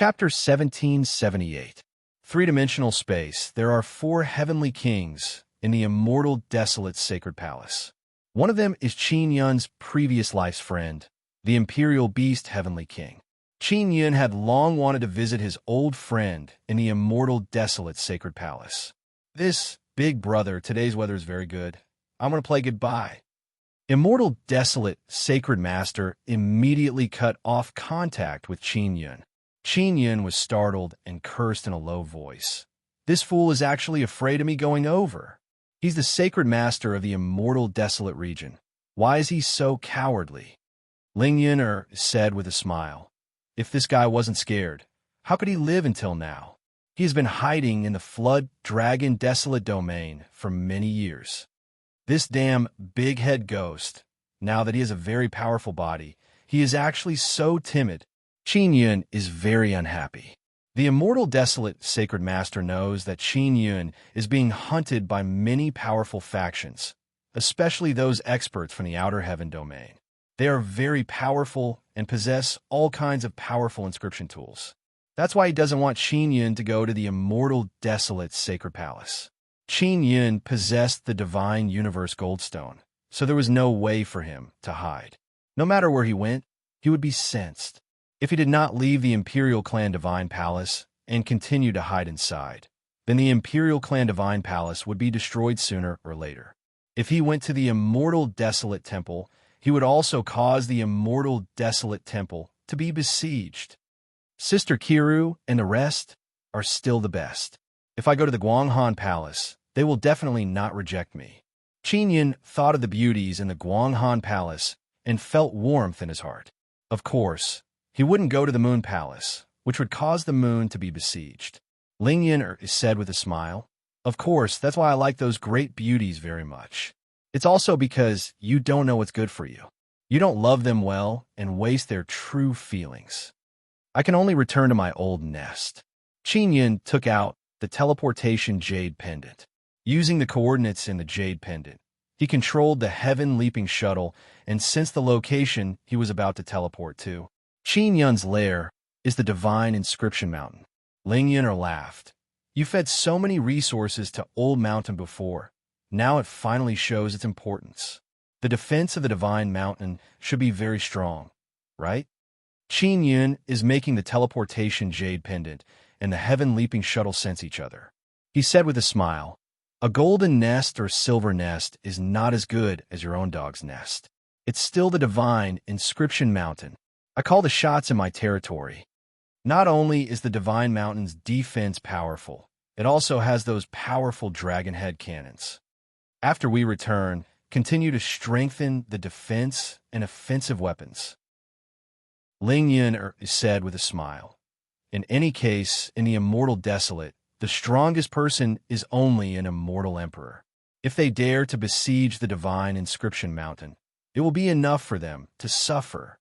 Chapter 1778. Three-dimensional space. There are four heavenly kings in the immortal, desolate sacred palace. One of them is Qin Yun's previous life's friend, the imperial beast heavenly king. Qin Yun had long wanted to visit his old friend in the immortal, desolate sacred palace. This big brother, today's weather is very good. I'm going to play goodbye. Immortal, desolate, sacred master immediately cut off contact with Qin Yun. Qin Yun was startled and cursed in a low voice. This fool is actually afraid of me going over. He's the sacred master of the immortal, desolate region. Why is he so cowardly? Ling Yun said with a smile. If this guy wasn't scared, how could he live until now? He has been hiding in the flood dragon desolate domain for many years. This damn big-head ghost, now that he has a very powerful body, he is actually so timid. Qin Yun is very unhappy. The immortal desolate sacred master knows that Qin Yun is being hunted by many powerful factions, especially those experts from the outer heaven domain. They are very powerful and possess all kinds of powerful inscription tools. That's why he doesn't want Qin Yun to go to the immortal desolate sacred palace. Qin Yun possessed the divine universe goldstone, so there was no way for him to hide. No matter where he went, he would be sensed. If he did not leave the Imperial Clan Divine Palace and continue to hide inside, then the Imperial Clan Divine Palace would be destroyed sooner or later. If he went to the Immortal Desolate Temple, he would also cause the Immortal Desolate Temple to be besieged. Sister Kiru and the rest are still the best. If I go to the Guanghan Palace, they will definitely not reject me. Qin Yun thought of the beauties in the Guanghan Palace and felt warmth in his heart. Of course, he wouldn't go to the Moon Palace, which would cause the moon to be besieged. Ling Yun said with a smile. Of course, that's why I like those great beauties very much. It's also because you don't know what's good for you. You don't love them well and waste their true feelings. I can only return to my old nest. Qin Yun took out the teleportation jade pendant. Using the coordinates in the jade pendant, he controlled the heaven-leaping shuttle and sensed the location he was about to teleport to. Qin Yun's lair is the divine inscription mountain. Ling Yun laughed. You fed so many resources to Old Mountain before. Now it finally shows its importance. The defense of the divine mountain should be very strong, right? Qin Yun is making the teleportation jade pendant and the heaven-leaping shuttle sense each other. He said with a smile, a golden nest or silver nest is not as good as your own dog's nest. It's still the divine inscription mountain. I call the shots in my territory. Not only is the Divine Mountain's defense powerful, it also has those powerful dragon head cannons. After we return, continue to strengthen the defense and offensive weapons. Ling Yun said with a smile. In any case, in the Immortal Desolate, the strongest person is only an immortal emperor. If they dare to besiege the Divine Inscription Mountain, it will be enough for them to suffer.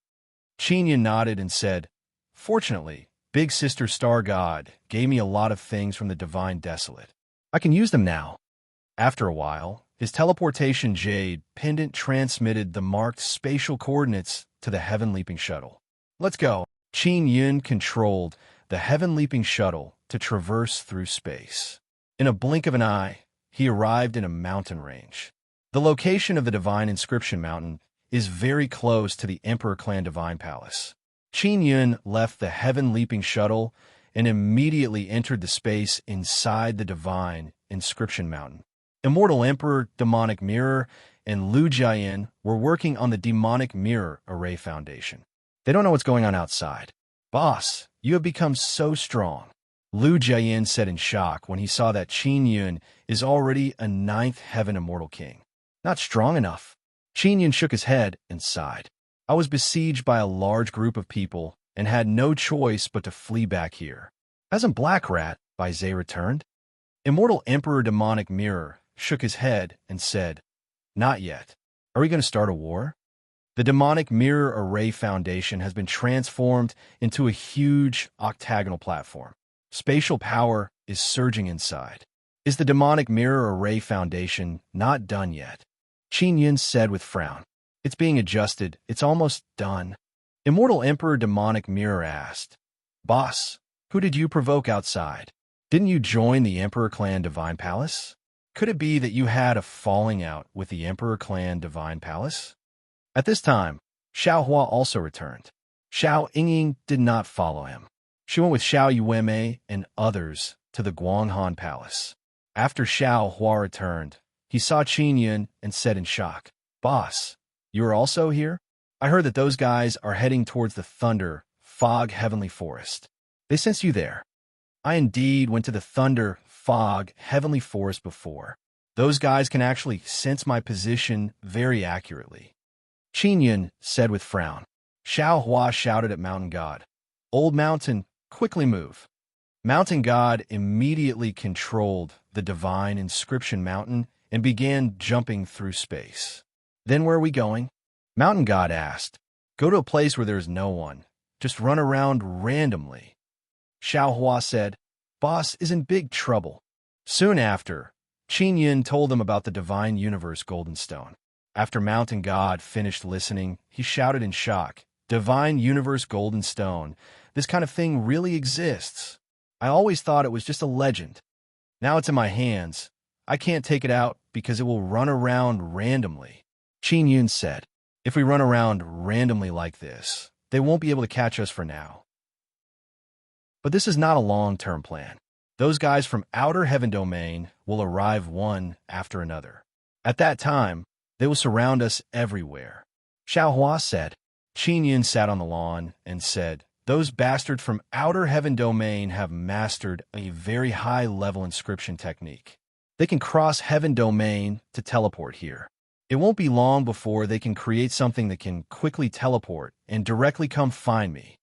Qin Yun nodded and said, fortunately, Big Sister Star God gave me a lot of things from the Divine Desolate. I can use them now. After a while, his teleportation jade pendant transmitted the marked spatial coordinates to the heaven-leaping shuttle. Let's go. Qin Yun controlled the heaven-leaping shuttle to traverse through space. In a blink of an eye, he arrived in a mountain range. The location of the Divine Inscription Mountain is very close to the Emperor Clan Divine Palace. Qin Yun left the heaven-leaping shuttle and immediately entered the space inside the Divine Inscription Mountain. Immortal Emperor, Demonic Mirror, and Lu Jiayin were working on the Demonic Mirror Array Foundation. They don't know what's going on outside. Boss, you have become so strong. Lu Jiayin said in shock when he saw that Qin Yun is already a 9th Heaven Immortal King. Not strong enough. Qin Yun shook his head and sighed. I was besieged by a large group of people and had no choice but to flee back here. Hasn't Black Rat, by Zay, returned? Immortal Emperor Demonic Mirror shook his head and said, not yet. Are we going to start a war? The Demonic Mirror Array Foundation has been transformed into a huge octagonal platform. Spatial power is surging inside. Is the Demonic Mirror Array Foundation not done yet? Qin Yun said with frown. It's being adjusted. It's almost done. Immortal Emperor Demonic Mirror asked, Boss, Who did you provoke outside? Didn't you join the Emperor Clan Divine Palace? Could it be that you had a falling out with the Emperor Clan Divine Palace? At this time, Xiao Hua also returned. Xiao Yingying did not follow him. She went with Xiao Yuemei and others to the Guanghan Palace. After Xiao Hua returned, he saw Qin Yun and said in shock, "Boss, you are also here? I heard that those guys are heading towards the Thunder Fog Heavenly Forest. They sensed you there." I indeed went to the Thunder Fog Heavenly Forest before. Those guys can actually sense my position very accurately. Qin Yun said with frown. Xiao Hua shouted at Mountain God, "Old Mountain, quickly move." Mountain God immediately controlled the divine inscription mountain and began jumping through space. "Then where are we going?" Mountain God asked. "Go to a place where there is no one. Just run around randomly." Xiao Hua said, "Boss is in big trouble." Soon after, Qin Yun told them about the Divine Universe Golden Stone. After Mountain God finished listening, he shouted in shock, "Divine Universe Golden Stone, this kind of thing really exists. I always thought it was just a legend. Now it's in my hands. I can't take it out because it will run around randomly." Qin Yun said, "If we run around randomly like this, they won't be able to catch us for now. But this is not a long-term plan. Those guys from Outer Heaven Domain will arrive one after another. At that time, they will surround us everywhere." Xiao Hua said. Qin Yun sat on the lawn and said, "Those bastards from Outer Heaven Domain have mastered a very high-level inscription technique. They can cross Heaven Domain to teleport here. It won't be long before they can create something that can quickly teleport and directly come find me."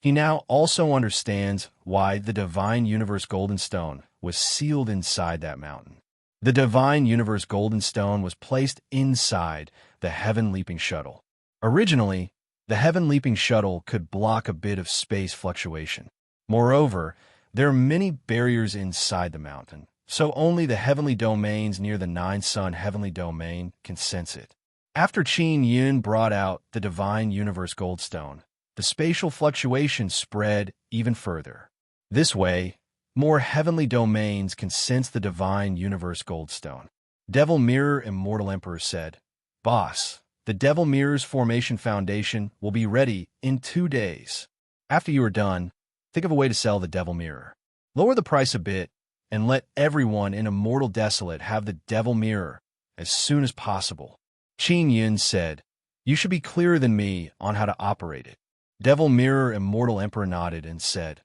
He now also understands why the Divine Universe Golden Stone was sealed inside that mountain. The Divine Universe Golden Stone was placed inside the Heaven Leaping Shuttle. Originally, the Heaven Leaping Shuttle could block a bit of space fluctuation. Moreover, there are many barriers inside the mountain, so only the heavenly domains near the Nine-Sun Heavenly Domain can sense it. After Qin Yun brought out the Divine Universe Gold Stone, the spatial fluctuation spread even further. This way, more heavenly domains can sense the Divine Universe Gold Stone. Devil Mirror Immortal Emperor said, "Boss, the Devil Mirror's Formation Foundation will be ready in 2 days. After you are done, think of a way to sell the Devil Mirror. Lower the price a bit and let everyone in Immortal Desolate have the Devil Mirror as soon as possible." Qin Yun said, "You should be clearer than me on how to operate it." Devil Mirror Immortal Emperor nodded and said,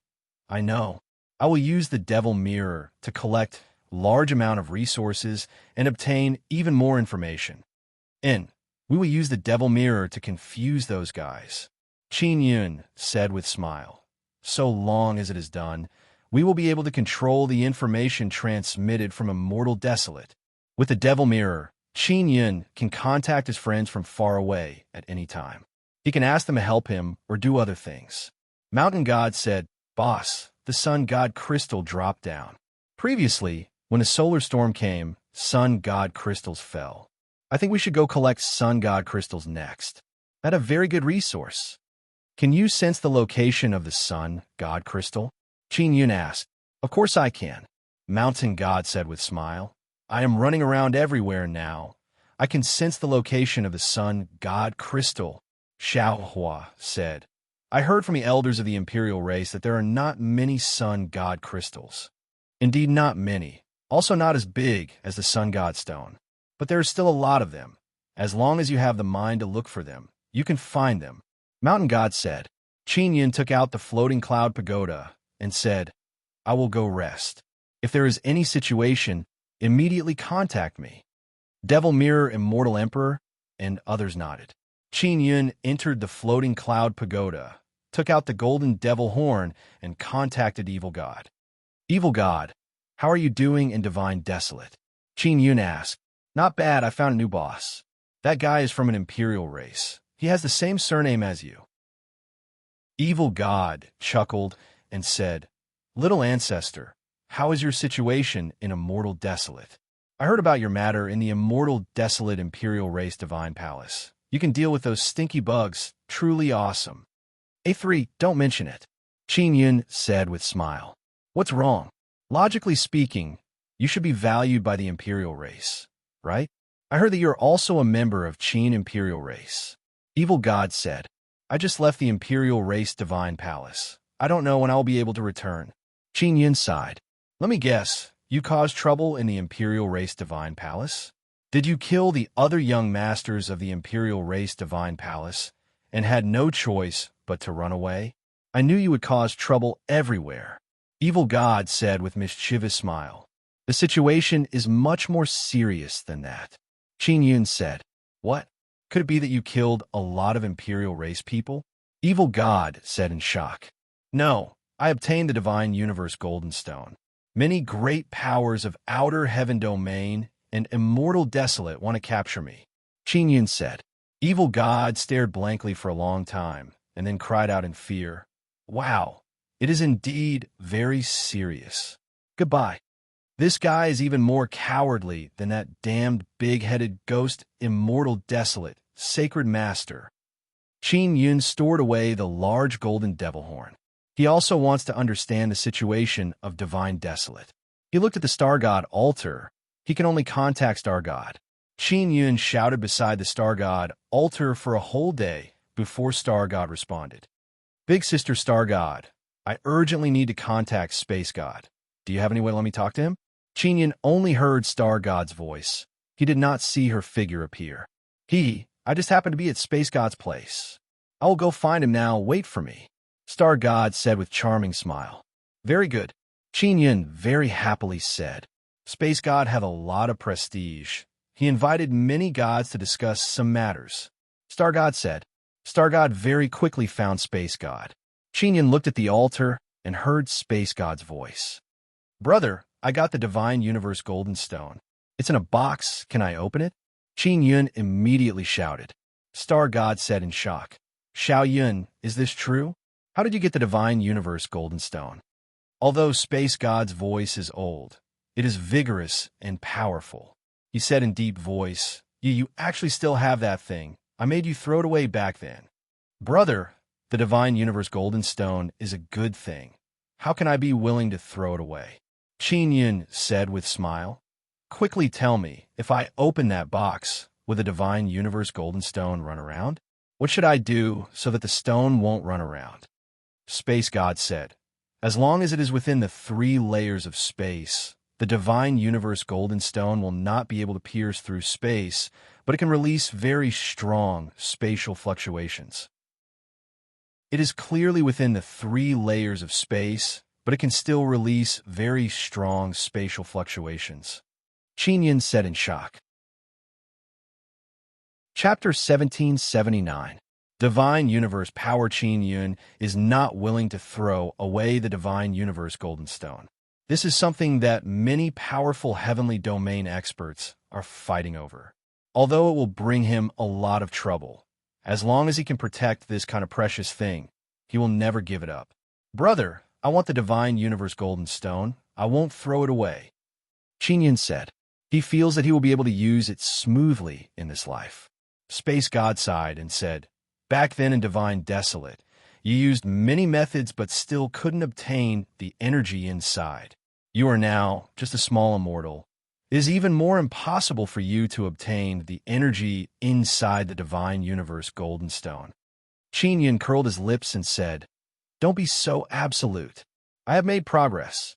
"I know. I will use the Devil Mirror to collect large amount of resources and obtain even more information. And we will use the Devil Mirror to confuse those guys." Qin Yun said with smile, "So long as it is done, we will be able to control the information transmitted from Immortal Desolate. With the Devil Mirror, Qin Yun can contact his friends from far away at any time. He can ask them to help him or do other things." Mountain God said, "Boss, the Sun God Crystal dropped down. Previously, when a solar storm came, Sun God Crystals fell. I think we should go collect Sun God Crystals next. That's a very good resource." "Can you sense the location of the Sun God Crystal?" Qin Yun asked. "Of course I can," Mountain God said with smile. "I am running around everywhere now. I can sense the location of the Sun God Crystal." Xiao Hua said, "I heard from the elders of the imperial race that there are not many Sun God Crystals. Indeed, not many. Also not as big as the Sun God Stone. But there are still a lot of them. As long as you have the mind to look for them, you can find them." Mountain God said. Qin Yun took out the floating cloud pagoda and said, "I will go rest. If there is any situation, immediately contact me." Devil Mirror Immortal Emperor and others nodded. Qin Yun entered the floating cloud pagoda, took out the golden devil horn, and contacted Evil God. "Evil God, how are you doing in Divine Desolate?" Qin Yun asked. "Not bad, I found a new boss. That guy is from an imperial race. He has the same surname as you." Evil God chuckled and said, "Little ancestor, how is your situation in Immortal Desolate? I heard about your matter in the Immortal Desolate Imperial Race Divine Palace. You can deal with those stinky bugs. Truly awesome. A3, don't mention it." Qin Yun said with smile. What's wrong? Logically speaking, you should be valued by the Imperial race, right? I heard that you're also a member of Qin Imperial race. Evil God said, I just left the Imperial race Divine Palace. I don't know when I'll be able to return. Qin Yun sighed. Let me guess, you caused trouble in the Imperial race Divine Palace? Did you kill the other young masters of the Imperial race Divine Palace and had no choice but to run away? I knew you would cause trouble everywhere. Evil God said with mischievous smile. The situation is much more serious than that. Qin Yun said, What? Could it be that you killed a lot of Imperial race people? Evil God said in shock. No, I obtained the Divine Universe Golden Stone. Many great powers of Outer Heaven Domain and Immortal Desolate want to capture me. Qin Yun said. Evil God stared blankly for a long time and then cried out in fear. Wow, it is indeed very serious. Goodbye. This guy is even more cowardly than that damned big-headed ghost Immortal Desolate, Sacred Master. Qin Yun stored away the large golden devil horn. He also wants to understand the situation of Divine Desolate. He looked at the Star God altar. He can only contact Star God. Qin Yun shouted beside the Star God altar for a whole day before Star God responded. Big Sister Star God, I urgently need to contact Space God. Do you have any way to let me talk to him? Qin Yun only heard Star God's voice. He did not see her figure appear. I just happened to be at Space God's place. I will go find him now. Wait for me. Star God said with charming smile. Very good. Qin Yun very happily said. Space God had a lot of prestige. He invited many gods to discuss some matters. Star God said. Star God very quickly found Space God. Qin Yun looked at the altar and heard Space God's voice. Brother, I got the Divine Universe Golden Stone. It's in a box. Can I open it? Qin Yun immediately shouted. Star God said in shock. Xiao Yun, is this true? How did you get the Divine Universe Golden Stone? Although Space God's voice is old, it is vigorous and powerful. He said in deep voice, You actually still have that thing. I made you throw it away back then. Brother, the Divine Universe Golden Stone is a good thing. How can I be willing to throw it away? Qin Yun said with smile. Quickly tell me, if I open that box, will the Divine Universe Golden Stone run around? What should I do so that the stone won't run around? Space God said, As long as it is within the 3 layers of space, the Divine Universe Golden Stone will not be able to pierce through space, but it can release very strong spatial fluctuations. It is clearly within the 3 layers of space, but it can still release very strong spatial fluctuations. Qin Yun said in shock. Chapter 1779. Divine Universe Power. Qin Yun is not willing to throw away the Divine Universe Golden Stone. This is something that many powerful heavenly domain experts are fighting over. Although it will bring him a lot of trouble, as long as he can protect this kind of precious thing, he will never give it up. Brother, I want the Divine Universe Golden Stone. I won't throw it away. Qin Yun said. He feels that he will be able to use it smoothly in this life. Space God sighed and said, Back then in Divine Desolate, you used many methods but still couldn't obtain the energy inside. You are now just a small immortal. It is even more impossible for you to obtain the energy inside the Divine Universe Golden Stone. Qin Yun curled his lips and said, Don't be so absolute. I have made progress.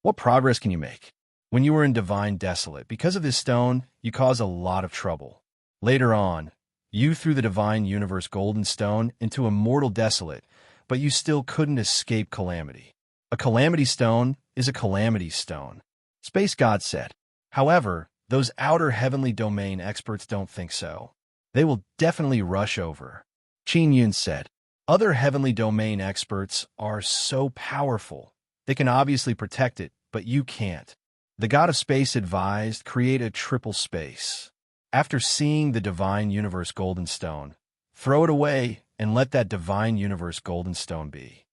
What progress can you make? When you were in Divine Desolate, because of this stone, you caused a lot of trouble. Later on, you threw the Divine Universe Golden Stone into Immortal Desolate, but you still couldn't escape calamity. A calamity stone is a calamity stone. Space God said. However, those outer heavenly domain experts don't think so. They will definitely rush over. Qin Yun said. Other heavenly domain experts are so powerful. They can obviously protect it, but you can't. The God of Space advised, create a triple space. After seeing the Divine Universe Golden Stone, throw it away and let that Divine Universe Golden Stone be.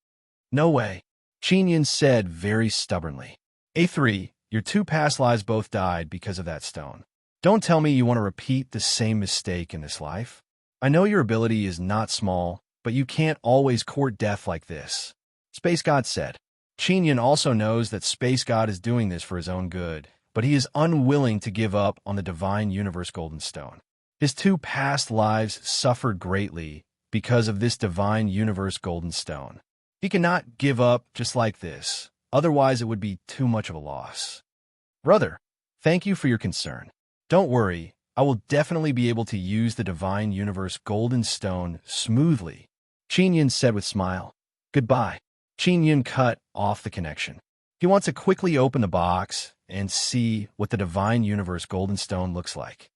No way, Qin Yun said very stubbornly. A3, your 2 past lives both died because of that stone. Don't tell me you want to repeat the same mistake in this life. I know your ability is not small, but you can't always court death like this. Space God said. Qin Yun also knows that Space God is doing this for his own good, but he is unwilling to give up on the Divine Universe Golden Stone. His 2 past lives suffered greatly because of this Divine Universe Golden Stone. He cannot give up just like this, otherwise it would be too much of a loss. Brother, thank you for your concern. Don't worry, I will definitely be able to use the Divine Universe Golden Stone smoothly, Qin Yun said with a smile. Goodbye. Qin Yun cut off the connection. He wants to quickly open the box and see what the Divine Universe Golden Stone looks like.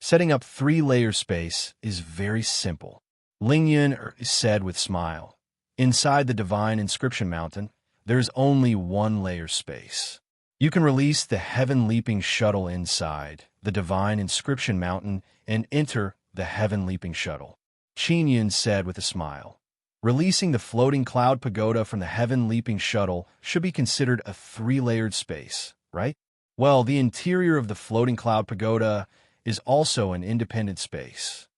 Setting up 3-layer space is very simple, Ling Yun said with a smile. Inside the Divine Inscription Mountain, there's only 1-layer space. You can release the Heaven Leaping Shuttle inside the Divine Inscription Mountain and enter the Heaven Leaping Shuttle, Qin Yun said with a smile. Releasing the Floating Cloud Pagoda from the Heaven Leaping Shuttle should be considered a 3-layered space, right? Well, the interior of the Floating Cloud Pagoda is also an independent space,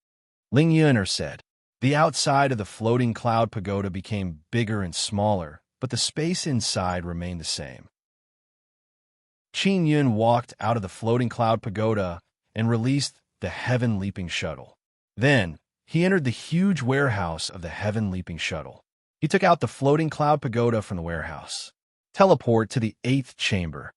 Ling Yun said. The outside of the Floating Cloud Pagoda became bigger and smaller, but the space inside remained the same. Qin Yun walked out of the Floating Cloud Pagoda and released the Heaven Leaping Shuttle. Then, he entered the huge warehouse of the Heaven Leaping Shuttle. He took out the Floating Cloud Pagoda from the warehouse. Teleport to the 8th chamber.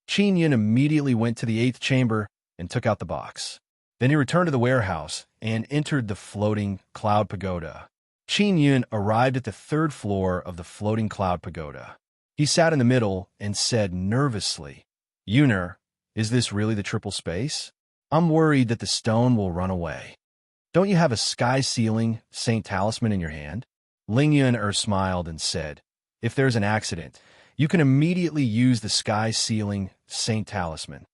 Qin Yun immediately went to the 8th chamber and took out the box. Then he returned to the warehouse and entered the Floating Cloud Pagoda. Qin Yun arrived at the 3rd floor of the Floating Cloud Pagoda. He sat in the middle and said nervously, Yuner, is this really the triple space? I'm worried that the stone will run away. Don't you have a sky ceiling Saint Talisman in your hand? Ling Yun smiled and said, if there's an accident, you can immediately use the sky ceiling Saint Talisman.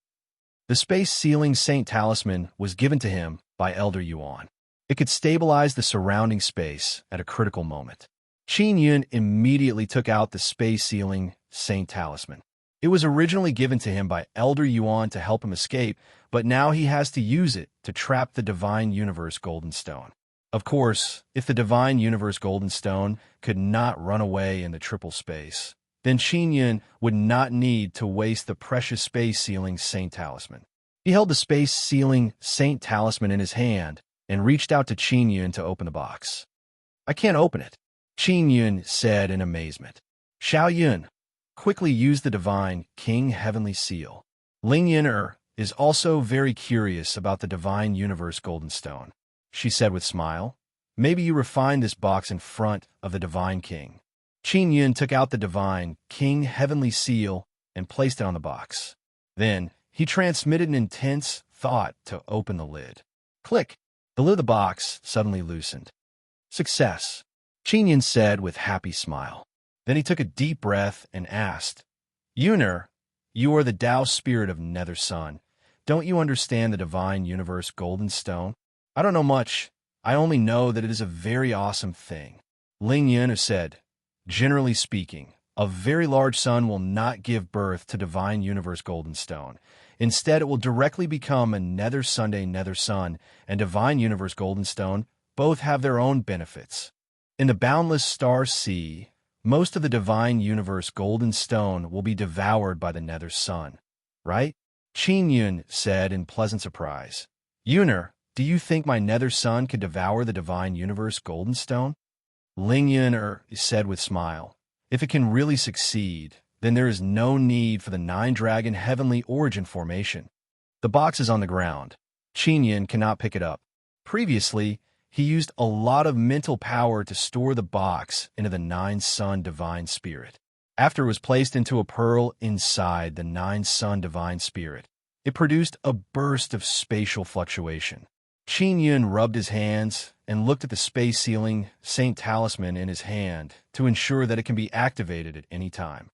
The space ceiling Saint Talisman was given to him by Elder Yuan. It could stabilize the surrounding space at a critical moment. Qin Yun immediately took out the space ceiling Saint Talisman. It was originally given to him by Elder Yuan to help him escape, but now he has to use it to trap the Divine Universe Golden Stone. Of course, if the Divine Universe Golden Stone could not run away in the triple space, then Qin Yun would not need to waste the precious space ceiling Saint Talisman. He held the space ceiling Saint Talisman in his hand and reached out to Qin Yun to open the box. I can't open it, Qin Yun said in amazement. Xiao Yun, quickly use the Divine King Heavenly Seal. Ling Yun is also very curious about the Divine Universe Golden Stone, she said with a smile. Maybe you refine this box in front of the Divine King. Qin Yun took out the Divine King Heavenly Seal and placed it on the box. Then, he transmitted an intense thought to open the lid. Click! The lid of the box suddenly loosened. Success, Qin Yun said with a happy smile. Then he took a deep breath and asked, Yuner, you are the Tao Spirit of Nether Sun. Don't you understand the Divine Universe Golden Stone? I don't know much. I only know that it is a very awesome thing. Ling Yun said, generally speaking, a very large sun will not give birth to Divine Universe Golden Stone. Instead, it will directly become a Nether Sunday Nether Sun, and Divine Universe Golden Stone both have their own benefits. In the boundless star sea, most of the Divine Universe Golden Stone will be devoured by the Nether Sun, right? Qin Yun said in pleasant surprise. Yuner, do you think my Nether Sun could devour the Divine Universe Golden Stone? Ling Yun said with a smile. If it can really succeed, then there is no need for the 9-dragon heavenly origin formation. The box is on the ground. Qin Yun cannot pick it up. Previously, he used a lot of mental power to store the box into the 9-sun Divine Spirit. After it was placed into a pearl inside the 9-sun Divine Spirit, it produced a burst of spatial fluctuation. Qin Yun rubbed his hands and looked at the space ceiling Saint Talisman in his hand to ensure that it can be activated at any time.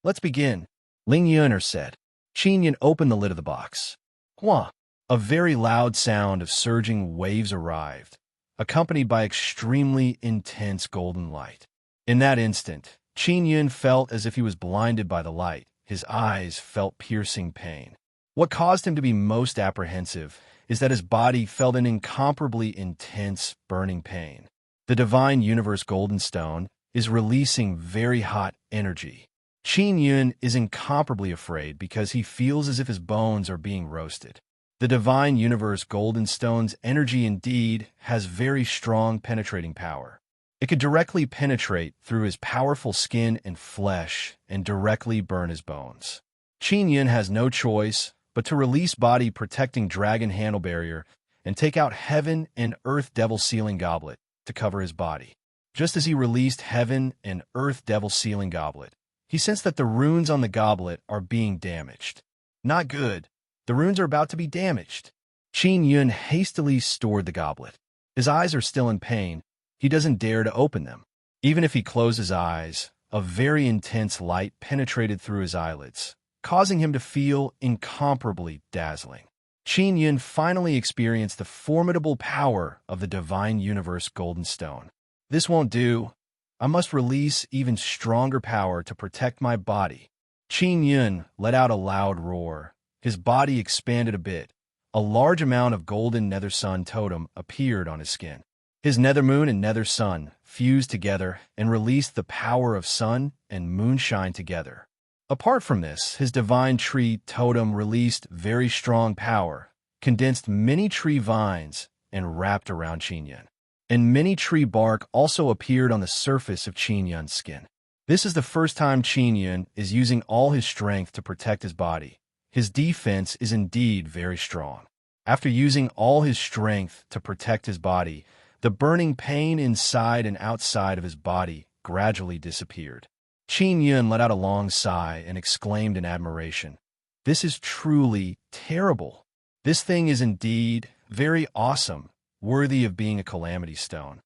Let's begin, Ling Yun said. Qin Yun opened the lid of the box. Hua! A very loud sound of surging waves arrived, accompanied by extremely intense golden light. In that instant, Qin Yun felt as if he was blinded by the light. His eyes felt piercing pain. What caused him to be most apprehensive is that his body felt an incomparably intense, burning pain. The Divine Universe Golden Stone is releasing very hot energy. Qin Yun is incomparably afraid because he feels as if his bones are being roasted. The Divine Universe Golden Stone's energy indeed has very strong penetrating power. It could directly penetrate through his powerful skin and flesh and directly burn his bones. Qin Yun has no choice but to release body-protecting dragon handle barrier and take out Heaven and Earth Devil Sealing Goblet to cover his body. Just as he released Heaven and Earth Devil Sealing Goblet, he sensed that the runes on the goblet are being damaged. Not good. The runes are about to be damaged. Qin Yun hastily stored the goblet. His eyes are still in pain. He doesn't dare to open them. Even if he closed his eyes, a very intense light penetrated through his eyelids, causing him to feel incomparably dazzling. Qin Yun finally experienced the formidable power of the Divine Universe Golden Stone. This won't do. I must release even stronger power to protect my body. Qin Yun let out a loud roar. His body expanded a bit. A large amount of golden nether sun totem appeared on his skin. His nether moon and nether sun fused together and released the power of sun and moonshine together. Apart from this, his divine tree totem released very strong power, condensed many tree vines, and wrapped around Qin Yun. And many tree bark also appeared on the surface of Qin Yun's skin. This is the first time Qin Yun is using all his strength to protect his body. His defense is indeed very strong. After using all his strength to protect his body, the burning pain inside and outside of his body gradually disappeared. Qin Yun let out a long sigh and exclaimed in admiration, "This is truly terrible. This thing is indeed very awesome, worthy of being a calamity stone.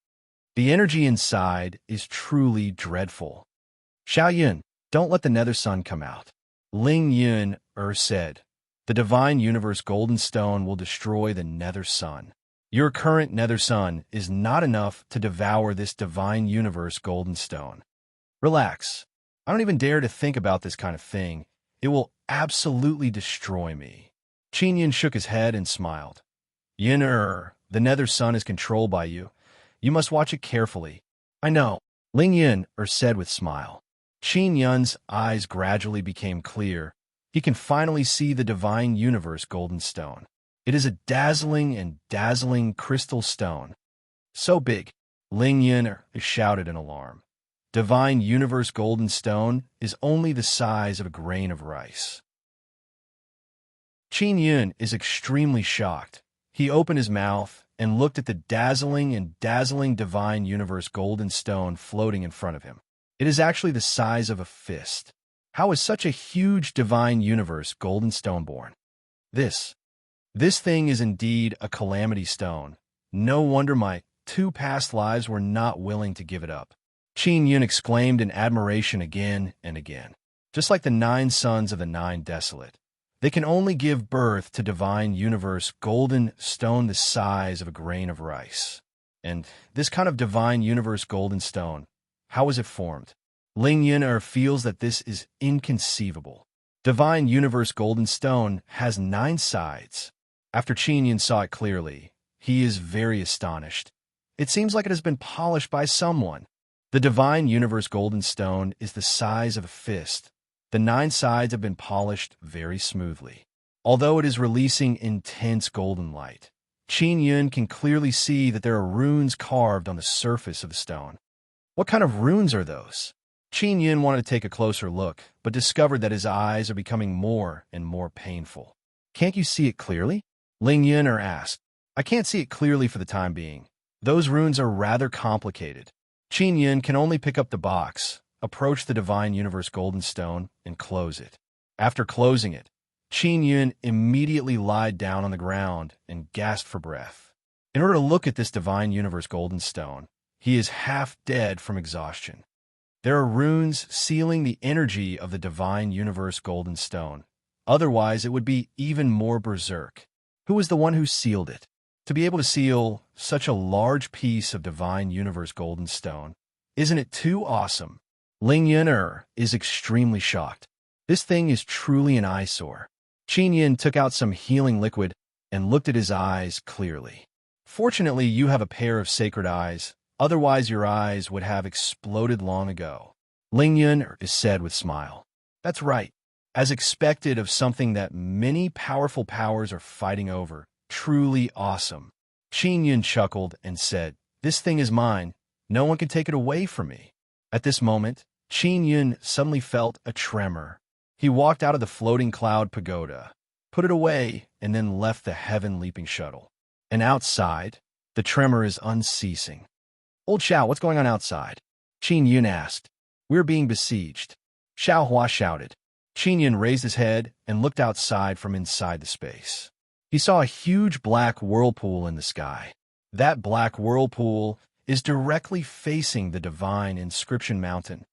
The energy inside is truly dreadful." "Xiao Yun, don't let the nether sun come out," Ling Yun said. "The Divine Universe Golden Stone will destroy the nether sun. Your current nether sun is not enough to devour this Divine Universe Golden Stone. Relax. I don't even dare to think about this kind of thing. It will absolutely destroy me." Qin Yun shook his head and smiled. "Yin the nether sun is controlled by you. You must watch it carefully." "I know," Ling Yun said with smile. Qin Yun's eyes gradually became clear. He can finally see the Divine Universe Golden Stone. It is a dazzling crystal stone. "So big," Ling Yun shouted in alarm. "Divine Universe Golden Stone is only the size of a grain of rice." Qin Yun is extremely shocked. He opened his mouth and looked at the dazzling Divine Universe Golden Stone floating in front of him. It is actually the size of a fist. How is such a huge Divine Universe Golden Stone born? This thing is indeed a calamity stone. No wonder my 2 past lives were not willing to give it up. Qin Yun exclaimed in admiration again and again. Just like the 9 sons of the 9 desolate, they can only give birth to Divine Universe Golden Stone the size of a grain of rice. And this kind of Divine Universe Golden Stone, how is it formed? Ling Yun feels that this is inconceivable. Divine Universe Golden Stone has 9 sides. After Qin Yun saw it clearly, he is very astonished. It seems like it has been polished by someone. The Divine Universe Golden Stone is the size of a fist. The 9 sides have been polished very smoothly. Although it is releasing intense golden light, Qin Yun can clearly see that there are runes carved on the surface of the stone. What kind of runes are those? Qin Yun wanted to take a closer look, but discovered that his eyes are becoming more and more painful. "Can't you see it clearly?" Ling Yun asked. "I can't see it clearly for the time being. Those runes are rather complicated." Qin Yun can only pick up the box, approach the Divine Universe Golden Stone, and close it. After closing it, Qin Yun immediately lied down on the ground and gasped for breath. In order to look at this Divine Universe Golden Stone, he is half dead from exhaustion. There are runes sealing the energy of the Divine Universe Golden Stone. Otherwise, it would be even more berserk. Who is the one who sealed it? To be able to seal such a large piece of Divine Universe Golden Stone, isn't it too awesome? Ling Yun is extremely shocked. This thing is truly an eyesore. Qin Yun took out some healing liquid and looked at his eyes clearly. "Fortunately, you have a pair of sacred eyes. Otherwise, your eyes would have exploded long ago. Ling Yun said with a smile. That's right. As expected of something that many powerful powers are fighting over. Truly awesome. Qin Yun chuckled and said, This thing is mine. No one can take it away from me. At this moment, Qin Yun suddenly felt a tremor. He walked out of the floating cloud pagoda, put it away, and then left the heaven-leaping shuttle. And outside, the tremor is unceasing. Old Xiao, what's going on outside? Qin Yun asked. We're being besieged. Xiao Hua shouted. Qin Yun raised his head and looked outside from inside the space. He saw a huge black whirlpool in the sky. That black whirlpool is directly facing the divine inscription mountain.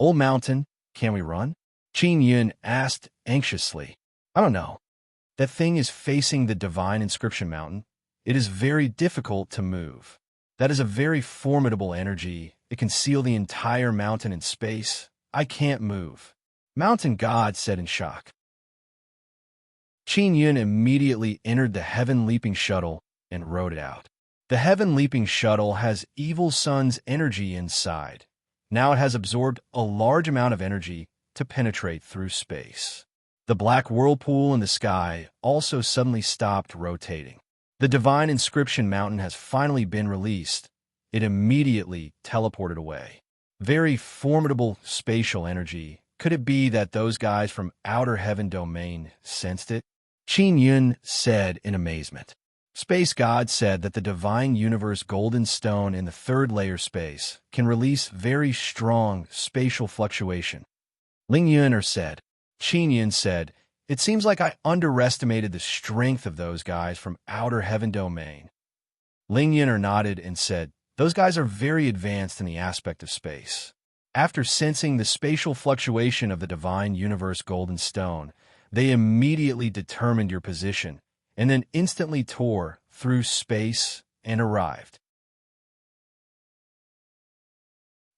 Old mountain, can we run? Qin Yun asked anxiously. I don't know. That thing is facing the divine inscription mountain. It is very difficult to move. That is a very formidable energy. It can seal the entire mountain in space. I can't move. Mountain God said in shock. Qin Yun immediately entered the heaven-leaping shuttle and rode it out. The heaven-leaping shuttle has Evil Sun's energy inside. Now it has absorbed a large amount of energy to penetrate through space. The black whirlpool in the sky also suddenly stopped rotating. The divine inscription mountain has finally been released. It immediately teleported away. Very formidable spatial energy. Could it be that those guys from Outer Heaven Domain sensed it? Qin Yun said in amazement. Space God said that the Divine Universe Golden Stone in the third layer space can release very strong spatial fluctuation. Ling Yun said. Qin Yun said, It seems like I underestimated the strength of those guys from Outer Heaven Domain. Ling Yun nodded and said, Those guys are very advanced in the aspect of space. After sensing the spatial fluctuation of the Divine Universe Golden Stone, they immediately determined your position and then instantly tore through space and arrived.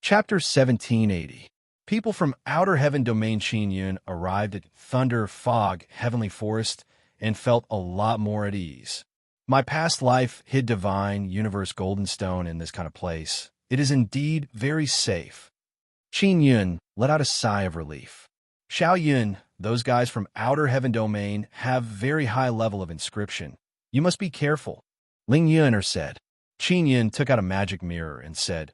Chapter 1780. People from Outer Heaven Domain Qin Yun arrived at Thunder Fog Heavenly Forest and felt a lot more at ease. My past life hid Divine Universe Golden Stone in this kind of place. It is indeed very safe. Qin Yun let out a sigh of relief. Xiao Yun, those guys from Outer Heaven Domain have very high level of inscription. You must be careful. Ling Yun said. Qin Yun took out a magic mirror and said,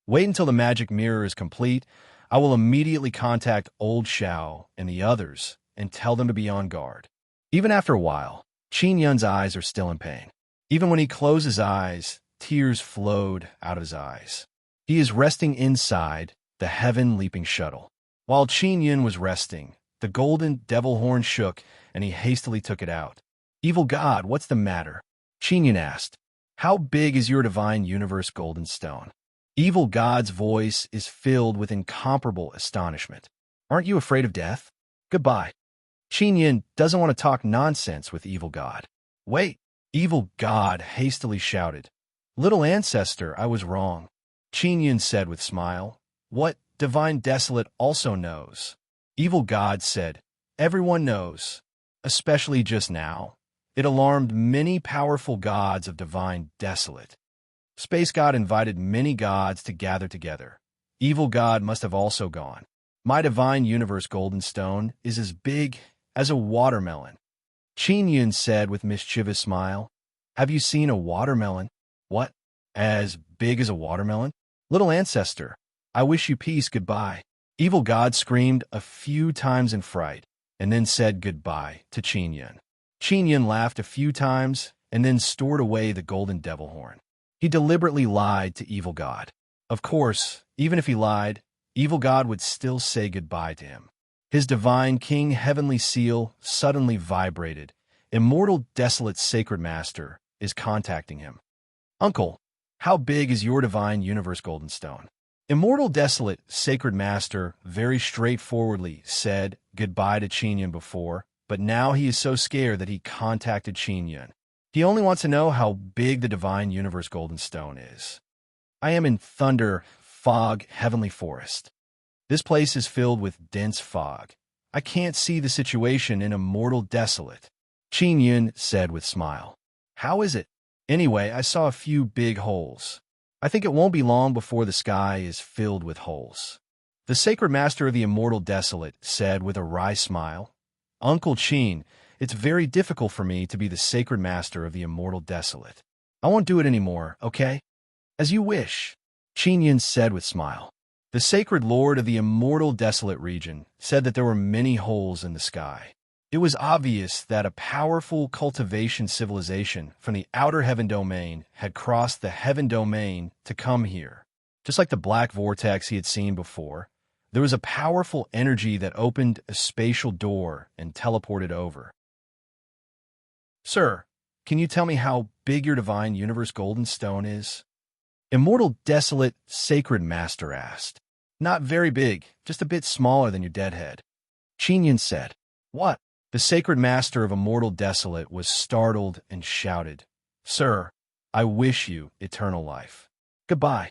Wait until the magic mirror is complete. I will immediately contact Old Xiao and the others and tell them to be on guard. Even after a while, Qin Yun's eyes are still in pain. Even when he closed his eyes, tears flowed out of his eyes. He is resting inside the heaven-leaping shuttle. While Qin Yun was resting, the golden devil horn shook and he hastily took it out. Evil God, what's the matter? Qin Yun asked. How big is your Divine Universe Golden Stone? Evil God's voice is filled with incomparable astonishment. Aren't you afraid of death? Goodbye. Qin Yun doesn't want to talk nonsense with Evil God. Wait, Evil God hastily shouted. Little ancestor, I was wrong. Qin Yun said with a smile. What? Divine Desolate also knows. Evil God said, Everyone knows, especially just now. It alarmed many powerful gods of Divine Desolate. Space God invited many gods to gather together. Evil God must have also gone. My Divine Universe Golden Stone is as big as a watermelon. Qin Yun said with mischievous smile. Have you seen a watermelon? What? As big as a watermelon? Little ancestor, I wish you peace, goodbye. Evil God screamed a few times in fright, and then said goodbye to Qin Yun. Qin Yun laughed a few times, and then stored away the golden devil horn. He deliberately lied to Evil God. Of course, even if he lied, Evil God would still say goodbye to him. His divine king heavenly seal suddenly vibrated. Immortal Desolate Sacred Master is contacting him. Uncle, how big is your Divine Universe Golden Stone? Immortal Desolate Sacred Master very straightforwardly said goodbye to Qin Yun before, but now he is so scared that he contacted Qin Yun. He only wants to know how big the Divine Universe Golden Stone is. I am in Thunder Fog Heavenly Forest. This place is filled with dense fog. I can't see the situation in Immortal Desolate. Qin Yun said with a smile. How is it? Anyway, I saw a few big holes. I think it won't be long before the sky is filled with holes. The sacred master of the immortal desolate said with a wry smile, Uncle Chin, it's very difficult for me to be the sacred master of the immortal desolate. I won't do it anymore, okay? As you wish, Chin Yun said with smile. The sacred lord of the immortal desolate region said that there were many holes in the sky. It was obvious that a powerful cultivation civilization from the outer heaven domain had crossed the heaven domain to come here. Just like the black vortex he had seen before, there was a powerful energy that opened a spatial door and teleported over. Sir, can you tell me how big your divine universe golden stone is? Immortal desolate sacred master asked. Not very big, just a bit smaller than your deadhead. Chin Yun said. What? The sacred master of immortal desolate was startled and shouted, Sir, I wish you eternal life. Goodbye.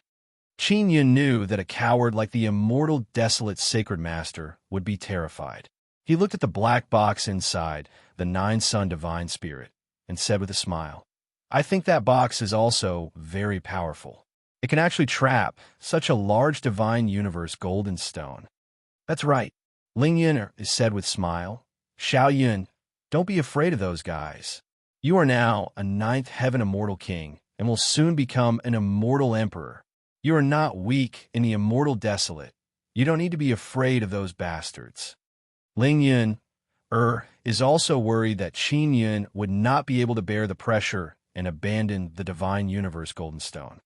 Chin Yun knew that a coward like the immortal desolate sacred master would be terrified. He looked at the black box inside, the nine-sun divine spirit, and said with a smile, I think that box is also very powerful. It can actually trap such a large divine universe golden stone. That's right, Ling Yun said with smile. Xiao Yun, don't be afraid of those guys. You are now a ninth heaven immortal king and will soon become an immortal emperor. You are not weak in the immortal desolate. You don't need to be afraid of those bastards. Ling Yun is also worried that Chin Yun would not be able to bear the pressure and abandon the divine universe golden stone.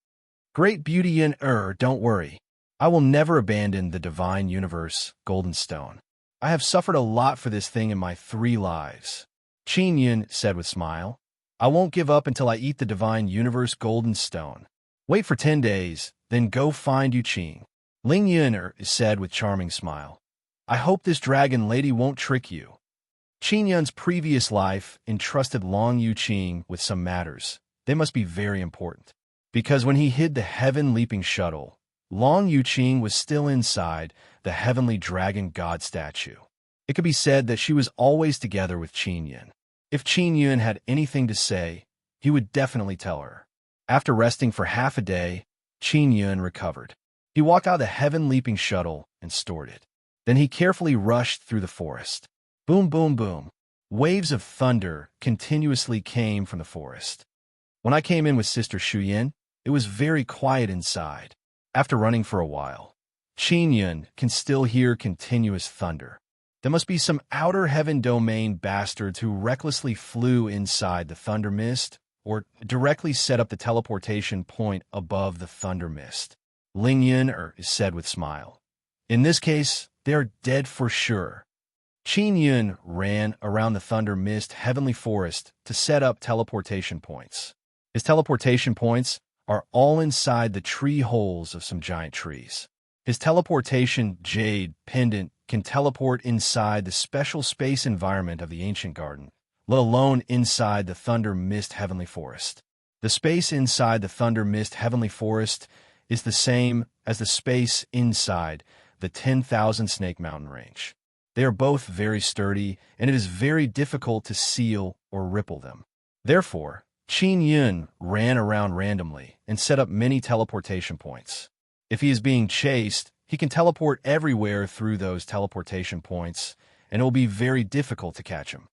Great beauty Yun don't worry. I will never abandon the divine universe golden stone. I have suffered a lot for this thing in my 3 lives. Chin Yun said with smile. I won't give up until I eat the divine universe golden stone. Wait for 10 days, then go find Yu Qing. Ling Yun said with charming smile. I hope this dragon lady won't trick you. Chin Yun's previous life entrusted Long Yu Qing with some matters. They must be very important. Because when he hid the heaven-leaping shuttle, Long Yu Qing was still inside the heavenly dragon god statue. It could be said that she was always together with Chin Yun. If Chin Yun had anything to say, he would definitely tell her. After resting for half a day, Chin Yun recovered. He walked out of the heaven-leaping shuttle and stored it. Then he carefully rushed through the forest. Boom, boom, boom. Waves of thunder continuously came from the forest. When I came in with Sister Shuyin, it was very quiet inside. After running for a while, Chin Yun can still hear continuous thunder. There must be some outer heaven domain bastards who recklessly flew inside the thunder mist or directly set up the teleportation point above the thunder mist. Ling Yun said with smile. In this case, they are dead for sure. Chin Yun ran around the thunder mist heavenly forest to set up teleportation points. His teleportation points are all inside the tree holes of some giant trees. His teleportation jade pendant can teleport inside the special space environment of the ancient garden, let alone inside the thunder mist heavenly forest. The space inside the thunder mist heavenly forest is the same as the space inside the 10,000 Snake Mountain range. They are both very sturdy, and it is very difficult to seal or ripple them. Therefore, Chin Yun ran around randomly and set up many teleportation points. If he is being chased, he can teleport everywhere through those teleportation points, and it will be very difficult to catch him.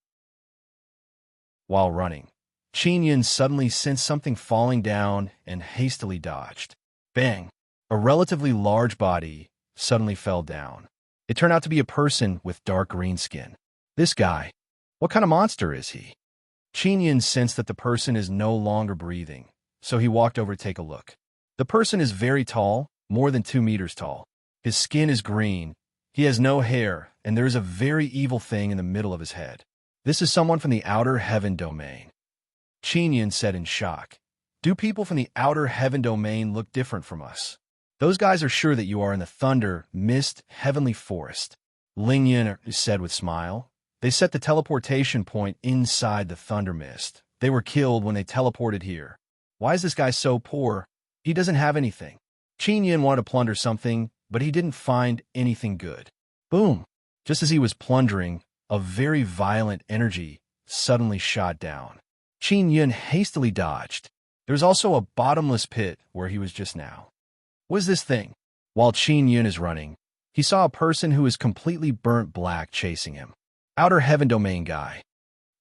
While running, Chin Yun suddenly sensed something falling down and hastily dodged. Bang! A relatively large body suddenly fell down. It turned out to be a person with dark green skin. This guy, what kind of monster is he? Chin Yun sensed that the person is no longer breathing, so he walked over to take a look. The person is very tall, more than 2 meters tall. His skin is green, he has no hair, and there is a very evil thing in the middle of his head. This is someone from the outer heaven domain. Chin Yun said in shock. Do people from the outer heaven domain look different from us? Those guys are sure that you are in the thunder, mist, heavenly forest. Ling Yun said with smile. They set the teleportation point inside the thunder mist. They were killed when they teleported here. Why is this guy so poor? He doesn't have anything. Chin Yun wanted to plunder something, but he didn't find anything good. Boom! Just as he was plundering, a very violent energy suddenly shot down. Chin Yun hastily dodged. There's also a bottomless pit where he was just now. What is this thing? While Qin Yun is running, he saw a person who is completely burnt black chasing him. Outer Heaven Domain guy.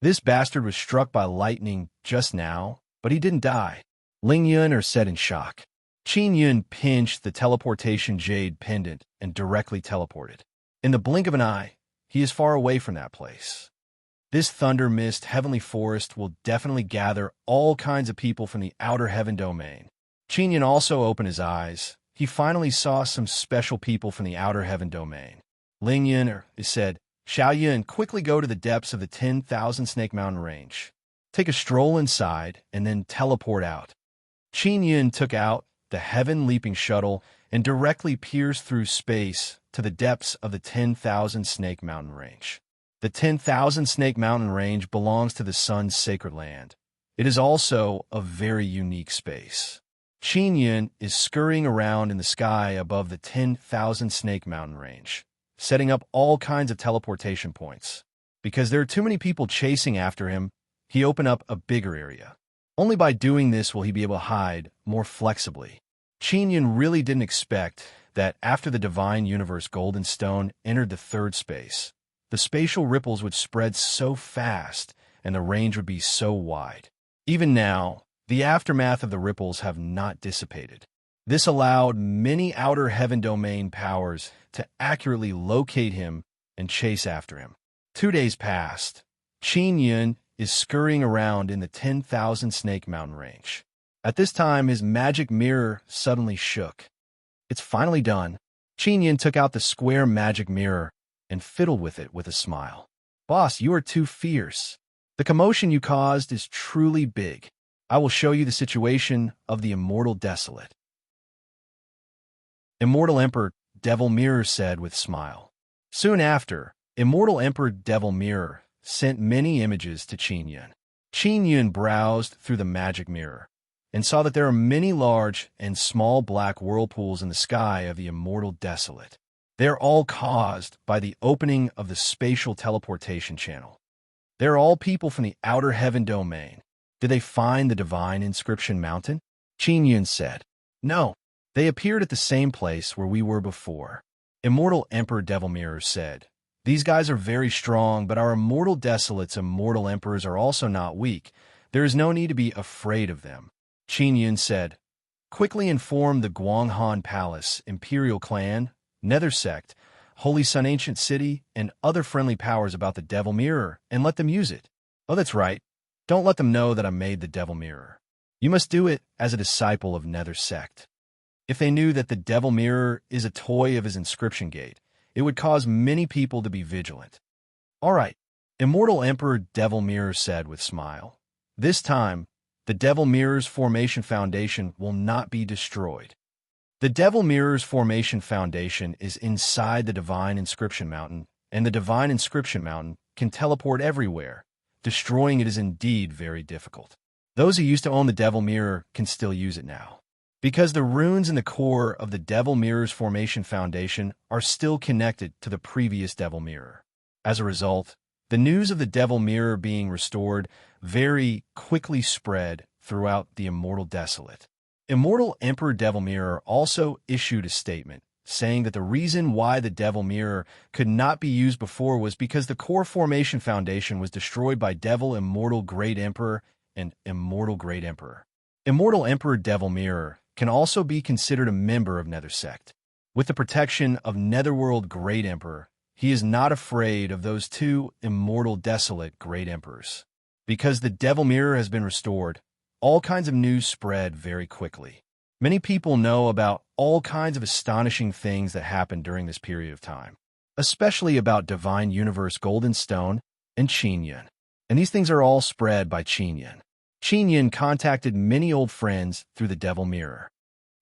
This bastard was struck by lightning just now, but he didn't die. Ling Yun said in shock. Qin Yun pinched the teleportation jade pendant and directly teleported. In the blink of an eye, he is far away from that place. This thunder mist heavenly forest will definitely gather all kinds of people from the outer heaven domain. Qin Yun also opened his eyes. He finally saw some special people from the outer heaven domain. Ling Yun said, Xiao Yun, quickly go to the depths of the 10,000 Snake Mountain range. Take a stroll inside and then teleport out. Qin Yun took out the heaven-leaping shuttle and directly pierced through space to the depths of the 10,000 Snake Mountain range. The 10,000 Snake Mountain range belongs to the sun's sacred land. It is also a very unique space. Qin Yun is scurrying around in the sky above the 10,000 Snake Mountain range, setting up all kinds of teleportation points. Because there are too many people chasing after him, he opened up a bigger area. Only by doing this will he be able to hide more flexibly. Qin Yun really didn't expect that after the Divine Universe Golden Stone entered the third space, the spatial ripples would spread so fast and the range would be so wide. Even now, the aftermath of the ripples have not dissipated. This allowed many outer heaven domain powers to accurately locate him and chase after him. 2 days passed. Qin Yun is scurrying around in the 10,000 Snake Mountain range. At this time, his magic mirror suddenly shook. It's finally done. Qin Yun took out the square magic mirror and fiddled with it with a smile. Boss, you are too fierce. The commotion you caused is truly big. I will show you the situation of the Immortal Desolate. Immortal Emperor Devil Mirror said with smile. Soon after, Immortal Emperor Devil Mirror sent many images to Qin Yun. Qin Yun browsed through the magic mirror and saw that there are many large and small black whirlpools in the sky of the Immortal Desolate. They are all caused by the opening of the spatial teleportation channel. They are all people from the outer heaven domain. Did they find the divine inscription mountain? Qin Yun said. No, they appeared at the same place where we were before. Immortal Emperor Devil Mirror said, these guys are very strong, but our Immortal Desolate's Immortal Emperors are also not weak. There is no need to be afraid of them. Qin Yun said, quickly inform the Guanghan Palace, Imperial Clan, Nether Sect, Holy Sun Ancient City, and other friendly powers about the Devil Mirror, and let them use it. Oh, that's right. Don't let them know that I made the Devil Mirror. You must do it as a disciple of Nether Sect. If they knew that the Devil Mirror is a toy of his inscription gate, it would cause many people to be vigilant. All right, Immortal Emperor Devil Mirror said with smile. This time, the Devil Mirror's Formation Foundation will not be destroyed. The Devil Mirror's Formation Foundation is inside the Divine Inscription Mountain, and the Divine Inscription Mountain can teleport everywhere. Destroying it is indeed very difficult. Those who used to own the Devil Mirror can still use it now. Because the runes in the core of the Devil Mirror's Formation Foundation are still connected to the previous Devil Mirror. As a result, the news of the Devil Mirror being restored very quickly spread throughout the Immortal Desolate. Immortal Emperor Devil Mirror also issued a statement saying that the reason why the Devil Mirror could not be used before was because the core formation foundation was destroyed by Devil Immortal Great Emperor and Immortal Great Emperor. Immortal Emperor Devil Mirror can also be considered a member of Nether Sect. With the protection of Netherworld Great Emperor, he is not afraid of those two Immortal Desolate Great Emperors. Because the Devil Mirror has been restored, all kinds of news spread very quickly. Many people know about all kinds of astonishing things that happened during this period of time, especially about Divine Universe Golden Stone and Qin Yun. And these things are all spread by Qin Yun. Qin Yun contacted many old friends through the Devil Mirror.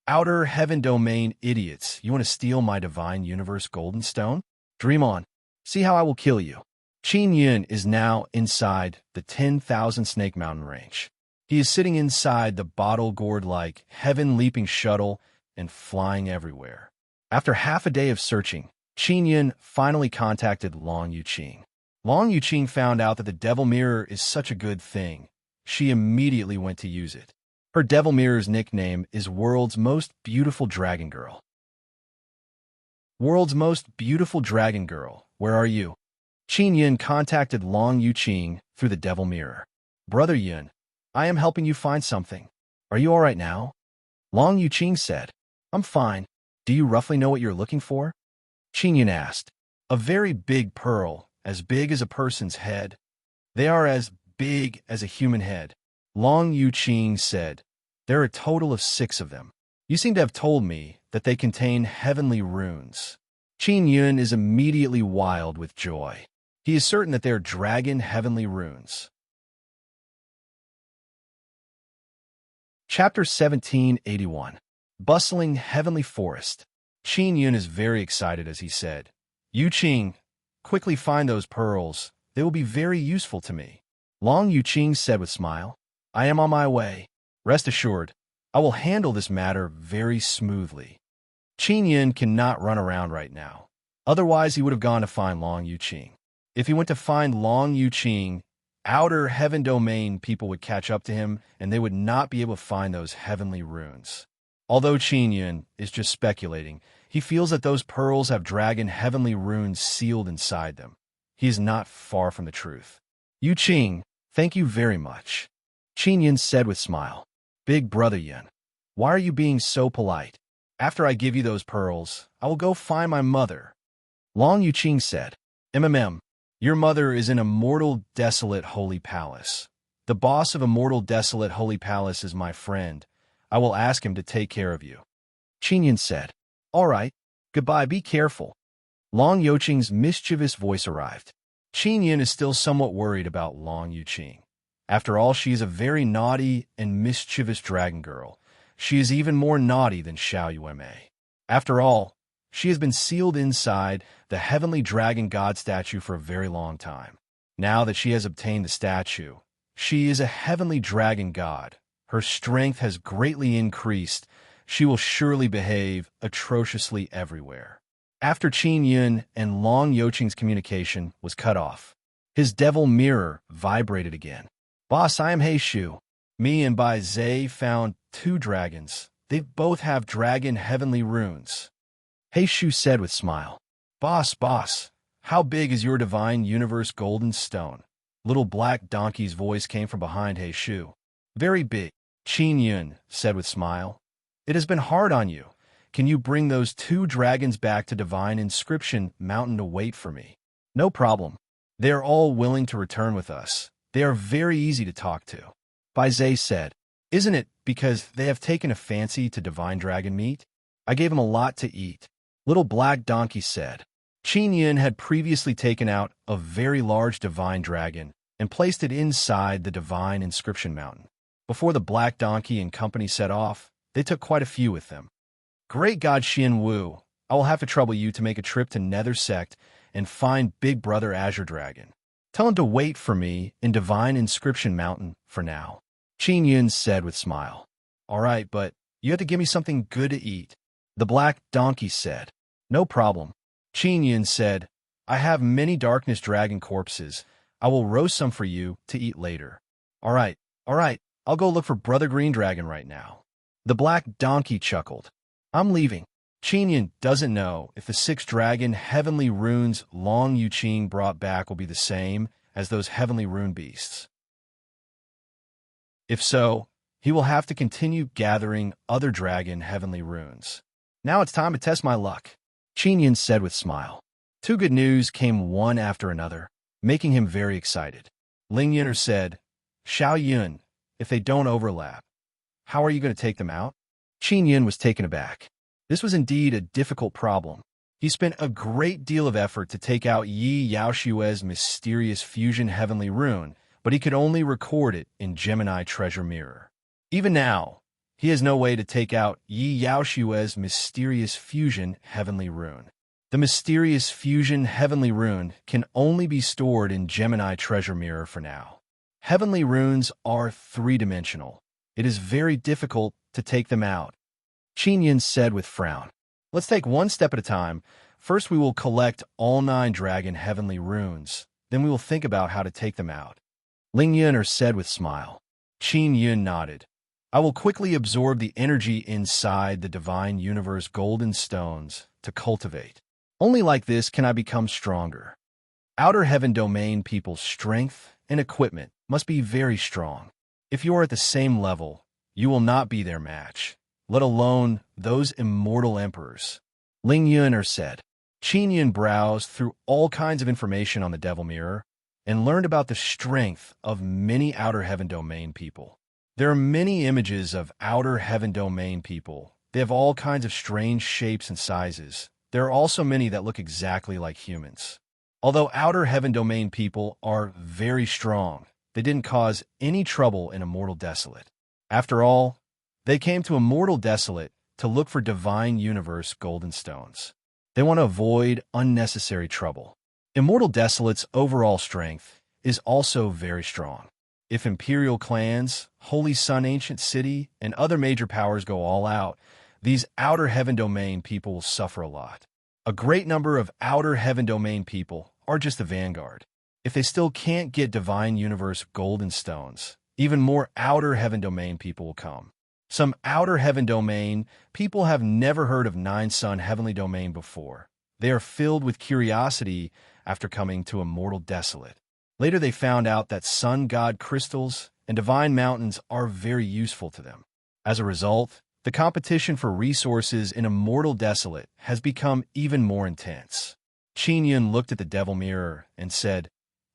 Outer Heaven Domain idiots, you want to steal my Divine Universe Golden Stone? Dream on. See how I will kill you. Qin Yun is now inside the 10,000 Snake Mountain range. He is sitting inside the bottle gourd-like heaven-leaping shuttle and flying everywhere. After half a day of searching, Qin Yun finally contacted Long Yuqing. Long Yuqing found out that the Devil Mirror is such a good thing. She immediately went to use it. Her devil mirror's nickname is World's Most Beautiful Dragon Girl. World's Most Beautiful Dragon Girl, where are you? Qin Yun contacted Long Yuqing through the devil mirror. Brother Yun, I am helping you find something. Are you all right now? Long Yuqing said, I'm fine. Do you roughly know what you're looking for? Qin Yun asked. A very big pearl, as big as a person's head. They are as big as a human head. Long Yuqing said, there are a total of 6 of them. You seem to have told me that they contain heavenly runes. Qin Yun is immediately wild with joy. He is certain that they are dragon heavenly runes. Chapter 1781. Bustling Heavenly Forest. Qin Yun is very excited as he said, Yuqing, quickly find those pearls. They will be very useful to me. Long Yuqing said with a smile, I am on my way. Rest assured, I will handle this matter very smoothly. Qin Yun cannot run around right now. Otherwise, he would have gone to find Long Yuqing. If he went to find Long Yuqing, outer heaven domain people would catch up to him, and they would not be able to find those heavenly runes. Although Qin Yun is just speculating, he feels that those pearls have dragon heavenly runes sealed inside them. He is not far from the truth. Yuqing, thank you very much. Qin Yun said with a smile. Big brother Yun, why are you being so polite? After I give you those pearls, I will go find my mother. Long Yuqing said, your mother is in Immortal Desolate Holy Palace. The boss of Immortal Desolate Holy Palace is my friend. I will ask him to take care of you. Qin Yun said, all right, goodbye, be careful. Long Yuqing's mischievous voice arrived. Qin Yun is still somewhat worried about Long Yuqing. After all, she is a very naughty and mischievous dragon girl. She is even more naughty than Xiao Yueme. After all, she has been sealed inside the heavenly dragon god statue for a very long time. Now that she has obtained the statue, she is a heavenly dragon god. Her strength has greatly increased. She will surely behave atrociously everywhere. After Qin Yun and Long Yuqing's communication was cut off, his devil mirror vibrated again. Boss, I am He Shu. Me and Bai Zhe found 2 dragons. They both have dragon heavenly runes. He Shu said with a smile. Boss, how big is your divine universe golden stone? Little black donkey's voice came from behind He Shu. Very big, Qin Yun said with a smile. It has been hard on you. Can you bring those 2 dragons back to Divine Inscription Mountain to wait for me? No problem. They are all willing to return with us. They are very easy to talk to. Bai Zhe said, isn't it because they have taken a fancy to divine dragon meat? I gave them a lot to eat. Little black donkey said. Qin Yun had previously taken out a very large divine dragon and placed it inside the Divine Inscription Mountain. Before the black donkey and company set off, they took quite a few with them. Great God Xin Wu, I will have to trouble you to make a trip to Nether Sect and find Big Brother Azure Dragon. Tell him to wait for me in Divine Inscription Mountain for now. Qin Yun said with a smile. All right, but you have to give me something good to eat. The black donkey said. No problem. Qin Yun said, I have many darkness dragon corpses. I will roast some for you to eat later. All right, I'll go look for Brother Green Dragon right now. The black donkey chuckled. I'm leaving. Qin Yun doesn't know if the 6 dragon heavenly runes Long Yuqing brought back will be the same as those heavenly rune beasts. If so, he will have to continue gathering other dragon heavenly runes. Now it's time to test my luck, Qin Yun said with a smile. 2 good news came one after another, making him very excited. Ling Yun'er said, Xiao Yun, if they don't overlap, how are you going to take them out? Qin Yun was taken aback. This was indeed a difficult problem. He spent a great deal of effort to take out Yi Yaoshue's mysterious fusion heavenly rune, but he could only record it in Gemini Treasure Mirror. Even now, he has no way to take out Yi Yaoshue's mysterious fusion heavenly rune. The mysterious fusion heavenly rune can only be stored in Gemini Treasure Mirror for now. Heavenly runes are 3-dimensional. It is very difficult to take them out. Qin Yun said with frown. Let's take one step at a time. First, we will collect all 9 dragon heavenly runes. Then we will think about how to take them out. Ling Yun'er said with smile. Qin Yun nodded. I will quickly absorb the energy inside the divine universe golden stones to cultivate. Only like this can I become stronger. Outer heaven domain people's strength and equipment must be very strong. If you are at the same level, you will not be their match, let alone those immortal emperors. Ling Yuner said. Qin Yun browsed through all kinds of information on the Devil Mirror and learned about the strength of many Outer Heaven Domain people. There are many images of Outer Heaven Domain people. They have all kinds of strange shapes and sizes. There are also many that look exactly like humans. Although Outer Heaven Domain people are very strong, they didn't cause any trouble in Immortal Desolate. After all, they came to Immortal Desolate to look for Divine Universe Golden Stones. They want to avoid unnecessary trouble. Immortal Desolate's overall strength is also very strong. If Imperial clans, Holy Sun Ancient City, and other major powers go all out, these Outer Heaven Domain people will suffer a lot. A great number of Outer Heaven Domain people are just the vanguard. If they still can't get Divine Universe Golden Stones, even more Outer Heaven Domain people will come. Some Outer Heaven Domain people have never heard of Nine Sun Heavenly Domain before. They are filled with curiosity after coming to Immortal Desolate. Later they found out that Sun God crystals and Divine Mountains are very useful to them. As a result, the competition for resources in Immortal Desolate has become even more intense. Qin Yun looked at the Devil Mirror and said,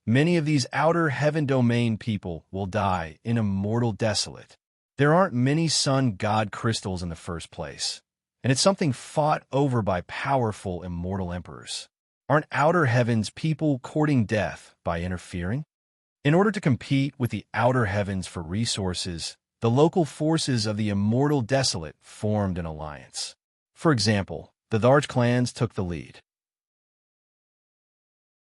"Many of these Outer Heaven Domain people will die in Immortal Desolate. There aren't many Sun God crystals in the first place, and it's something fought over by powerful immortal emperors. Aren't Outer Heavens people courting death by interfering? In order to compete with the Outer Heavens for resources, the local forces of the Immortal Desolate formed an alliance. For example, the large clans took the lead.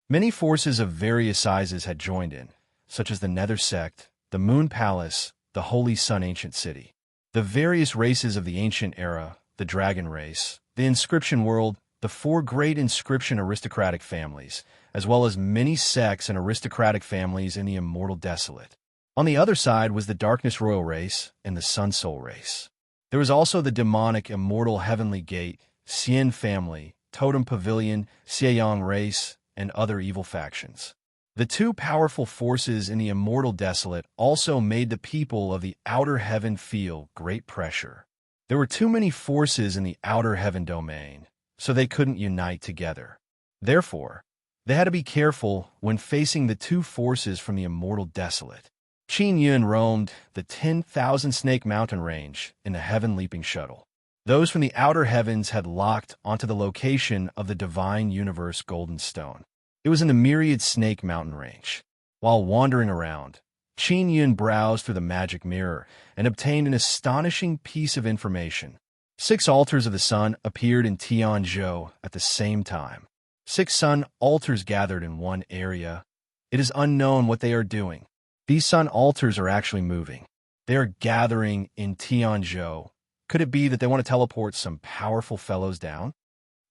Many forces of various sizes had joined in, such as the Nether Sect, the Moon Palace, the Holy Sun Ancient City. The various races of the Ancient Era, the Dragon Race, the Inscription World, the four great Inscription aristocratic families, as well as many sects and aristocratic families in the Immortal Desolate. On the other side was the Darkness Royal Race and the Sun Soul Race. There was also the demonic Immortal Heavenly Gate, Xian Family, Totem Pavilion, Xieyang Race, and other evil factions. The two powerful forces in the Immortal Desolate also made the people of the Outer Heaven feel great pressure. There were too many forces in the Outer Heaven domain, so they couldn't unite together. Therefore, they had to be careful when facing the two forces from the Immortal Desolate. Qin Yun roamed the 10,000 Snake Mountain Range in the Heaven Leaping Shuttle. Those from the Outer Heavens had locked onto the location of the Divine Universe Golden Stone. It was in the Myriad Snake Mountain Range. While wandering around, Qin Yun browsed through the magic mirror and obtained an astonishing piece of information. 6 altars of the sun appeared in Tianzhou at the same time. 6 sun altars gathered in one area. It is unknown what they are doing. These sun altars are actually moving. They are gathering in Tianzhou. Could it be that they want to teleport some powerful fellows down?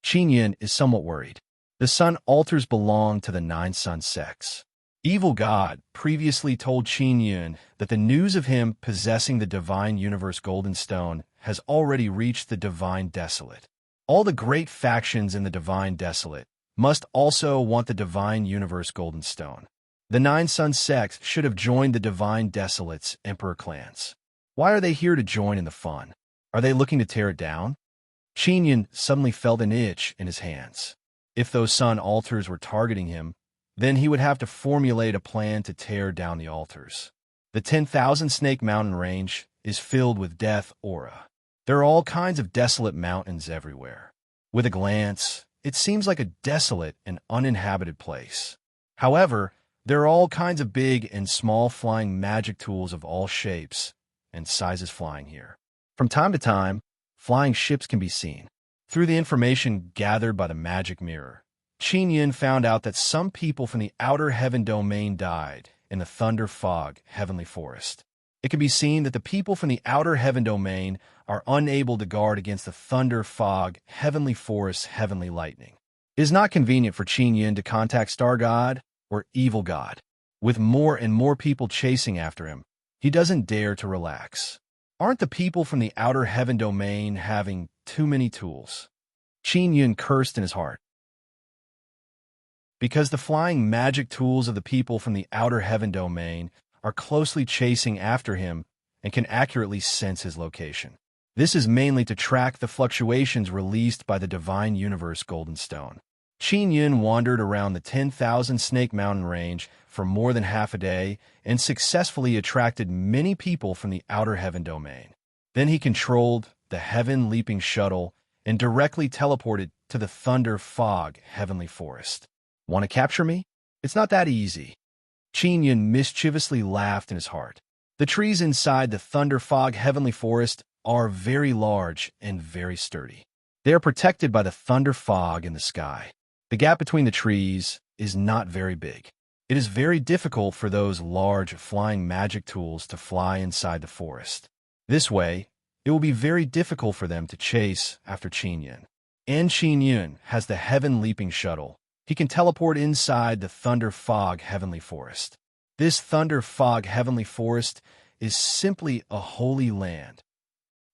Qin Yun is somewhat worried. The sun altars belong to the 9 sun sects. Evil God previously told Qin Yun that the news of him possessing the Divine Universe Golden Stone has already reached the Divine Desolate. All the great factions in the Divine Desolate must also want the Divine Universe Golden Stone. The 9 sun sects should have joined the Divine Desolate's Emperor clans. Why are they here to join in the fun? Are they looking to tear it down? Qin Yun suddenly felt an itch in his hands. If those sun altars were targeting him, then he would have to formulate a plan to tear down the altars. The 10,000 Snake Mountain Range is filled with death aura. There are all kinds of desolate mountains everywhere. With a glance, it seems like a desolate and uninhabited place. However, there are all kinds of big and small flying magic tools of all shapes and sizes flying here. From time to time, flying ships can be seen. Through the information gathered by the magic mirror, Qin Yun found out that some people from the Outer Heaven domain died in the Thunder Fog Heavenly Forest. It can be seen that the people from the Outer Heaven domain are unable to guard against the Thunder Fog Heavenly Forest Heavenly Lightning. It is not convenient for Qin Yun to contact Star God or Evil God. With more and more people chasing after him, he doesn't dare to relax. Aren't the people from the outer heaven domain having too many tools? Qin Yun cursed in his heart. Because the flying magic tools of the people from the outer heaven domain are closely chasing after him and can accurately sense his location. This is mainly to track the fluctuations released by the Divine Universe Golden Stone. Qin Yun wandered around the 10,000 Snake Mountain range for more than half a day and successfully attracted many people from the outer heaven domain. Then he controlled the Heaven Leaping Shuttle and directly teleported to the Thunder Fog Heavenly Forest. Want to capture me? It's not that easy. Qin Yun mischievously laughed in his heart. The trees inside the Thunder Fog Heavenly Forest are very large and very sturdy. They are protected by the thunder fog in the sky. The gap between the trees is not very big. It is very difficult for those large flying magic tools to fly inside the forest. This way, it will be very difficult for them to chase after Qin Yun. And Qin Yun has the Heaven Leaping Shuttle. He can teleport inside the Thunder Fog Heavenly Forest. This Thunder Fog Heavenly Forest is simply a holy land.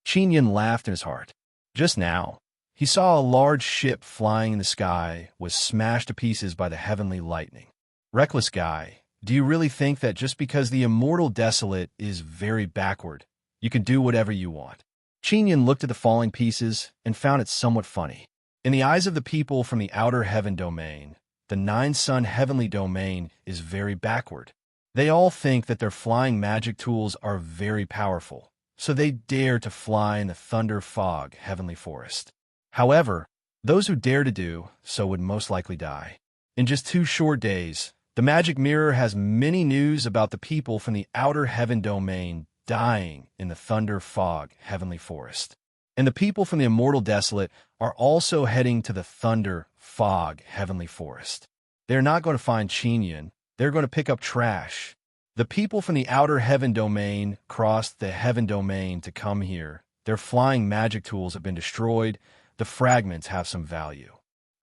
Qin Yun laughed in his heart. Just now, he saw a large ship flying in the sky was smashed to pieces by the heavenly lightning. Reckless guy, do you really think that just because the immortal desolate is very backward, you can do whatever you want? Qin Yun looked at the falling pieces and found it somewhat funny. In the eyes of the people from the outer heaven domain, the Nine-Sun heavenly domain is very backward. They all think that their flying magic tools are very powerful, so they dare to fly in the Thunder Fog Heavenly Forest. However, those who dare to do so would most likely die. In just 2 short days, the Magic Mirror has many news about the people from the outer heaven domain dying in the Thunder Fog Heavenly Forest. And the people from the Immortal Desolate are also heading to the Thunder Fog Heavenly Forest. They're not going to find Qin Yun. They're going to pick up trash. The people from the outer heaven domain crossed the heaven domain to come here. Their flying magic tools have been destroyed. The fragments have some value.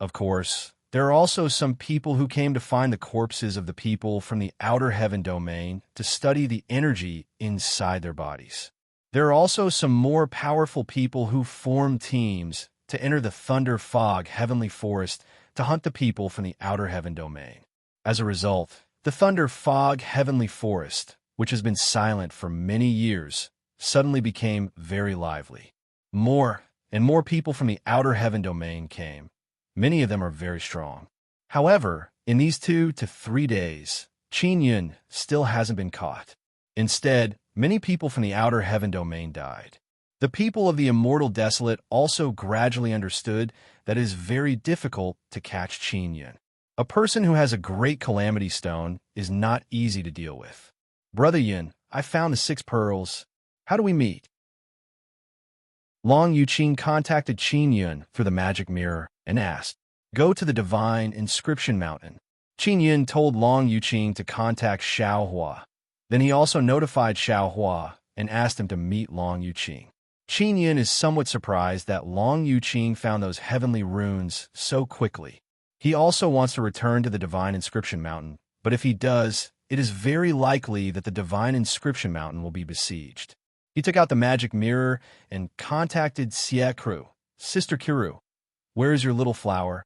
Of course, there are also some people who came to find the corpses of the people from the outer heaven domain to study the energy inside their bodies. There are also some more powerful people who form teams to enter the Thunder Fog Heavenly Forest to hunt the people from the outer heaven domain. As a result, the Thunder Fog Heavenly Forest, which has been silent for many years, suddenly became very lively. More and more people from the outer heaven domain came. Many of them are very strong. However, in these 2 to 3 days, Qin Yun still hasn't been caught. Instead, many people from the outer heaven domain died. The people of the Immortal Desolate also gradually understood that it is very difficult to catch Qin Yun. A person who has a great calamity stone is not easy to deal with. Brother Yun, I found the 6 pearls. How do we meet? Long Yuqing contacted Qin Yun through the magic mirror and asked, "Go to the Divine Inscription Mountain." Qin Yun told Long Yuqing to contact Xiao Hua. Then he also notified Xiao Hua and asked him to meet Long Yuqing. Qin Yun is somewhat surprised that Long Yuqing found those heavenly runes so quickly. He also wants to return to the Divine Inscription Mountain, but if he does, it is very likely that the Divine Inscription Mountain will be besieged. He took out the magic mirror and contacted Xie Kru. "Sister Kiru, where is your little flower?"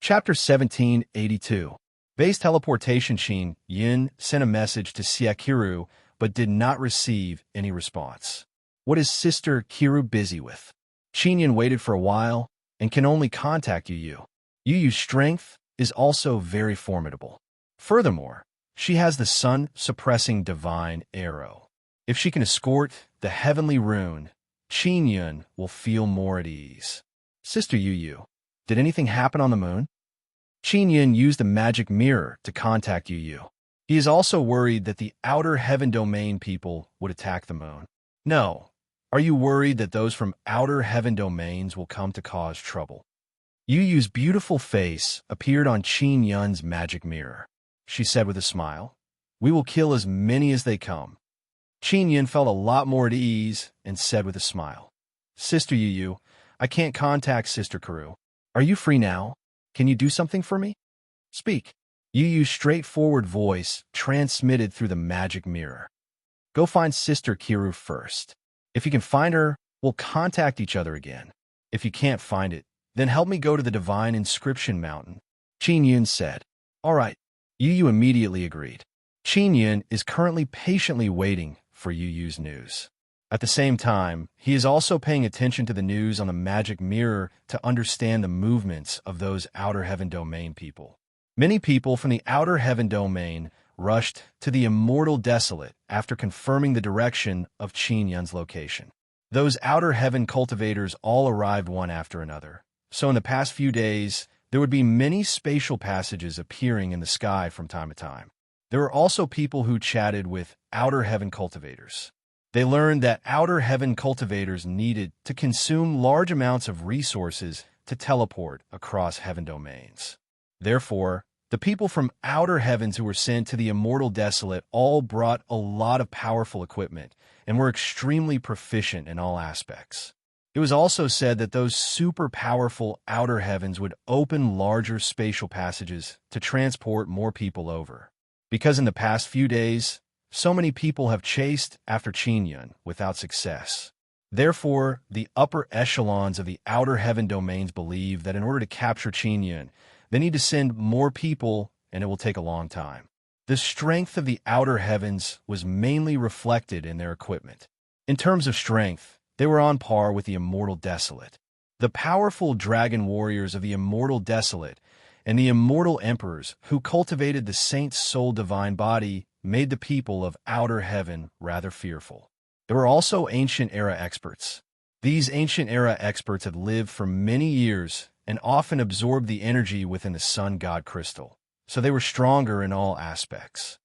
Chapter 1782. Base teleportation. Qin Yun sent a message to Xie Kiru, but did not receive any response. What is Sister Kiru busy with? Qin Yun waited for a while and can only contact Yu. Yu's strength is also very formidable. Furthermore, she has the sun-suppressing divine arrow. If she can escort the heavenly rune, Qin Yun will feel more at ease. Sister Yu, did anything happen on the moon? Qin Yun used the magic mirror to contact Yu. He is also worried that the outer heaven domain people would attack the moon. No. Are you worried that those from outer heaven domains will come to cause trouble? Yu's beautiful face appeared on Qin Yun's magic mirror. She said with a smile, "We will kill as many as they come." Qin Yun felt a lot more at ease and said with a smile, "Sister Yu, I can't contact Sister Kiru. Are you free now? Can you do something for me? Speak." Yu Yu's straightforward voice transmitted through the magic mirror. Go find Sister Kiru first. If you can find her, we'll contact each other again. If you can't find it, then help me go to the Divine Inscription Mountain, Qin Yun said. All right. Yu Yu immediately agreed. Qin Yun is currently patiently waiting for Yu Yu's news. At the same time, he is also paying attention to the news on the magic mirror to understand the movements of those Outer Heaven Domain people. Many people from the Outer Heaven Domain rushed to the Immortal Desolate after confirming the direction of Qin Yun's location. Those Outer Heaven cultivators all arrived one after another. So in the past few days, there would be many spatial passages appearing in the sky from time to time. There were also people who chatted with Outer Heaven cultivators. They learned that Outer Heaven cultivators needed to consume large amounts of resources to teleport across heaven domains. Therefore, the people from Outer Heavens who were sent to the Immortal Desolate all brought a lot of powerful equipment and were extremely proficient in all aspects. It was also said that those super powerful Outer Heavens would open larger spatial passages to transport more people over. Because in the past few days, so many people have chased after Qin Yun without success. Therefore, the upper echelons of the Outer Heaven domains believe that in order to capture Qin Yun, they need to send more people, and it will take a long time. The strength of the Outer Heavens was mainly reflected in their equipment. In terms of strength, they were on par with the Immortal Desolate. The powerful dragon warriors of the Immortal Desolate and the Immortal Emperors who cultivated the Saint's soul divine body made the people of Outer Heaven rather fearful. There were also Ancient Era experts. These Ancient Era experts had lived for many years and often absorbed the energy within the Sun God Crystal, so they were stronger in all aspects.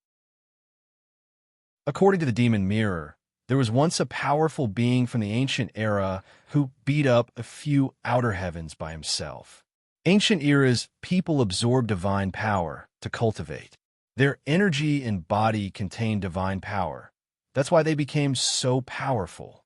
According to the Demon Mirror, there was once a powerful being from the Ancient Era who beat up a few Outer Heavens by himself. Ancient Era's people absorbed divine power to cultivate. Their energy and body contained divine power. That's why they became so powerful.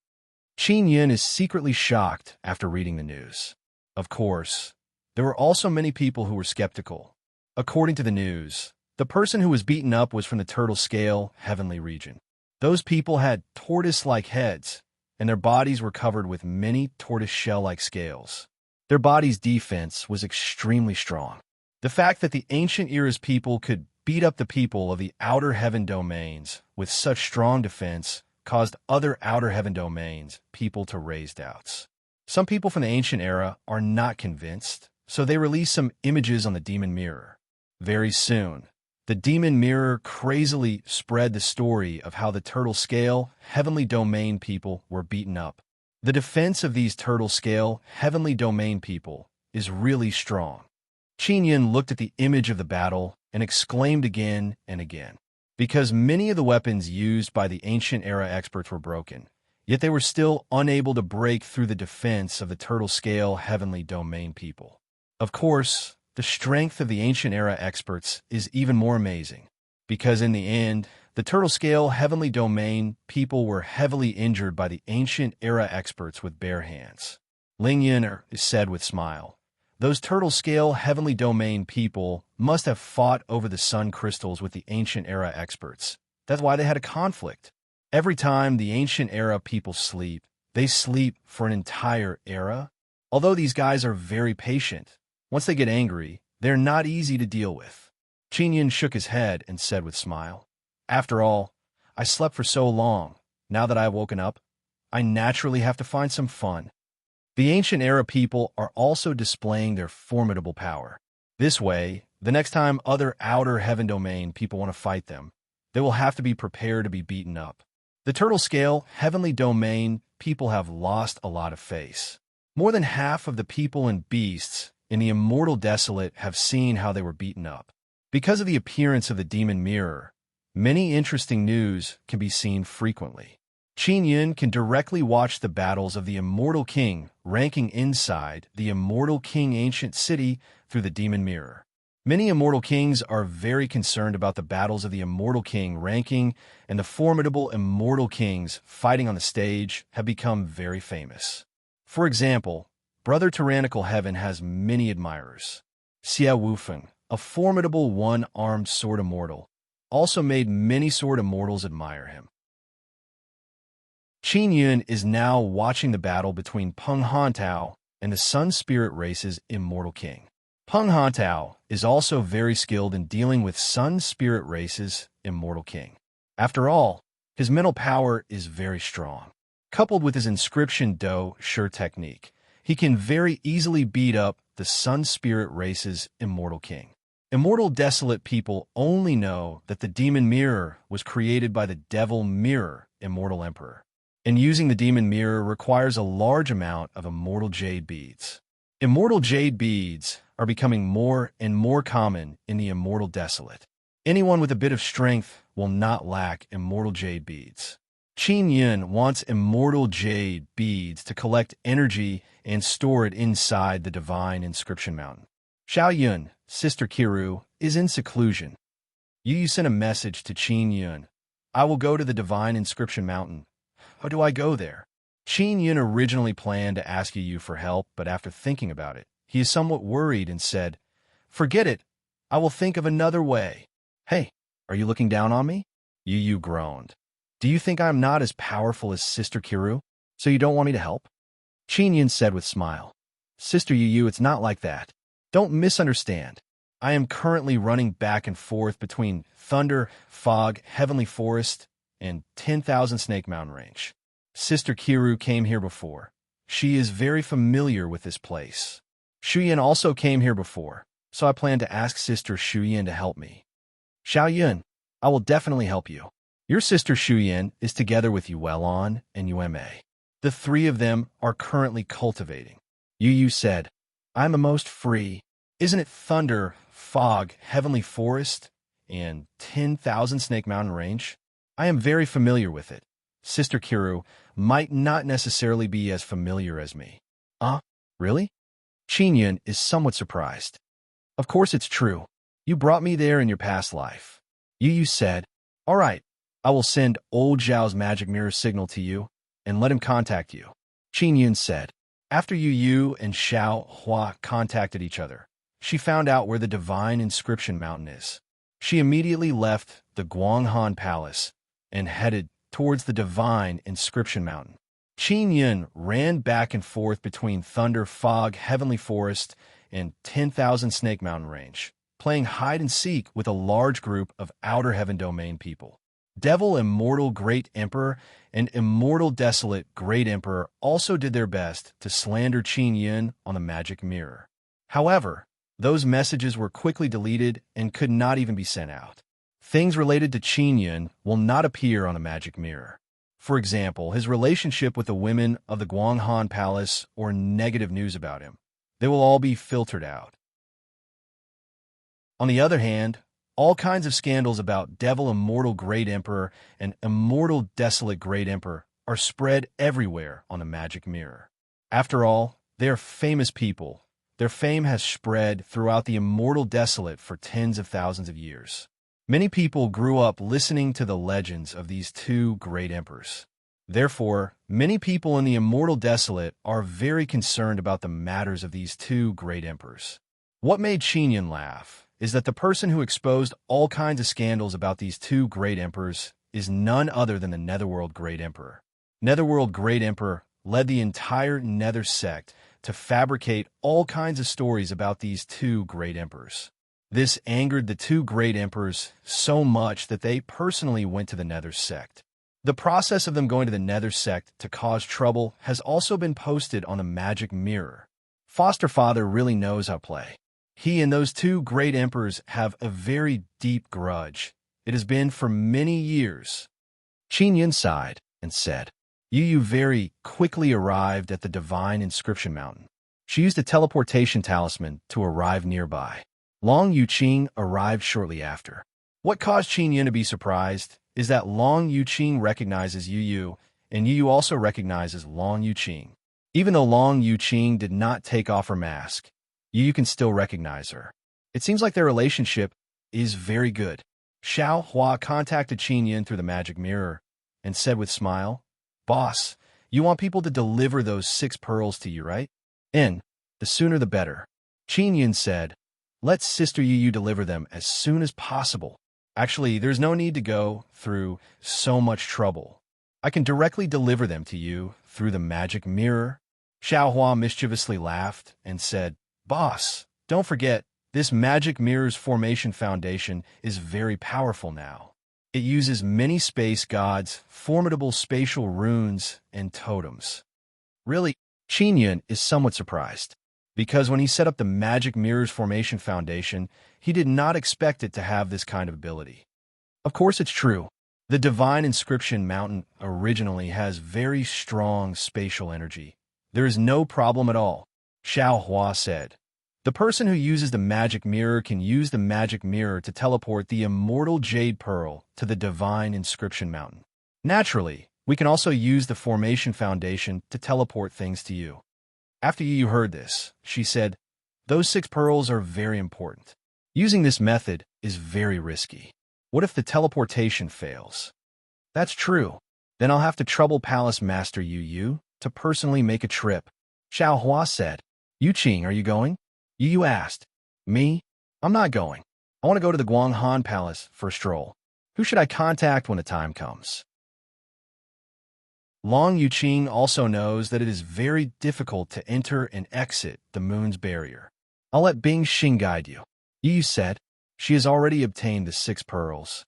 Qin Yun is secretly shocked after reading the news. Of course, there were also many people who were skeptical. According to the news, the person who was beaten up was from the Turtle Scale Heavenly region. Those people had tortoise-like heads, and their bodies were covered with many tortoise-shell-like scales. Their body's defense was extremely strong. The fact that the Ancient Era's people could beat up the people of the Outer Heaven domains with such strong defense caused other Outer Heaven domains people to raise doubts. Some people from the Ancient Era are not convinced, so they release some images on the Demon Mirror. Very soon, the Demon Mirror crazily spread the story of how the Turtle Scale Heavenly Domain people were beaten up. The defense of these Turtle Scale Heavenly Domain people is really strong. Qin Yun looked at the image of the battle and exclaimed again and again. Because many of the weapons used by the Ancient Era experts were broken, yet they were still unable to break through the defense of the Turtle Scale Heavenly Domain people. Of course, the strength of the Ancient Era experts is even more amazing, because in the end, the Turtle Scale Heavenly Domain people were heavily injured by the Ancient Era experts with bare hands. Ling Yun said with smile, "Those Turtle Scale Heavenly Domain people must have fought over the sun crystals with the Ancient Era experts. That's why they had a conflict. Every time the Ancient Era people sleep, they sleep for an entire era. Although these guys are very patient, once they get angry, they're not easy to deal with." Qin Yun shook his head and said with smile, "After all, I slept for so long. Now that I've woken up, I naturally have to find some fun." The Ancient Era people are also displaying their formidable power. This way, the next time other Outer Heaven Domain people want to fight them, they will have to be prepared to be beaten up. The Turtle Scale Heavenly Domain people have lost a lot of face. More than half of the people and beasts in the Immortal Desolate have seen how they were beaten up. Because of the appearance of the Demon Mirror, many interesting news can be seen frequently. Qin Yun can directly watch the battles of the Immortal King ranking inside the Immortal King Ancient City through the Demon Mirror. Many Immortal Kings are very concerned about the battles of the Immortal King ranking, and the formidable Immortal Kings fighting on the stage have become very famous. For example, Brother Tyrannical Heaven has many admirers. Xia Wufeng, a formidable one-armed sword immortal, also made many sword immortals admire him. Qin Yun is now watching the battle between Peng Hantao and the Sun Spirit Race's immortal king. Peng Hantao is also very skilled in dealing with Sun Spirit Race's immortal king. After all, his mental power is very strong. Coupled with his inscription Do Sure technique, he can very easily beat up the Sun Spirit Race's immortal king. Immortal Desolate people only know that the Demon Mirror was created by the Devil Mirror Immortal Emperor, and using the Demon Mirror requires a large amount of immortal jade beads. Immortal jade beads are becoming more and more common in the Immortal Desolate. Anyone with a bit of strength will not lack immortal jade beads. Qin Yun wants immortal jade beads to collect energy and store it inside the divine inscription mountain. Xiao Yun, Sister Kiru, is in seclusion. Yu sent a message to Qin Yun. I will go to the divine inscription mountain. How do I go there? Qin Yun originally planned to ask Yu for help, but after thinking about it, he is somewhat worried and said, Forget it. I will think of another way. Hey, are you looking down on me? Yu groaned. Do you think I am not as powerful as Sister Kiru, so you don't want me to help? Qin Yun said with a smile. Sister Yu, it's not like that. Don't misunderstand. I am currently running back and forth between Thunder, Fog, Heavenly Forest, and 10,000 Snake Mountain Range. Sister Kiru came here before. She is very familiar with this place. Shuyan also came here before, so I plan to ask Sister Shuyan to help me. Xiao Yun, I will definitely help you. Your sister Shuyan is together with Yuelon and Yueme. The three of them are currently cultivating. Yu said, I'm the most free. Isn't it Thunder, Fog, Heavenly Forest, and 10,000 Snake Mountain Range? I am very familiar with it. Sister Kiru might not necessarily be as familiar as me. Really? Qin Yun is somewhat surprised. Of course it's true. You brought me there in your past life. Yu said, All right, I will send old Zhao's magic mirror signal to you and let him contact you. Qin Yun said. After Yu and Xiao Hua contacted each other, she found out where the divine inscription mountain is. She immediately left the Guanghan Palace and headed towards the divine inscription mountain. Qin Yun ran back and forth between Thunder, Fog, Heavenly Forest, and 10,000 Snake Mountain Range, playing hide-and-seek with a large group of Outer Heaven Domain people. Devil Immortal Great Emperor and Immortal Desolate Great Emperor also did their best to slander Qin Yun on the magic mirror. However, those messages were quickly deleted and could not even be sent out. Things related to Qin Yun will not appear on the magic mirror. For example, his relationship with the women of the Guanghan Palace or negative news about him. They will all be filtered out. On the other hand, all kinds of scandals about Devil Immortal Great Emperor and Immortal Desolate Great Emperor are spread everywhere on the magic mirror. After all, they are famous people. Their fame has spread throughout the Immortal Desolate for tens of thousands of years. Many people grew up listening to the legends of these two great emperors. Therefore, many people in the Immortal Desolate are very concerned about the matters of these two great emperors. What made Qin Yun laugh is that the person who exposed all kinds of scandals about these two great emperors is none other than the Netherworld Great Emperor. Netherworld Great Emperor led the entire Nether sect to fabricate all kinds of stories about these two great emperors. This angered the two great emperors so much that they personally went to the Nether sect. The process of them going to the Nether sect to cause trouble has also been posted on the magic mirror. Foster Father really knows how to play. He and those two great emperors have a very deep grudge. It has been for many years. Qin Yun sighed and said, Yu very quickly arrived at the divine inscription mountain. She used a teleportation talisman to arrive nearby. Long Yuqing arrived shortly after. What caused Qin Yun to be surprised is that Long Yuqing recognizes Yu, and Yu also recognizes Long Yuqing. Even though Long Yuqing did not take off her mask, Yu can still recognize her. It seems like their relationship is very good. Xiao Hua contacted Qin Yun through the magic mirror and said with a smile, Boss, you want people to deliver those 6 pearls to you, right? And the sooner the better. Qin Yun said, Let Sister Yu deliver them as soon as possible. Actually, there's no need to go through so much trouble. I can directly deliver them to you through the magic mirror. Xiaohua mischievously laughed and said, Boss, don't forget, this magic mirror's formation foundation is very powerful now. It uses many space gods, formidable spatial runes, and totems. Really, Qingyun is somewhat surprised, because when he set up the magic mirror's formation foundation, he did not expect it to have this kind of ability. Of course it's true. The Divine Inscription Mountain originally has very strong spatial energy. There is no problem at all, Xiaohua said. The person who uses the magic mirror can use the magic mirror to teleport the immortal jade pearl to the Divine Inscription Mountain. Naturally, we can also use the formation foundation to teleport things to you. After you heard this, she said, those 6 pearls are very important. Using this method is very risky. What if the teleportation fails? That's true. Then I'll have to trouble Palace Master Yu to personally make a trip. Xiaohua said. Yuqing, are you going? Yu asked. Me? I'm not going. I want to go to the Guanghan Palace for a stroll. Who should I contact when the time comes? Long Yuqing also knows that it is very difficult to enter and exit the moon's barrier. I'll let Bing Xing guide you. Yu said. She has already obtained the 6 pearls.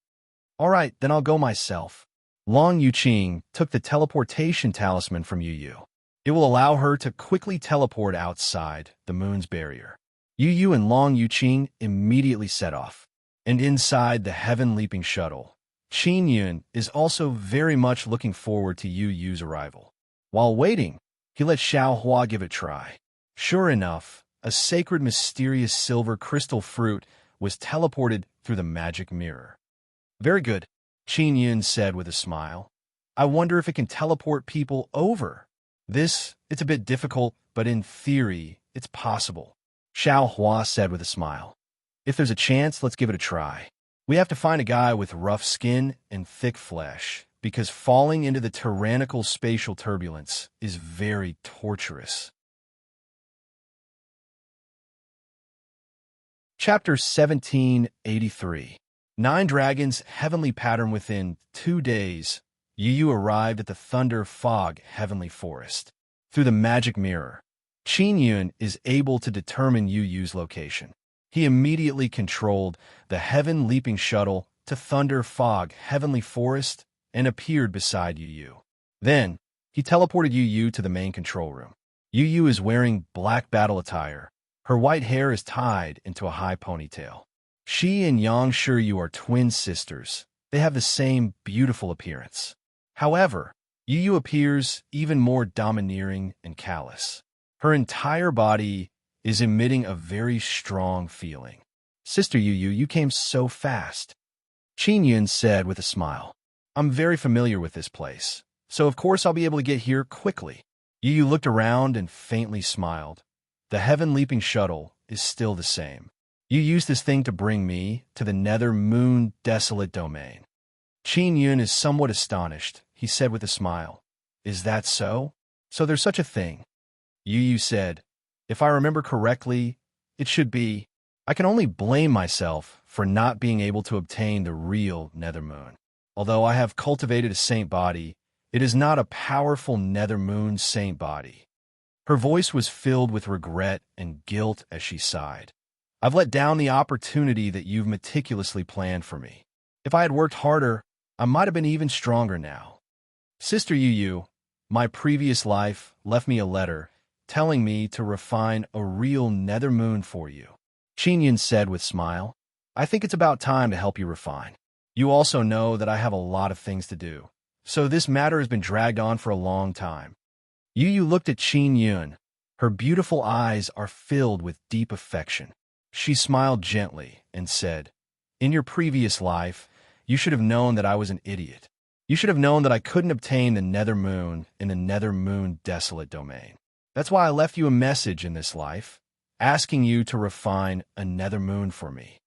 All right, then I'll go myself. Long Yuqing took the teleportation talisman from Yu. It will allow her to quickly teleport outside the moon's barrier. Yu and Long Yuqing immediately set off. And inside the heaven-leaping shuttle, Qingyun is also very much looking forward to Yu's arrival. While waiting, he let Xiaohua give it a try. Sure enough, a sacred mysterious silver crystal fruit was teleported through the magic mirror. Very good, Qingyun said with a smile. I wonder if it can teleport people over. It's a bit difficult, but in theory, it's possible. Xiaohua said with a smile. If there's a chance, let's give it a try. We have to find a guy with rough skin and thick flesh, because falling into the tyrannical spatial turbulence is very torturous. Chapter 1783. 9 Dragons Heavenly Pattern. Within 2 days, Yu arrived at the Thunder Fog Heavenly Forest. Through the magic mirror, Qingyun is able to determine Yu's location. He immediately controlled the heaven-leaping shuttle to Thunder Fog Heavenly Forest and appeared beside Yu. Then, he teleported Yu to the main control room. Yu is wearing black battle attire. Her white hair is tied into a high ponytail. She and Yang Shiyu are twin sisters. They have the same beautiful appearance. However, Yu appears even more domineering and callous. Her entire body is emitting a very strong feeling. Sister Yu, you came so fast. Qingyun said with a smile. I'm very familiar with this place, so of course I'll be able to get here quickly. Yu looked around and faintly smiled. The heaven-leaping shuttle is still the same. You used this thing to bring me to the nether moon desolate domain. Qingyun is somewhat astonished. He said with a smile. Is that so? So there's such a thing. Yu said, if I remember correctly, it should be. I can only blame myself for not being able to obtain the real nether moon. Although I have cultivated a saint body, it is not a powerful nether moon saint body. Her voice was filled with regret and guilt as she sighed. I've let down the opportunity that you've meticulously planned for me. If I had worked harder, I might have been even stronger now. Sister Yu, my previous life left me a letter telling me to refine a real nether moon for you. Qingyun said with a smile. I think it's about time to help you refine. You also know that I have a lot of things to do, so this matter has been dragged on for a long time. Yu looked at Qingyun. Her beautiful eyes are filled with deep affection. She smiled gently and said, in your previous life, you should have known that I was an idiot. You should have known that I couldn't obtain the nether moon in the nether moon desolate domain. That's why I left you a message in this life, asking you to refine a nether moon for me.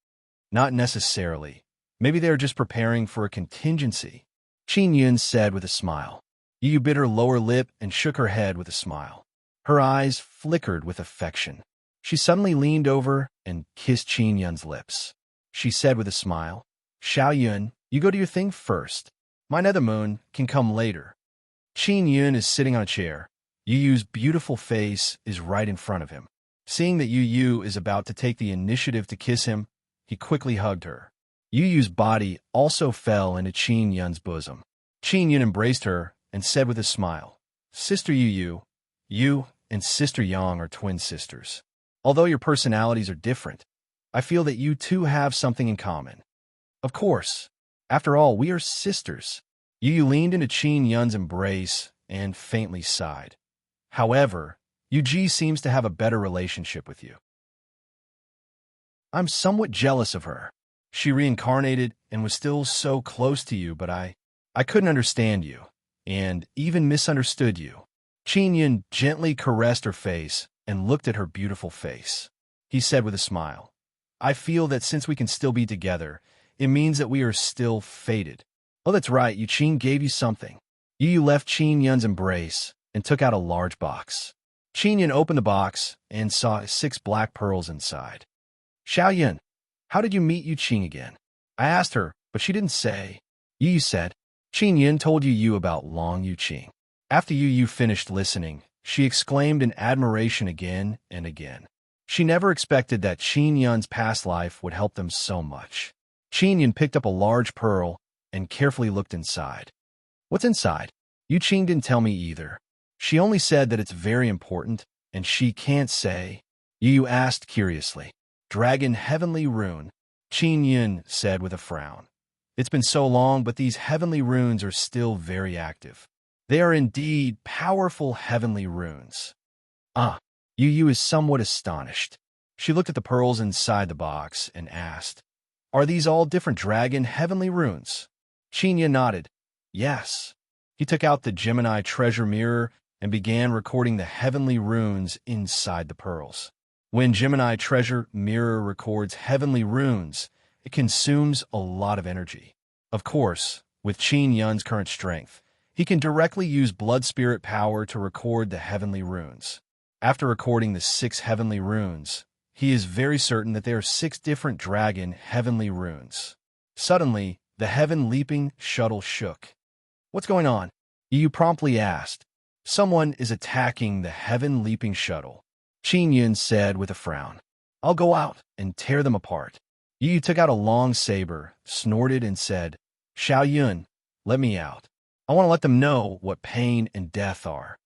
Not necessarily. Maybe they are just preparing for a contingency. Qingyun said with a smile. Yu bit her lower lip and shook her head with a smile. Her eyes flickered with affection. She suddenly leaned over and kissed Qin Yun's lips. She said with a smile, Xiao Yun, you go to your thing first. My nether moon can come later. Qin Yun is sitting on a chair. Yu Yu's beautiful face is right in front of him. Seeing that Yu Yu is about to take the initiative to kiss him, he quickly hugged her. Yu Yu's body also fell into Qin Yun's bosom. Qin Yun embraced her and said with a smile, Sister Yu Yu, you and Sister Yang are twin sisters. Although your personalities are different, I feel that you two have something in common. Of course. After all, we are sisters. Yu Yu leaned into Qin Yun's embrace and faintly sighed. However, Yu Ji seems to have a better relationship with you. I'm somewhat jealous of her. She reincarnated and was still so close to you, but I couldn't understand you, and even misunderstood you. Qin Yun gently caressed her face and looked at her beautiful face. He said with a smile, I feel that since we can still be together, it means that we are still fated. Oh, that's right, Yu Qin gave you something. Yu Yu left Qin Yun's embrace and took out a large box. Qin Yun opened the box and saw 6 black pearls inside. Xiao Yun, how did you meet Yu Qin again? I asked her, but she didn't say. Yu Yu said, Qin Yun told Yu Yu about Long Yu Qin. After Yu Yu finished listening, she exclaimed in admiration again and again. She never expected that Qin Yun's past life would help them so much. Qin Yun picked up a large pearl and carefully looked inside. What's inside? Yu Qin didn't tell me either. She only said that it's very important, and she can't say. Yu Yu asked curiously. Dragon Heavenly Rune, Qin Yun said with a frown. It's been so long, but these heavenly runes are still very active. They are indeed powerful heavenly runes. Yu Yu is somewhat astonished. She looked at the pearls inside the box and asked, Are these all different dragon heavenly runes? Qin Yun nodded. Yes. He took out the Gemini treasure mirror and began recording the heavenly runes inside the pearls. When Gemini treasure mirror records heavenly runes, it consumes a lot of energy. Of course, with Qin Yun's current strength, he can directly use blood spirit power to record the heavenly runes. After recording the 6 heavenly runes, he is very certain that there are 6 different dragon heavenly runes. Suddenly, the heaven-leaping shuttle shook. What's going on? Yu promptly asked. Someone is attacking the heaven-leaping shuttle. Qin Yun said with a frown. I'll go out and tear them apart. Yu took out a long saber, snorted, and said, Xiao Yun, let me out. I want to let them know what pain and death are.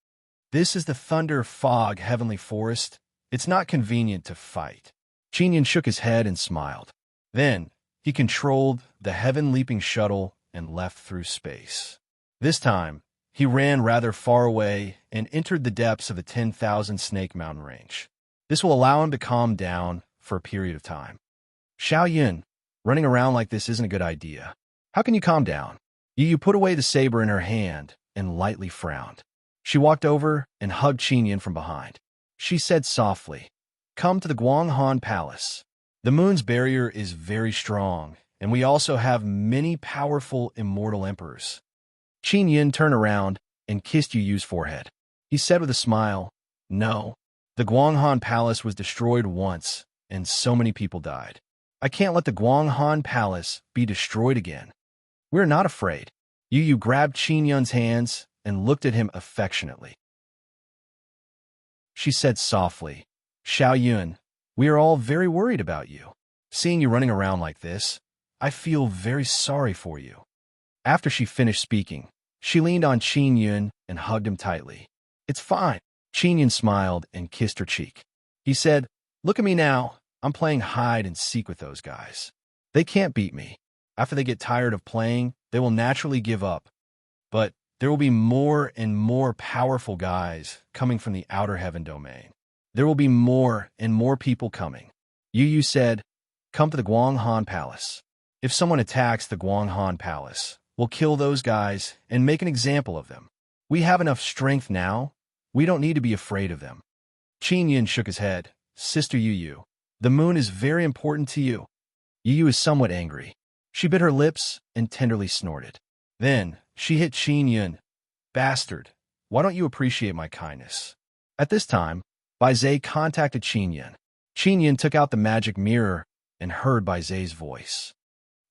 This is the Thunder Fog Heavenly Forest. It's not convenient to fight. Qin Yun shook his head and smiled. Then, he controlled the heaven-leaping shuttle and left through space. This time, he ran rather far away and entered the depths of the 10,000 Snake Mountain Range. This will allow him to calm down for a period of time. Xiao Yun, running around like this isn't a good idea. How can you calm down? Yu put away the saber in her hand and lightly frowned. She walked over and hugged Qin Yun from behind. She said softly, Come to the Guanghan Palace. The moon's barrier is very strong, and we also have many powerful immortal emperors. Qin Yun turned around and kissed Yu Yu's forehead. He said with a smile, No, the Guanghan Palace was destroyed once, and so many people died. I can't let the Guanghan Palace be destroyed again. We're not afraid. Yu Yu grabbed Qin Yun's hands and looked at him affectionately. She said softly, Xiao Yun, we are all very worried about you. Seeing you running around like this, I feel very sorry for you. After she finished speaking, she leaned on Qin Yun and hugged him tightly. It's fine. Qin Yun smiled and kissed her cheek. He said, Look at me now. I'm playing hide and seek with those guys. They can't beat me. After they get tired of playing, they will naturally give up. But there will be more and more powerful guys coming from the outer heaven domain. There will be more and more people coming. Yu Yu said, Come to the Guanghan Palace. If someone attacks the Guanghan Palace, we'll kill those guys and make an example of them. We have enough strength now. We don't need to be afraid of them. Qin Yun shook his head. Sister Yu Yu, the moon is very important to you. Yu Yu is somewhat angry. She bit her lips and tenderly snorted. Then, she hit Qin Yun. Bastard, why don't you appreciate my kindness? At this time, Bai Zhe contacted Qin Yun. Qin Yun took out the magic mirror and heard Bai Zai's voice.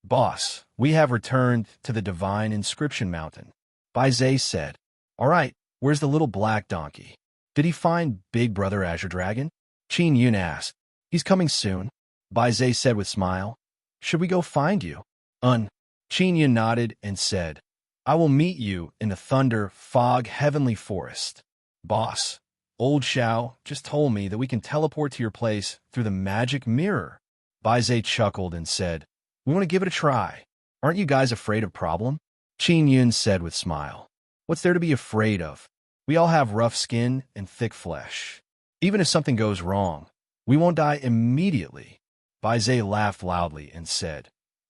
Boss, we have returned to the divine inscription mountain. Bai Zai said. All right, where's the little black donkey? Did he find Big Brother Azure Dragon? Qin Yun asked. He's coming soon, Bai Zai said with smile. Should we go find you? Qin Yun nodded and said, I will meet you in the thunder, fog, heavenly forest. Boss, old Xiao just told me that we can teleport to your place through the magic mirror. Bai Zai chuckled and said, we want to give it a try. Aren't you guys afraid of problem? Qin Yun said with smile. What's there to be afraid of? We all have rough skin and thick flesh. Even if something goes wrong, we won't die immediately. Bai Zai laughed loudly and said,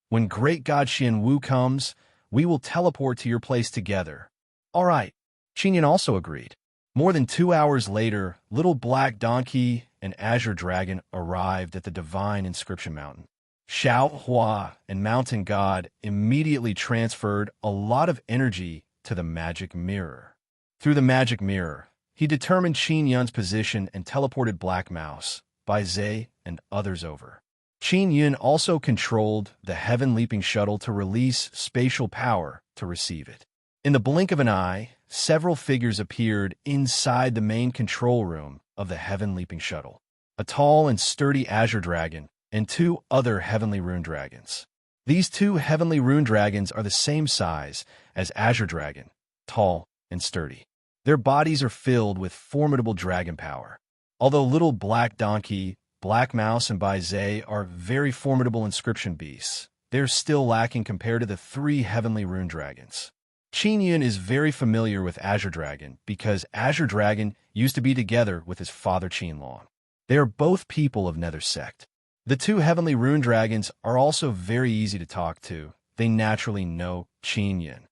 when great God Xian Wu comes, we will teleport to your place together. All right. Qin Yun also agreed. More than 2 hours later, Little Black Donkey and Azure Dragon arrived at the Divine Inscription Mountain. Xiao Hua and Mountain God immediately transferred a lot of energy to the magic mirror. Through the magic mirror, he determined Qin Yun's position and teleported Black Mouse, Bai Zai, and others over. Qin Yun also controlled the heaven-leaping shuttle to release spatial power to receive it. In the blink of an eye, several figures appeared inside the main control room of the heaven-leaping shuttle. A tall and sturdy Azure Dragon and 2 other heavenly rune dragons. These 2 heavenly rune dragons are the same size as Azure Dragon, tall and sturdy. Their bodies are filled with formidable dragon power. Although Little Black Donkey, Black Mouse, and Bai Zai are very formidable inscription beasts, they're still lacking compared to the 3 heavenly rune dragons. Qin Yun is very familiar with Azure Dragon because Azure Dragon used to be together with his father Qinlong. They are both people of Nether Sect. The 2 heavenly rune dragons are also very easy to talk to. They naturally know Qin Yun.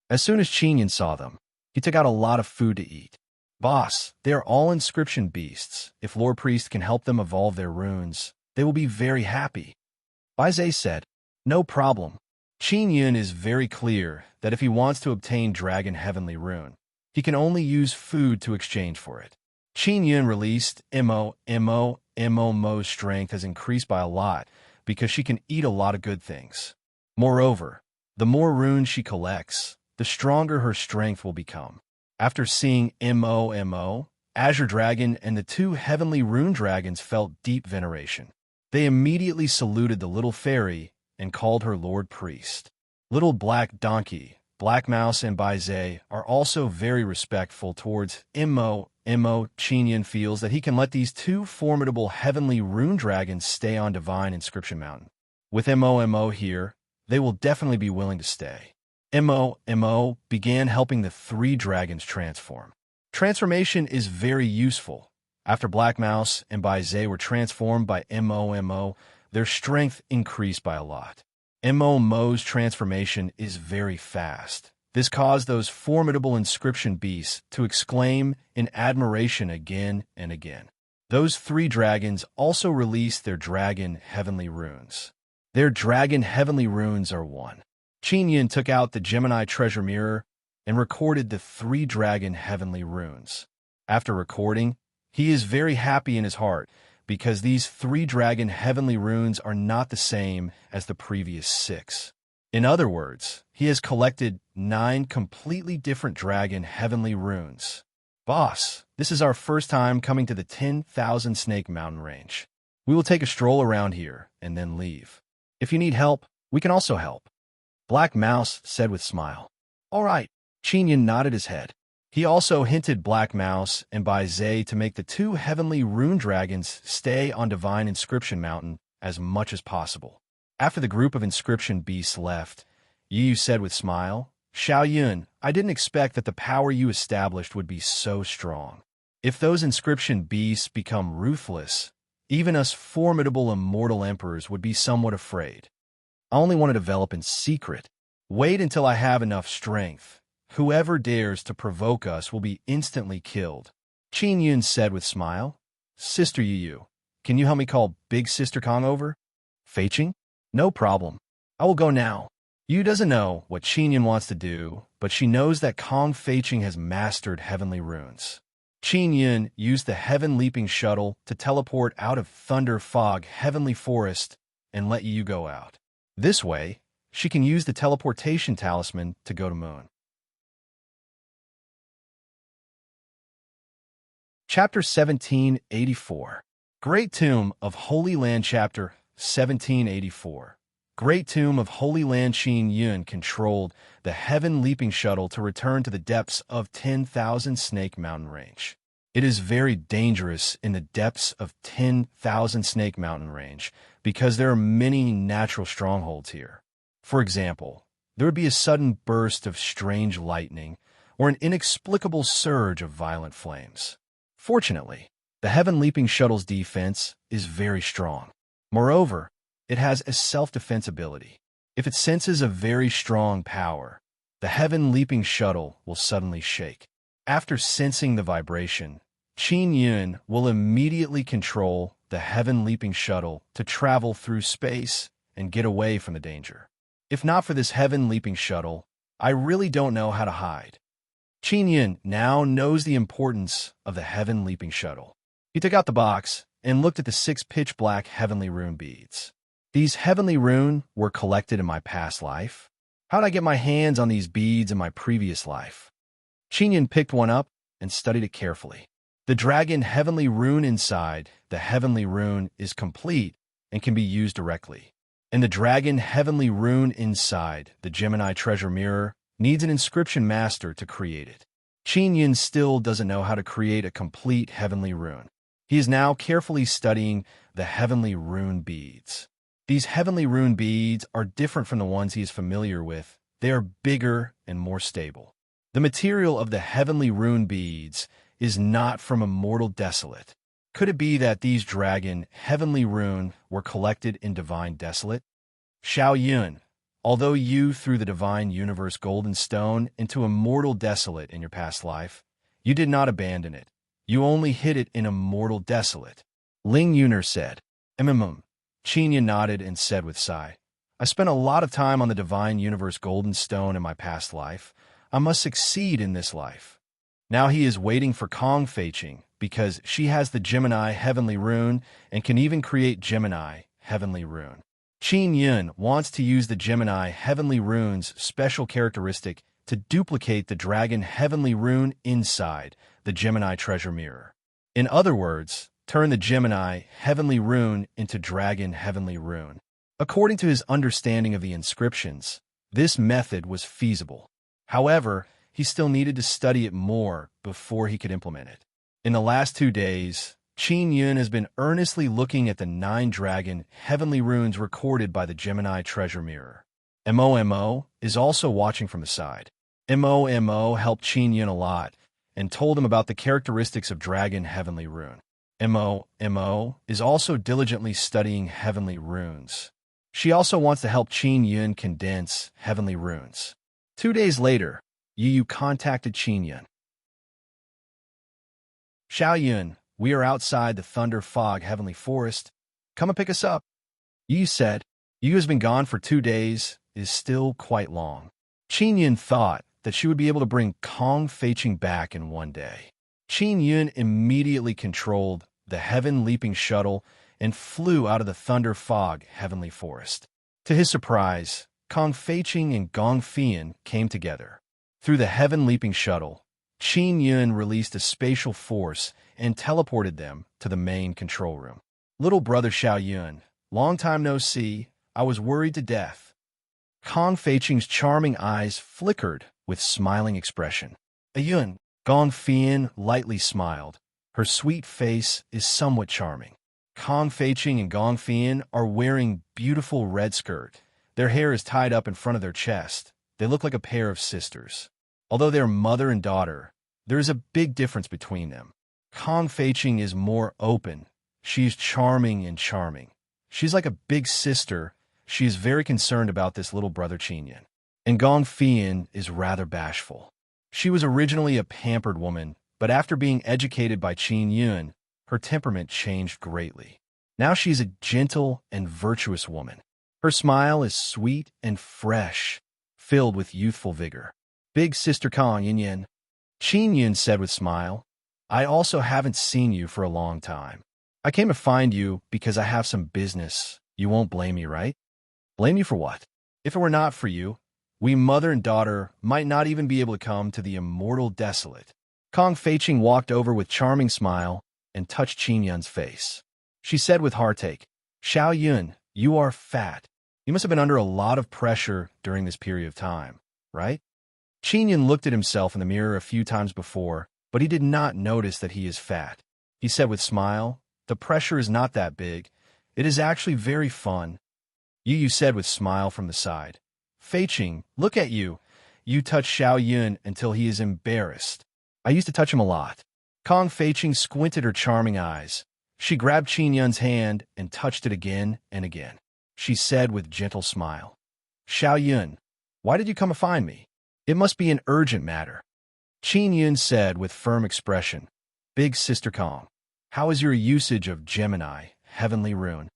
As soon as Qin Yun saw them, he took out a lot of food to eat. Boss, they are all inscription beasts. If Lord Priest can help them evolve their runes, they will be very happy. Bai Zai said, no problem. Qin Yun is very clear that if he wants to obtain Dragon Heavenly Rune, he can only use food to exchange for it. Qin Yun released Mo's strength has increased by a lot because she can eat a lot of good things. Moreover, the more runes she collects, the stronger her strength will become. After seeing Azure Dragon and the 2 heavenly rune dragons felt deep veneration. They immediately saluted the little fairy and called her Lord Priest. Little Black Donkey, Black Mouse, and Bai Zai are also very respectful towards Qin Yun feels that he can let these 2 formidable heavenly rune dragons stay on Divine Inscription Mountain. With Mo here, they will definitely be willing to stay. Mo began helping the 3 dragons transform. Transformation is very useful. After Black Mouse and Bai Zai were transformed by Mo, their strength increased by a lot. Mo's transformation is very fast. This caused those formidable inscription beasts to exclaim in admiration again and again. Those 3 dragons also released their Dragon Heavenly Runes. Their Dragon Heavenly Runes are 1. Qin Yun took out the Gemini Treasure Mirror and recorded the 3 Dragon Heavenly Runes. After recording, he is very happy in his heart because these 3 Dragon Heavenly Runes are not the same as the previous 6. In other words, he has collected 9 completely different Dragon Heavenly Runes. Boss, this is our first time coming to the 10,000 Snake Mountain Range. We will take a stroll around here and then leave. If you need help, we can also help. Black Mouse said with smile. All right. Qin Yun nodded his head. He also hinted Black Mouse and Bai Zai to make the 2 heavenly rune dragons stay on Divine Inscription Mountain as much as possible. After the group of inscription beasts left, Yu said with smile, Xiao Yun, I didn't expect that the power you established would be so strong. If those inscription beasts become ruthless, even us formidable immortal emperors would be somewhat afraid. I only want to develop in secret. Wait until I have enough strength. Whoever dares to provoke us will be instantly killed. Qin Yun said with smile. Sister Yu, can you help me call Big Sister Kong over? Feiqing? No problem. I will go now. Yu doesn't know what Qin Yun wants to do, but she knows that Kong Feiqing has mastered heavenly runes. Qin Yun used the heaven-leaping shuttle to teleport out of thunder fog heavenly forest and let Yu go out. This way, she can use the teleportation talisman to go to moon. Chapter 1784. Great Tomb of Holy Land. Chapter 1784. Great Tomb of Holy Land. Qin Yun controlled the heaven-leaping shuttle to return to the depths of 10,000 Snake Mountain Range. It is very dangerous in the depths of 10,000 Snake Mountain Range because there are many natural strongholds here. For example, there would be a sudden burst of strange lightning or an inexplicable surge of violent flames. Fortunately, the heaven-leaping shuttle's defense is very strong. Moreover, it has a self-defense ability. If it senses a very strong power, the heaven-leaping shuttle will suddenly shake. After sensing the vibration, Qin Yun will immediately control the heaven-leaping shuttle to travel through space and get away from the danger. If not for this heaven-leaping shuttle, I really don't know how to hide. Qin Yun now knows the importance of the heaven-leaping shuttle. He took out the box and looked at the 6 pitch-black heavenly rune beads. These heavenly rune were collected in my past life. How'd I get my hands on these beads in my previous life? Qin Yun picked one up and studied it carefully. The dragon heavenly rune inside the heavenly rune is complete and can be used directly. And the dragon heavenly rune inside the Gemini treasure mirror needs an inscription master to create it. Qin Yun still doesn't know how to create a complete heavenly rune. He is now carefully studying the heavenly rune beads. These heavenly rune beads are different from the ones he is familiar with. They are bigger and more stable. The material of the heavenly rune beads is not from immortal desolate. Could it be that these dragon heavenly rune were collected in divine desolate? Xiao Yun, although you threw the divine universe golden stone into immortal desolate in your past life, you did not abandon it. You only hid it in immortal desolate. Ling Yuner said. Qin Yun nodded and said with sigh, I spent a lot of time on the divine universe golden stone in my past life. I must succeed in this life. Now he is waiting for Kong Feiqing because she has the Gemini heavenly rune and can even create Gemini heavenly rune. Qin Yun wants to use the Gemini heavenly rune's special characteristic to duplicate the dragon heavenly rune inside the Gemini treasure mirror. In other words, turn the Gemini heavenly rune into dragon heavenly rune. According to his understanding of the inscriptions, this method was feasible. However, he still needed to study it more before he could implement it. In the last 2 days, Qin Yun has been earnestly looking at the 9 dragon heavenly runes recorded by the Gemini treasure mirror. Mo is also watching from the side. Mo helped Qin Yun a lot and told him about the characteristics of dragon heavenly rune. Mo is also diligently studying heavenly runes. She also wants to help Qin Yun condense heavenly runes. 2 days later, Yu contacted Qin Yun. Xiao Yun, we are outside the Thunder Fog Heavenly Forest. Come and pick us up. Yu said. Yu has been gone for 2 days. It is still quite long. Qin Yun thought that she would be able to bring Kong Feiqing back in 1 day. Qin Yun immediately controlled the heaven-leaping shuttle and flew out of the Thunder Fog Heavenly Forest. To his surprise, Kong Feiqing and Gong Fian came together. Through the heaven-leaping shuttle, Qin Yun released a spatial force and teleported them to the main control room. Little brother Xiao Yun, long time no see, I was worried to death. Kong Feiqing's charming eyes flickered with smiling expression. Yun, Gong Fian lightly smiled. Her sweet face is somewhat charming. Kong Feiqing and Gong Fian are wearing beautiful red skirt. Their hair is tied up in front of their chest. They look like a pair of sisters. Although they are mother and daughter, there is a big difference between them. Kong Feiqing is more open. She's charming and charming. She's like a big sister. She is very concerned about this little brother Qin Yun. And Gong Fian is rather bashful. She was originally a pampered woman, but after being educated by Qin Yun, her temperament changed greatly. Now she's a gentle and virtuous woman. Her smile is sweet and fresh, filled with youthful vigor. Big sister Kong Yin Yin, Qin Yun said with smile, I also haven't seen you for a long time. I came to find you because I have some business. You won't blame me, right? Blame you for what? If it were not for you, we mother and daughter might not even be able to come to the immortal desolate. Kong Feiqing walked over with charming smile and touched Qin Yun's face. She said with heartache, Xiao Yun, you are fat. You must have been under a lot of pressure during this period of time, right? Qin Yun looked at himself in the mirror a few times before, but he did not notice that he is fat. He said with smile, the pressure is not that big. It is actually very fun. Yu said with smile from the side. Feiqing, look at you. You touch Xiao Yun until he is embarrassed. I used to touch him a lot. Kong Feiqing squinted her charming eyes. She grabbed Qin Yun's hand and touched it again and again. She said with gentle smile, Xiao Yun, why did you come to find me? It must be an urgent matter. Qin Yun said with firm expression, Big Sister Kong, how is your usage of Gemini, heavenly rune?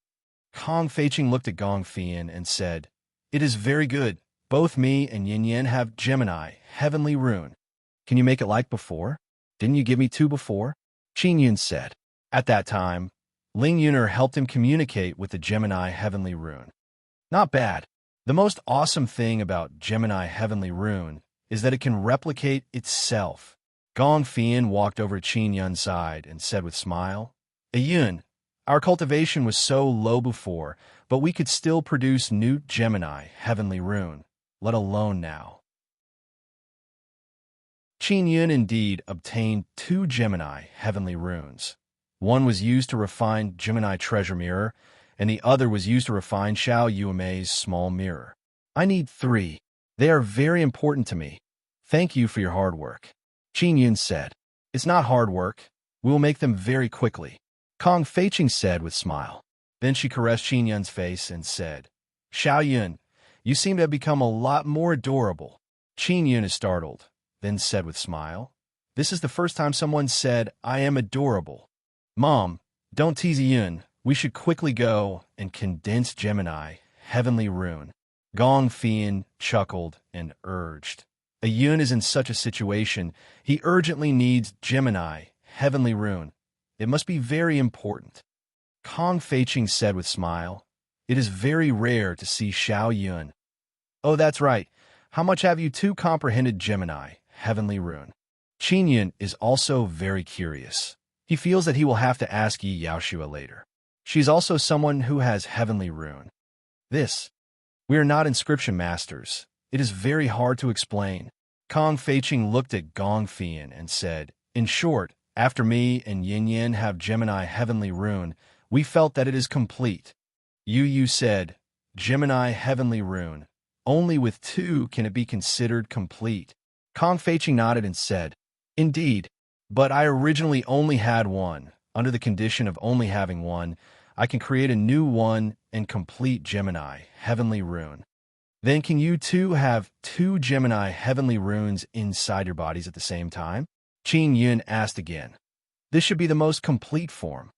Kong Feiqing looked at Gong Fian and said, It is very good. Both me and Yin Yin have Gemini, heavenly rune. Can you make it like before? Didn't you give me 2 before? Qin Yun said. At that time, Ling Yuner helped him communicate with the Gemini heavenly rune. Not bad. The most awesome thing about Gemini heavenly rune is that it can replicate itself. Gong Fian walked over to Qin Yun's side and said with smile, Yun, our cultivation was so low before, but we could still produce new Gemini heavenly rune, let alone now. Qin Yun indeed obtained 2 Gemini heavenly runes. One was used to refine Gemini treasure mirror, and the other was used to refine Xiao Yuamei's small mirror. I need 3. They are very important to me. Thank you for your hard work. Qin Yun said. It's not hard work. We will make them very quickly. Kong Feiqing said with smile. Then she caressed Qin Yun's face and said, Xiao Yun, you seem to have become a lot more adorable. Qin Yun is startled, then said with smile, This is the first time someone said, I am adorable. Mom, don't tease Yun. We should quickly go and condense Gemini, heavenly rune. Gong Fian chuckled and urged. Yun is in such a situation, he urgently needs Gemini, heavenly rune. It must be very important. Kong Feiqing said with smile, It is very rare to see Xiao Yun. Oh, that's right. How much have you 2 comprehended Gemini, heavenly rune? Qin Yun is also very curious. He feels that he will have to ask Yi Yaoshua later. She's also someone who has heavenly rune. We are not inscription masters. It is very hard to explain. Kong Feiqing looked at Gong Fian and said, In short, after me and Yin Yin have Gemini heavenly rune, we felt that it is complete. Yu said, Gemini heavenly rune. Only with 2 can it be considered complete. Kong Feiqing nodded and said, Indeed, but I originally only had 1. Under the condition of only having 1, I can create a new 1 and complete Gemini, heavenly rune. Then can you 2 have 2 Gemini heavenly runes inside your bodies at the same time? Qin Yun asked again. This should be the most complete form.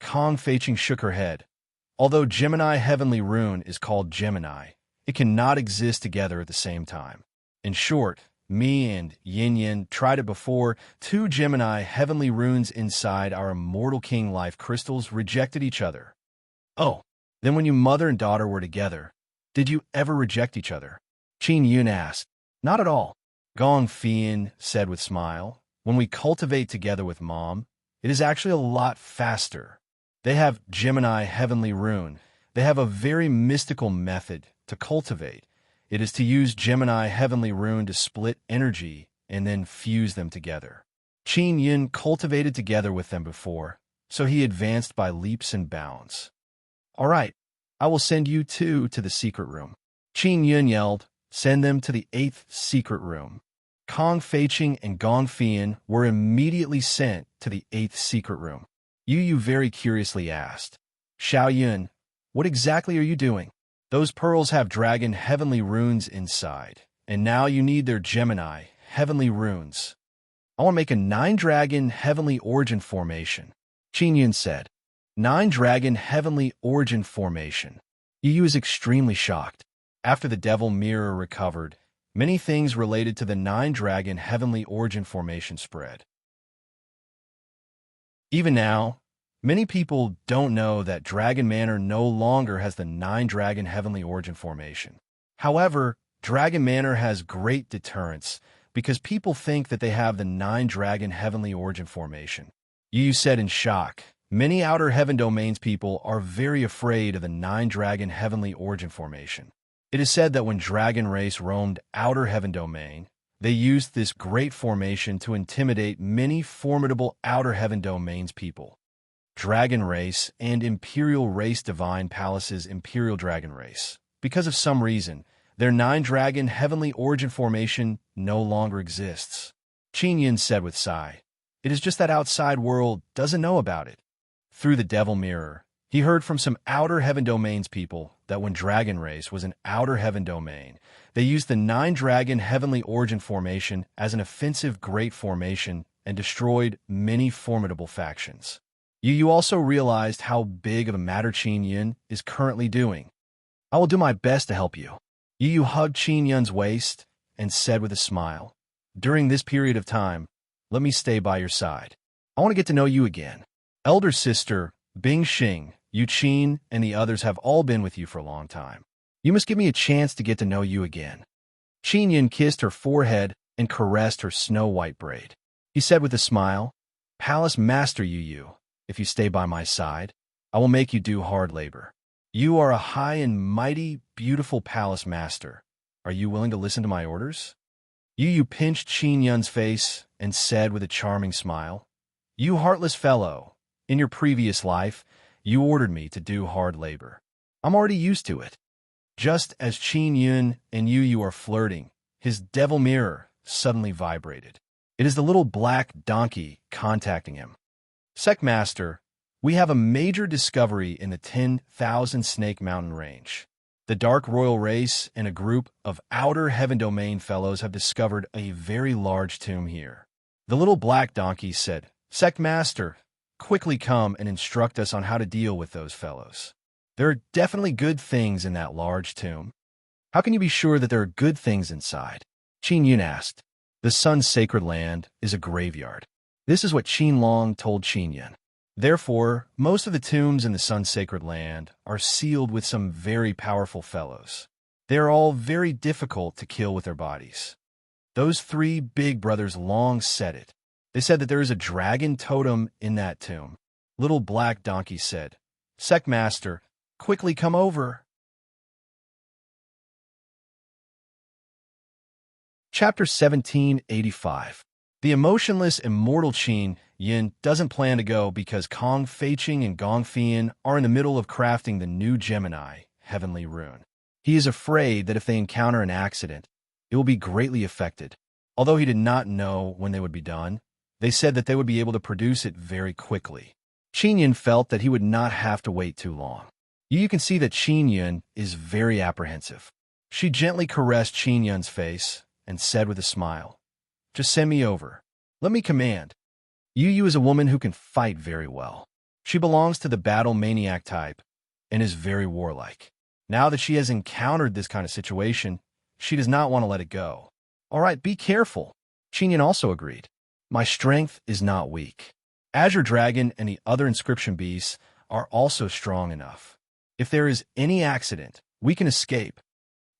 Kong Feiqing shook her head. Although Gemini heavenly rune is called Gemini, it cannot exist together at the same time. In short, me and Yin Yin tried it before. 2 Gemini heavenly runes inside our immortal king life crystals rejected each other. Oh, then when you mother and daughter were together, did you ever reject each other? Qin Yun asked. Not at all. Gong Fian said with smile. When we cultivate together with Mom, it is actually a lot faster. They have Gemini heavenly rune. They have a very mystical method to cultivate. It is to use Gemini heavenly rune to split energy and then fuse them together. Qin Yun cultivated together with them before, so he advanced by leaps and bounds. All right, I will send you 2 to the secret room. Qin Yun yelled, Send them to the 8th secret room. Kong Feiqing and Gong Fian were immediately sent to the 8th secret room. Yu very curiously asked, Xiao Yun, what exactly are you doing? Those pearls have dragon heavenly runes inside, and now you need their Gemini heavenly runes. I want to make a 9-dragon heavenly origin formation. Qin Yun said, 9-dragon heavenly origin formation. Yu is extremely shocked. After the devil mirror recovered, many things related to the 9-dragon heavenly origin formation spread. Even now, many people don't know that Dragon Manor no longer has the 9-dragon heavenly origin formation. However, Dragon Manor has great deterrence because people think that they have the 9-dragon heavenly origin formation. Yu said in shock, many Outer Heaven Domains people are very afraid of the 9-dragon heavenly origin formation. It is said that when Dragon Race roamed Outer Heaven Domain, they used this great formation to intimidate many formidable Outer Heaven Domains people. Dragon Race and Imperial Race Divine Palace's Imperial Dragon Race. Because of some reason, their 9-dragon heavenly origin formation no longer exists. Qin Yin said with sigh, it is just that outside world doesn't know about it. Through the Devil Mirror, he heard from some Outer Heaven Domains people that when Dragon Race was an Outer Heaven Domain, they used the 9-dragon heavenly origin formation as an offensive great formation and destroyed many formidable factions. You also realized how big of a matter Qin Yin is currently doing. I will do my best to help you. Yu hugged Qin Yun's waist and said with a smile, during this period of time, let me stay by your side. I want to get to know you again. Elder sister, Bing Xing, Yu Qin, and the others have all been with you for a long time. You must give me a chance to get to know you again. Qin Yin kissed her forehead and caressed her snow-white braid. He said with a smile, Palace Master Yu, if you stay by my side, I will make you do hard labor. You are a high and mighty, beautiful palace master. Are you willing to listen to my orders? Yu pinched Qin Yun's face and said with a charming smile, You heartless fellow, in your previous life, you ordered me to do hard labor. I'm already used to it. Just as Qin Yun and Yu are flirting, his devil mirror suddenly vibrated. It is the little black donkey contacting him. Master, we have a major discovery in the 10,000 Snake Mountain Range. The Dark Royal Race and a group of Outer Heaven Domain fellows have discovered a very large tomb here. The little black donkey said, Master, quickly come and instruct us on how to deal with those fellows. There are definitely good things in that large tomb. How can you be sure that there are good things inside? Qin Yun asked. The Sun's sacred land is a graveyard. This is what Qin Long told Qin Yun. Therefore, most of the tombs in the Sun's sacred land are sealed with some very powerful fellows. They are all very difficult to kill with their bodies. Those 3 big brothers long said it. They said that there is a dragon totem in that tomb. Little black donkey said, Master, quickly come over. Chapter 1785. The emotionless immortal Qin Yin doesn't plan to go because Kong Feiqing and Gong Fian are in the middle of crafting the new Gemini heavenly rune. He is afraid that if they encounter an accident, it will be greatly affected. Although he did not know when they would be done, they said that they would be able to produce it very quickly. Qin Yin felt that he would not have to wait too long. You can see that Qin Yin is very apprehensive. She gently caressed Qin Yun's face and said with a smile, Just send me over. Let me command. Yu is a woman who can fight very well. She belongs to the battle maniac type and is very warlike. Now that she has encountered this kind of situation, she does not want to let it go. All right, be careful. Qin Yin also agreed. My strength is not weak. Azure Dragon and the other inscription beasts are also strong enough. If there is any accident, we can escape.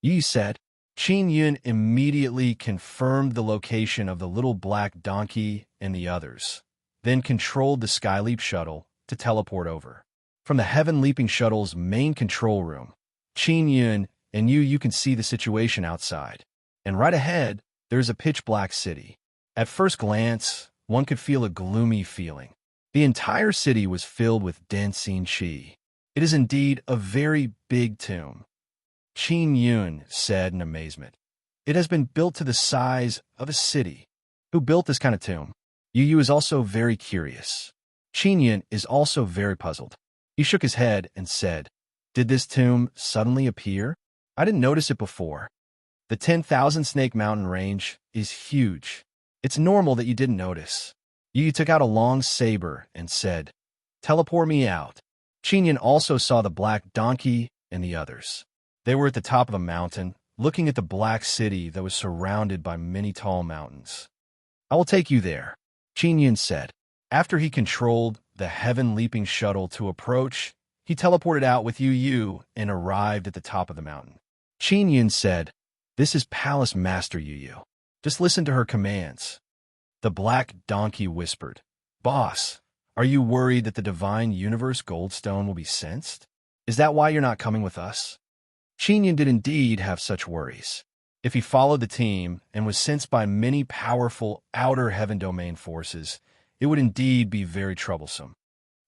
Yi said. Qin Yun immediately confirmed the location of the little black donkey and the others, then controlled the Skyleap shuttle to teleport over. From the Heaven Leaping Shuttle's main control room, Qin Yun and you can see the situation outside. And right ahead, there's a pitch-black city. At first glance, one could feel a gloomy feeling. The entire city was filled with dense qi. It is indeed a very big tomb. Qin Yun said in amazement. It has been built to the size of a city. Who built this kind of tomb? Yu is also very curious. Qin Yun is also very puzzled. He shook his head and said, Did this tomb suddenly appear? I didn't notice it before. The 10,000 Snake Mountain Range is huge. It's normal that you didn't notice. Yu took out a long saber and said, Teleport me out. Qin Yun also saw the black donkey and the others. They were at the top of a mountain, looking at the black city that was surrounded by many tall mountains. I will take you there, Qin Yun said. After he controlled the heaven-leaping shuttle to approach, he teleported out with Yu and arrived at the top of the mountain. Qin Yun said, "This is Palace Master Yu. Just listen to her commands." The black donkey whispered, "Boss, are you worried that the divine universe goldstone will be sensed? Is that why you're not coming with us?" Qin Yun did indeed have such worries. If he followed the team and was sensed by many powerful outer heaven domain forces, it would indeed be very troublesome.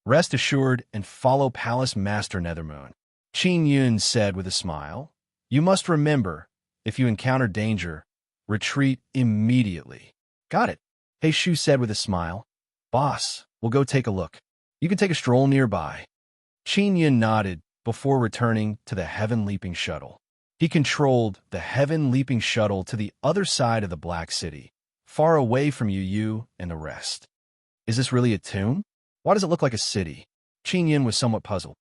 "Rest assured and follow Palace Master Nethermoon," Qin Yun said with a smile. "You must remember, if you encounter danger, retreat immediately." "Got it," He Shu said with a smile. "Boss, we'll go take a look. You can take a stroll nearby." Qin Yun nodded before returning to the heaven-leaping shuttle. He controlled the heaven-leaping shuttle to the other side of the Black City, far away from Yu and the rest. "Is this really a tomb? Why does it look like a city?" Qin Yun was somewhat puzzled.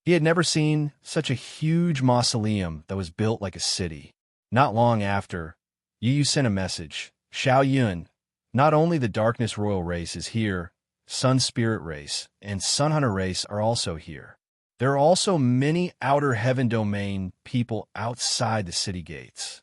He had never seen such a huge mausoleum that was built like a city. Not long after, Yu sent a message. "Xiao Yun, not only the Darkness Royal race is here, Sun Spirit race and Sun Hunter race are also here. There are also many outer heaven domain people outside the city gates."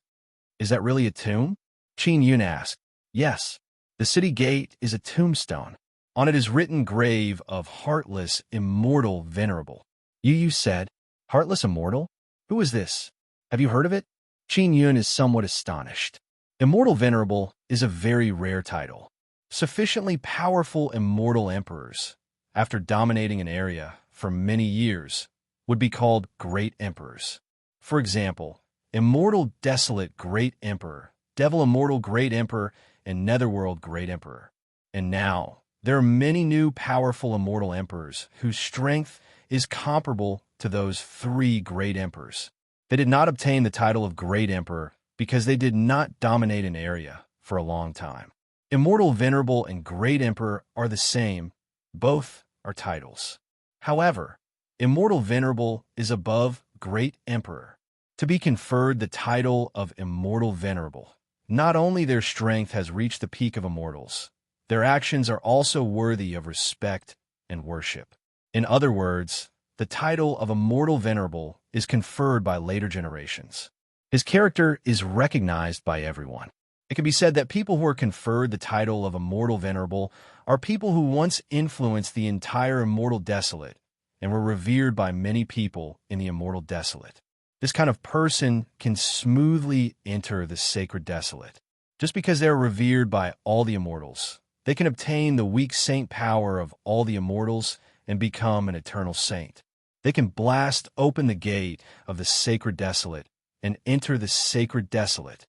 "Is that really a tomb?" Qin Yun asked. "Yes. The city gate is a tombstone. On it is written grave of heartless, immortal, venerable." Yu said, "Heartless immortal? Who is this? Have you heard of it?" Qin Yun is somewhat astonished. Immortal Venerable is a very rare title. Sufficiently powerful immortal emperors, after dominating an area for many years, would be called Great Emperors. For example, Immortal Desolate Great Emperor, Devil Immortal Great Emperor, and Netherworld Great Emperor. And now, there are many new powerful immortal emperors whose strength is comparable to those three great emperors. They did not obtain the title of Great Emperor because they did not dominate an area for a long time. Immortal Venerable and Great Emperor are the same. Both are titles. However, Immortal Venerable is above Great Emperor. To be conferred the title of Immortal Venerable, not only their strength has reached the peak of immortals, their actions are also worthy of respect and worship. In other words, the title of Immortal Venerable is conferred by later generations. His character is recognized by everyone. It can be said that people who are conferred the title of Immortal Venerable are people who once influenced the entire Immortal Desolate and were revered by many people in the Immortal Desolate. This kind of person can smoothly enter the Sacred Desolate. Just because they are revered by all the immortals, they can obtain the weak saint power of all the immortals and become an eternal saint. They can blast open the gate of the Sacred Desolate and enter the Sacred Desolate.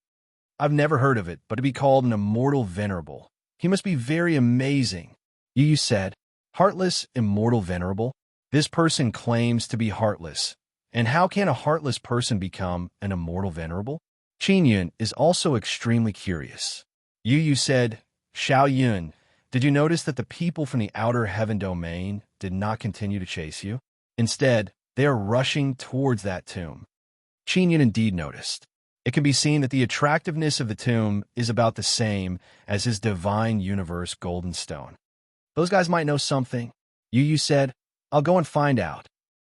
I've never heard of it, but to be called an Immortal Venerable, he must be very amazing. Yu said, "Heartless Immortal Venerable? This person claims to be heartless. And how can a heartless person become an Immortal Venerable?" Qin Yun is also extremely curious. Yu said, "Xiao Yun, did you notice that the people from the outer heaven domain did not continue to chase you? Instead, they are rushing towards that tomb." Qin Yun indeed noticed. It can be seen that the attractiveness of the tomb is about the same as his divine universe golden stone. "Those guys might know something," Yu said. "I'll go and find out."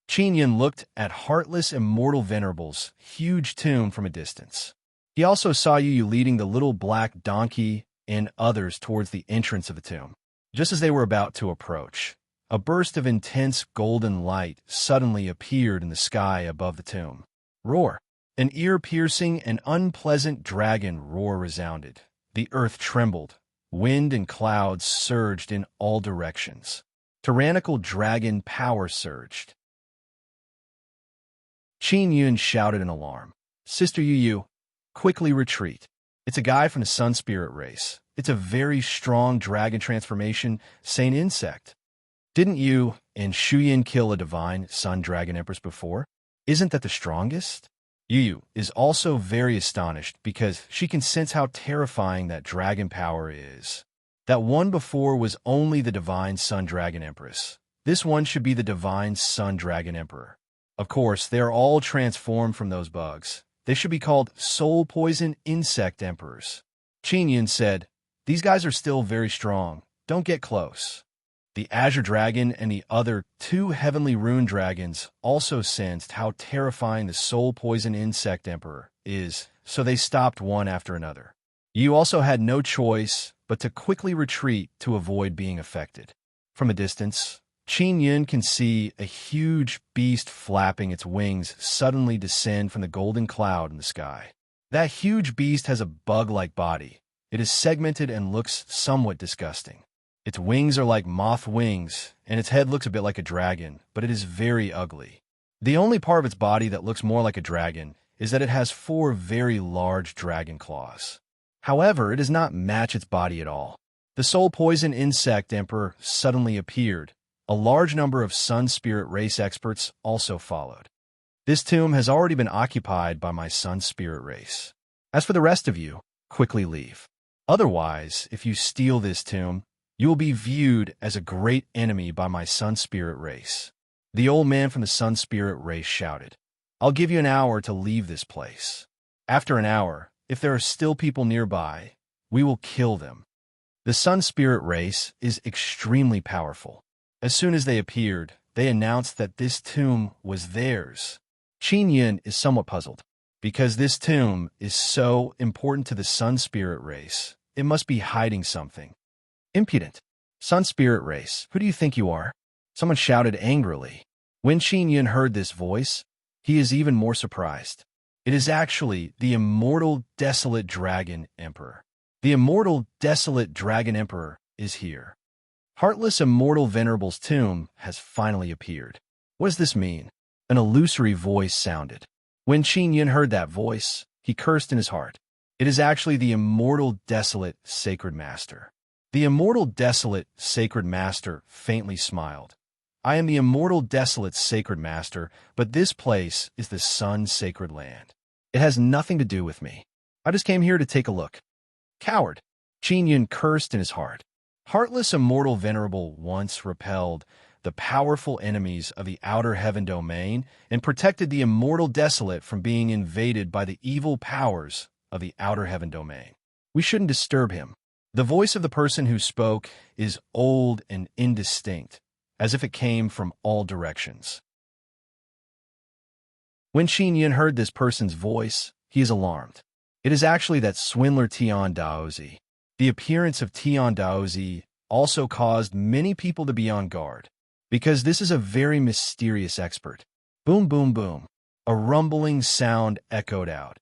Qin Yun looked at Heartless Immortal Venerable's huge tomb from a distance. He also saw Yu leading the little black donkey and others towards the entrance of the tomb. Just as they were about to approach, a burst of intense golden light suddenly appeared in the sky above the tomb. Roar! An ear-piercing and unpleasant dragon roar resounded. The earth trembled. Wind and clouds surged in all directions. Tyrannical dragon power surged. Qin Yun shouted in alarm. "Sister Yu, quickly retreat. It's a guy from the Sun Spirit race. It's a very strong dragon transformation, Saint Insect. Didn't you and Shuyin kill a divine Sun Dragon Empress before? Isn't that the strongest?" Yu is also very astonished because she can sense how terrifying that dragon power is. That one before was only the divine Sun Dragon Empress. This one should be the divine Sun Dragon Emperor. Of course, they are all transformed from those bugs. They should be called Soul Poison Insect Emperors. Qin Yun said, These guys are still very strong. Don't get close. The Azure Dragon and the other two heavenly rune dragons also sensed how terrifying the soul poison insect emperor is, so they stopped one after another. You also had no choice but to quickly retreat to avoid being affected. From a distance, Qin Yun can see a huge beast flapping its wings suddenly descend from the golden cloud in the sky. That huge beast has a bug-like body. It is segmented and looks somewhat disgusting. Its wings are like moth wings, and its head looks a bit like a dragon, but it is very ugly. The only part of its body that looks more like a dragon is that it has 4 very large dragon claws. However, it does not match its body at all. The soul poison insect emperor suddenly appeared. A large number of sun spirit race experts also followed. This tomb has already been occupied by my sun spirit race. As for the rest of you, quickly leave. Otherwise, if you steal this tomb, you will be viewed as a great enemy by my sun spirit race. The old man from the sun spirit race shouted. I'll give you an hour to leave this place. After an hour, if there are still people nearby, we will kill them. The sun spirit race is extremely powerful. As soon as they appeared, they announced that this tomb was theirs. Qin Yun is somewhat puzzled. Because this tomb is so important to the sun spirit race, it must be hiding something. Impudent. Sun spirit race, who do you think you are? Someone shouted angrily. When Qin Yun heard this voice, he is even more surprised. It is actually the immortal desolate dragon emperor. The immortal desolate dragon emperor is here. Heartless immortal venerable's tomb has finally appeared. What does this mean? An illusory voice sounded. When Qin Yun heard that voice, he cursed in his heart. It is actually the immortal desolate sacred master. The immortal desolate sacred master faintly smiled. I am the immortal desolate sacred master, but this place is the sun sacred land. It has nothing to do with me. I just came here to take a look. Coward. Qin Yun cursed in his heart. Heartless immortal venerable once repelled the powerful enemies of the outer heaven domain and protected the immortal desolate from being invaded by the evil powers of the outer heaven domain. We shouldn't disturb him. The voice of the person who spoke is old and indistinct, as if it came from all directions. When Qin Yun heard this person's voice, he is alarmed. It is actually that swindler Tian Daozi. The appearance of Tian Daozi also caused many people to be on guard, because this is a very mysterious expert. Boom, boom, boom. A rumbling sound echoed out,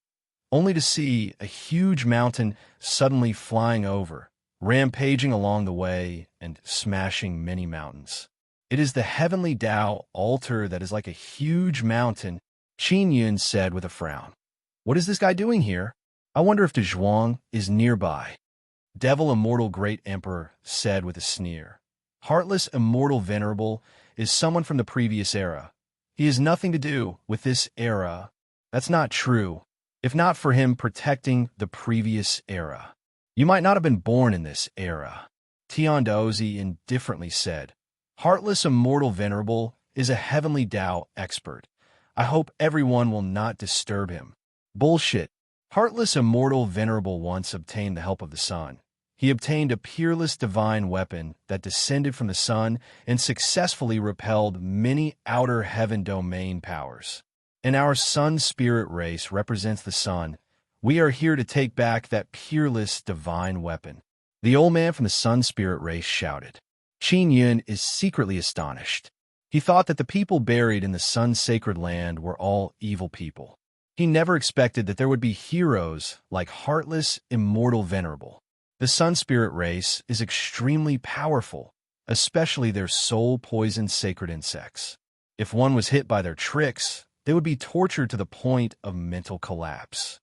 only to see a huge mountain suddenly flying over, rampaging along the way and smashing many mountains. It is the heavenly Tao altar that is like a huge mountain, Qin Yun said with a frown. What is this guy doing here? I wonder if the Zhuang is nearby. Devil Immortal Great Emperor said with a sneer. Heartless Immortal Venerable is someone from the previous era. He has nothing to do with this era. That's not true. If not for him protecting the previous era, you might not have been born in this era. Tian Daozi indifferently said. Heartless Immortal Venerable is a heavenly Tao expert. I hope everyone will not disturb him. Bullshit. Heartless Immortal Venerable once obtained the help of the sun. He obtained a peerless divine weapon that descended from the sun and successfully repelled many outer heaven domain powers. And our sun spirit race represents the sun. We are here to take back that peerless divine weapon. The old man from the sun spirit race shouted. Qin Yun is secretly astonished. He thought that the people buried in the sun sacred land were all evil people. He never expected that there would be heroes like Heartless Immortal Venerable. The sun spirit race is extremely powerful, especially their soul poisoned sacred insects. If one was hit by their tricks, they would be tortured to the point of mental collapse.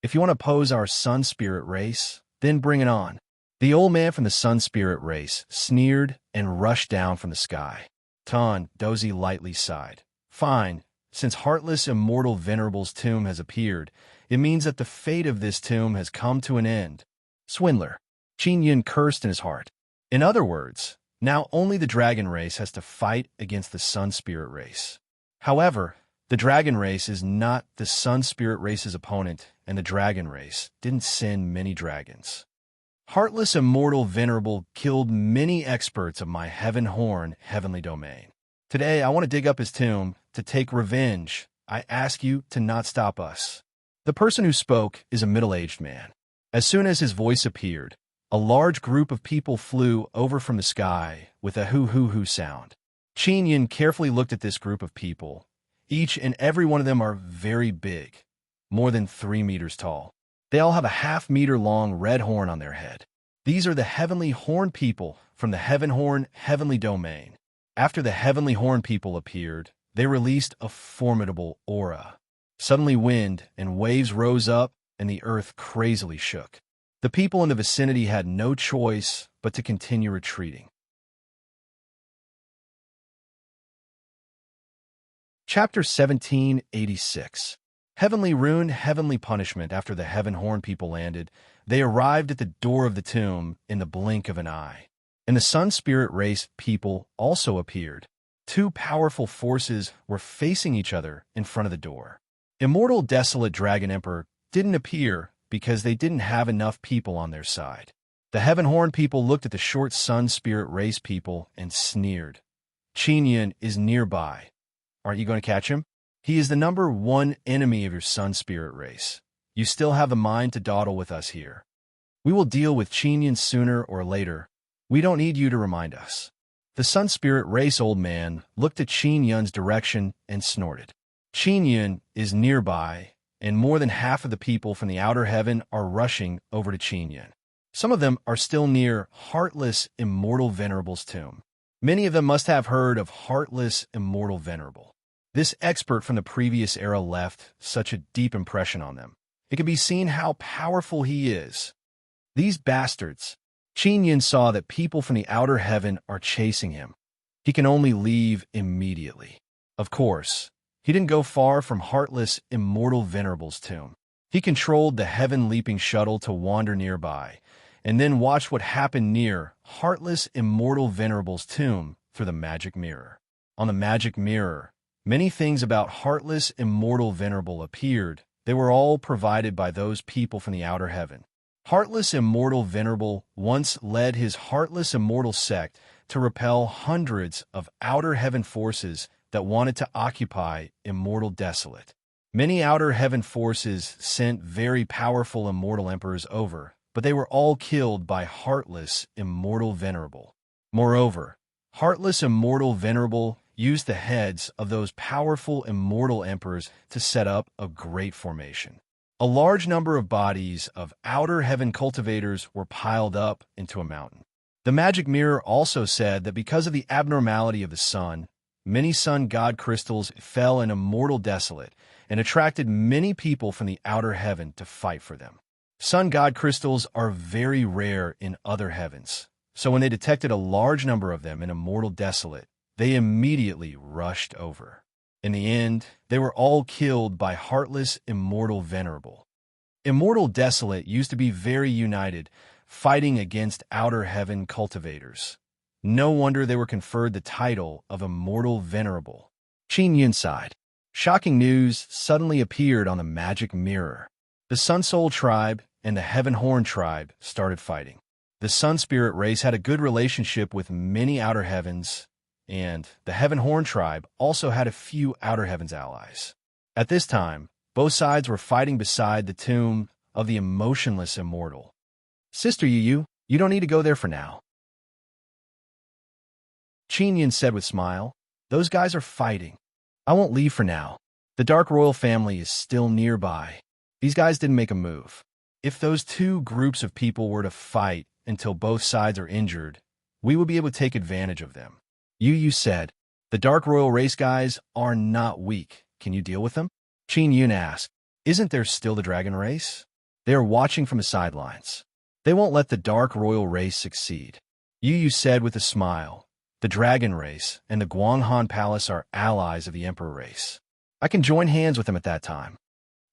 If you want to oppose our sun spirit race, then bring it on. The old man from the sun spirit race sneered and rushed down from the sky. Tian Daozi lightly sighed. Fine, since Heartless Immortal Venerable's tomb has appeared, it means that the fate of this tomb has come to an end. Swindler. Qin Yun cursed in his heart. In other words, now only the dragon race has to fight against the sun spirit race. However, the dragon race is not the sun spirit race's opponent, and the dragon race didn't send many dragons. Heartless, immortal, venerable killed many experts of my heaven-horn heavenly domain. Today, I want to dig up his tomb to take revenge. I ask you to not stop us." The person who spoke is a middle-aged man. As soon as his voice appeared, a large group of people flew over from the sky with a hoo-hoo-hoo sound. Qin Yin carefully looked at this group of people. Each and every one of them are very big, more than 3 meters tall. They all have a half-meter-long red horn on their head. These are the heavenly horn people from the heaven-horn heavenly domain. After the heavenly horn people appeared, they released a formidable aura. Suddenly wind and waves rose up, and the earth crazily shook. The people in the vicinity had no choice but to continue retreating. Chapter 1786. Heavenly Rune, Heavenly Punishment. After the Heaven Horn people landed, they arrived at the door of the tomb in the blink of an eye. And the Sun Spirit race people also appeared. Two powerful forces were facing each other in front of the door. Immortal Desolate Dragon Emperor didn't appear because they didn't have enough people on their side. The Heaven Horn people looked at the short Sun Spirit race people and sneered. "Qin Yin is nearby. Aren't you going to catch him? He is the #1 enemy of your Sun Spirit race. You still have the mind to dawdle with us here. We will deal with Qin Yin sooner or later. We don't need you to remind us." The Sun Spirit race old man looked at Qin Yun's direction and snorted. "Qin Yin is nearby, and more than half of the people from the outer heaven are rushing over to Qin Yin. Some of them are still near Heartless Immortal Venerable's tomb. Many of them must have heard of Heartless Immortal Venerable. This expert from the previous era left such a deep impression on them. It can be seen how powerful he is. These bastards." Qin Yin saw that people from the outer heaven are chasing him. He can only leave immediately. Of course, he didn't go far from Heartless Immortal Venerable's tomb. He controlled the heaven-leaping shuttle to wander nearby, and then watched what happened near Heartless Immortal Venerable's tomb through the magic mirror. On the magic mirror, many things about Heartless Immortal Venerable appeared. They were all provided by those people from the outer heaven. Heartless Immortal Venerable once led his Heartless Immortal sect to repel hundreds of outer heaven forces that wanted to occupy Immortal Desolate. Many outer heaven forces sent very powerful immortal emperors over, but they were all killed by Heartless Immortal Venerable. Moreover, Heartless Immortal Venerable used the heads of those powerful immortal emperors to set up a great formation. A large number of bodies of outer heaven cultivators were piled up into a mountain. The magic mirror also said that because of the abnormality of the sun, many sun god crystals fell in Immortal Desolate and attracted many people from the outer heaven to fight for them. Sun god crystals are very rare in other heavens, so when they detected a large number of them in Immortal Desolate, they immediately rushed over. In the end, they were all killed by Heartless Immortal Venerable. Immortal Desolate used to be very united, fighting against outer heaven cultivators. No wonder they were conferred the title of Immortal Venerable. Qin Yin sighed. Shocking news suddenly appeared on the magic mirror. The Sun Soul tribe and the Heaven Horn tribe started fighting. The Sun Spirit race had a good relationship with many outer heavens, and the Heaven Horn tribe also had a few outer heavens allies. At this time, both sides were fighting beside the tomb of the emotionless immortal. "Sister Yu, you don't need to go there for now," Qin Yin said with a smile. "Those guys are fighting. I won't leave for now. The Dark Royal family is still nearby. These guys didn't make a move. If those two groups of people were to fight until both sides are injured, we would be able to take advantage of them." Yu said, "The Dark Royal race guys are not weak. Can you deal with them?" Qin Yin asked, "Isn't there still the dragon race? They are watching from the sidelines. They won't let the Dark Royal race succeed." Yu said with a smile, "The dragon race and the Guanghan Palace are allies of the Emperor race. I can join hands with them at that time."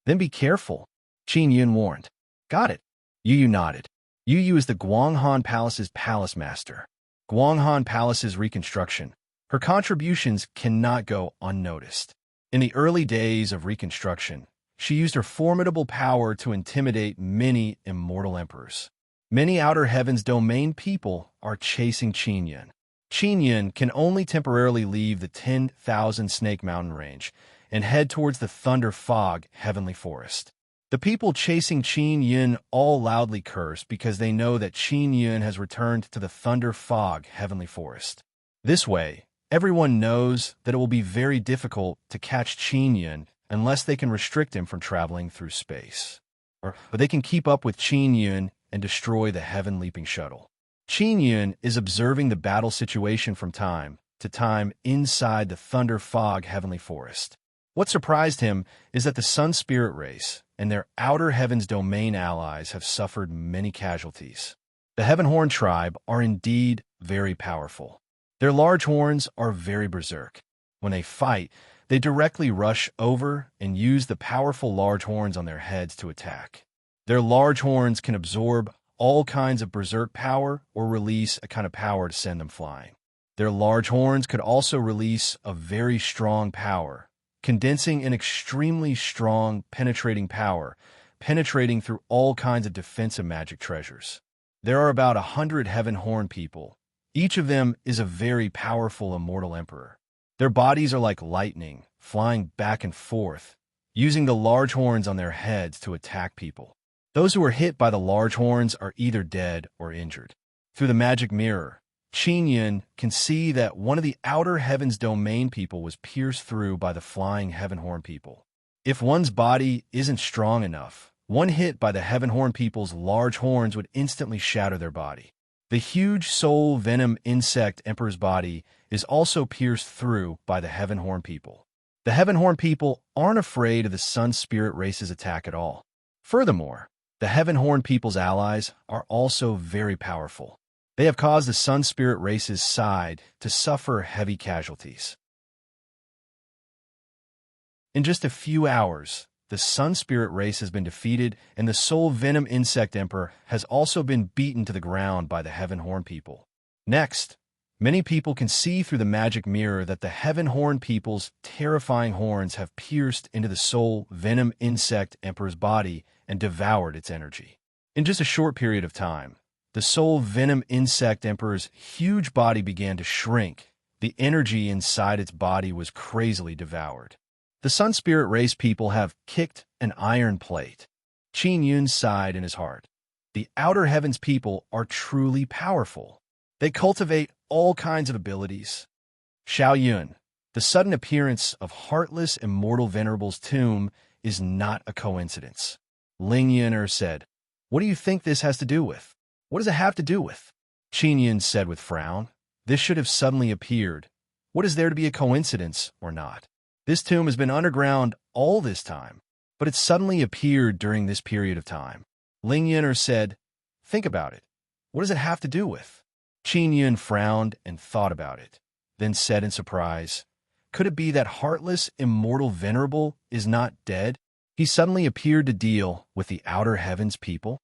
"Then be careful," Qin Yin warned. "Got it." Yu nodded. Yu is the Guanghan Palace's palace master. Guanghan Palace's reconstruction. Her contributions cannot go unnoticed. In the early days of reconstruction, she used her formidable power to intimidate many immortal emperors. Many Outer Heavens domain people are chasing Qin Yun. Qin Yun can only temporarily leave the 10,000 Snake Mountain range and head towards the Thunder Fog Heavenly Forest. The people chasing Qin Yun all loudly curse because they know that Qin Yun has returned to the Thunder Fog Heavenly Forest. This way, everyone knows that it will be very difficult to catch Qin Yun unless they can restrict him from traveling through space. But they can keep up with Qin Yun and destroy the Heaven Leaping Shuttle. Qin Yun is observing the battle situation from time to time inside the Thunder Fog Heavenly Forest. What surprised him is that the Sun Spirit race and their Outer Heavens domain allies have suffered many casualties. The Heavenhorn tribe are indeed very powerful. Their large horns are very berserk. When they fight, they directly rush over and use the powerful large horns on their heads to attack. Their large horns can absorb all kinds of berserk power or release a kind of power to send them flying. Their large horns could also release a very strong power, condensing an extremely strong penetrating power, penetrating through all kinds of defensive magic treasures. There are about 100 Heavenhorn people. Each of them is a very powerful immortal emperor. Their bodies are like lightning, flying back and forth, using the large horns on their heads to attack people. Those who are hit by the large horns are either dead or injured. Through the magic mirror, Qin Yun can see that one of the Outer Heavens domain people was pierced through by the flying Heavenhorn people. If one's body isn't strong enough, one hit by the Heavenhorn people's large horns would instantly shatter their body. The huge soul venom insect emperor's body is also pierced through by the Heavenhorn people. The Heavenhorn people aren't afraid of the Sun Spirit race's attack at all. Furthermore, the Heavenhorn people's allies are also very powerful. They have caused the Sun Spirit race's side to suffer heavy casualties. In just a few hours, the Sun Spirit race has been defeated, and the Soul Venom Insect Emperor has also been beaten to the ground by the Heavenhorn people. Next, many people can see through the magic mirror that the Heavenhorn people's terrifying horns have pierced into the Soul Venom Insect Emperor's body and devoured its energy. In just a short period of time, the Soul Venom Insect Emperor's huge body began to shrink. The energy inside its body was crazily devoured. The Sun Spirit race people have kicked an iron plate. Qin Yun sighed in his heart. The Outer Heavens people are truly powerful. They cultivate all kinds of abilities. Xiao Yun, the sudden appearance of Heartless Immortal Venerable's tomb is not a coincidence. Ling Yun'er said, "What do you think this has to do with?" "What does it have to do with?" Qin Yun said with frown. "This should have suddenly appeared. What is there to be a coincidence or not? This tomb has been underground all this time, but it suddenly appeared during this period of time." Ling Yun'er said, "Think about it. What does it have to do with?" Qin Yun frowned and thought about it, then said in surprise, "Could it be that Heartless Immortal Venerable is not dead? He suddenly appeared to deal with the Outer Heavens people?"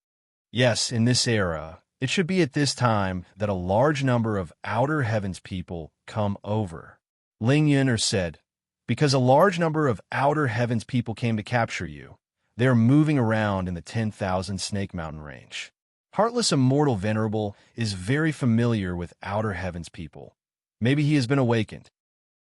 Yes, in this era, it should be at this time that a large number of Outer Heavens people come over. Ling Yun'er said, "Because a large number of Outer Heavens people came to capture you. They are moving around in the 10,000 Snake Mountain range. Heartless Immortal Venerable is very familiar with Outer Heavens people. Maybe he has been awakened.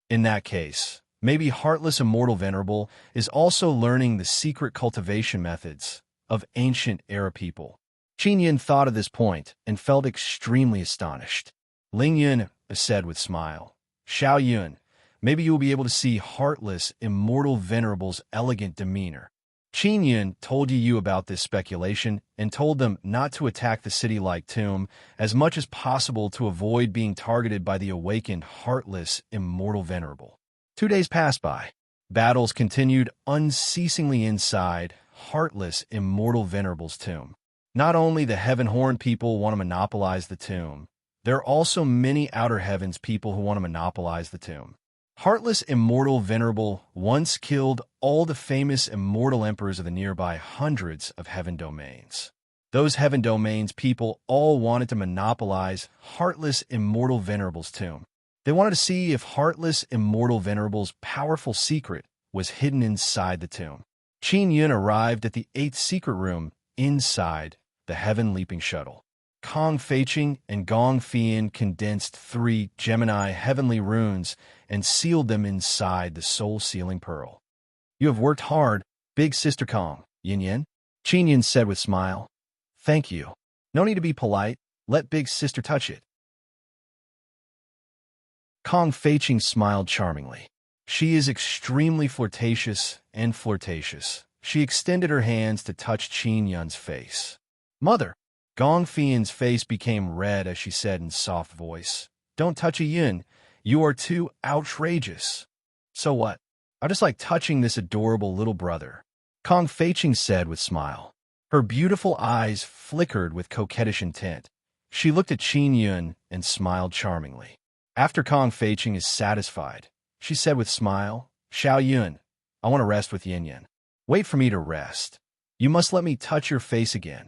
In that case, maybe Heartless Immortal Venerable is also learning the secret cultivation methods of ancient era people." Qin Yun thought of this point and felt extremely astonished. Ling Yun said with smile, "Xiao Yun, maybe you will be able to see Heartless Immortal Venerable's elegant demeanor." Qin Yun told you about this speculation and told them not to attack the city-like tomb as much as possible to avoid being targeted by the awakened Heartless Immortal Venerable. 2 days passed by. Battles continued unceasingly inside Heartless Immortal Venerable's tomb. Not only the Heavenhorn people want to monopolize the tomb, there are also many Outer Heavens people who want to monopolize the tomb. Heartless Immortal Venerable once killed all the famous immortal emperors of the nearby hundreds of heaven domains. Those heaven domains people all wanted to monopolize Heartless Immortal Venerable's tomb. They wanted to see if Heartless Immortal Venerable's powerful secret was hidden inside the tomb. Qin Yun arrived at the 8th secret room inside the Heaven Leaping Shuttle. Kong Feiqing and Gong Fian condensed 3 Gemini heavenly runes and sealed them inside the soul-sealing pearl. "You have worked hard, big sister Kong, Yin Yin," Qin Yin said with smile. "Thank you. No need to be polite. Let big sister touch it." Kong Feiqing smiled charmingly. She is extremely flirtatious and flirtatious. She extended her hands to touch Qin Yun's face. "Mother!" Gong Fian's face became red as she said in soft voice, "Don't touch a Yun. You are too outrageous." "So what? I just like touching this adorable little brother," Kong Feiqing said with smile. Her beautiful eyes flickered with coquettish intent. She looked at Qin Yun and smiled charmingly. After Kong Feiqing is satisfied, she said with smile, "Xiao Yun, I want to rest with Yin Yin. Wait for me to rest. You must let me touch your face again."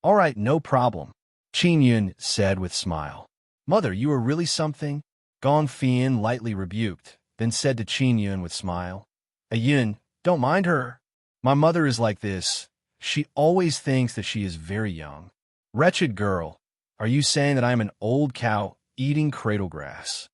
"All right, no problem," Qin Yun said with smile. "Mother, you are really something," Gong Fian lightly rebuked, then said to Qin Yun with smile, "Yun, don't mind her. My mother is like this. She always thinks that she is very young." "Wretched girl, are you saying that I am an old cow eating cradle grass?"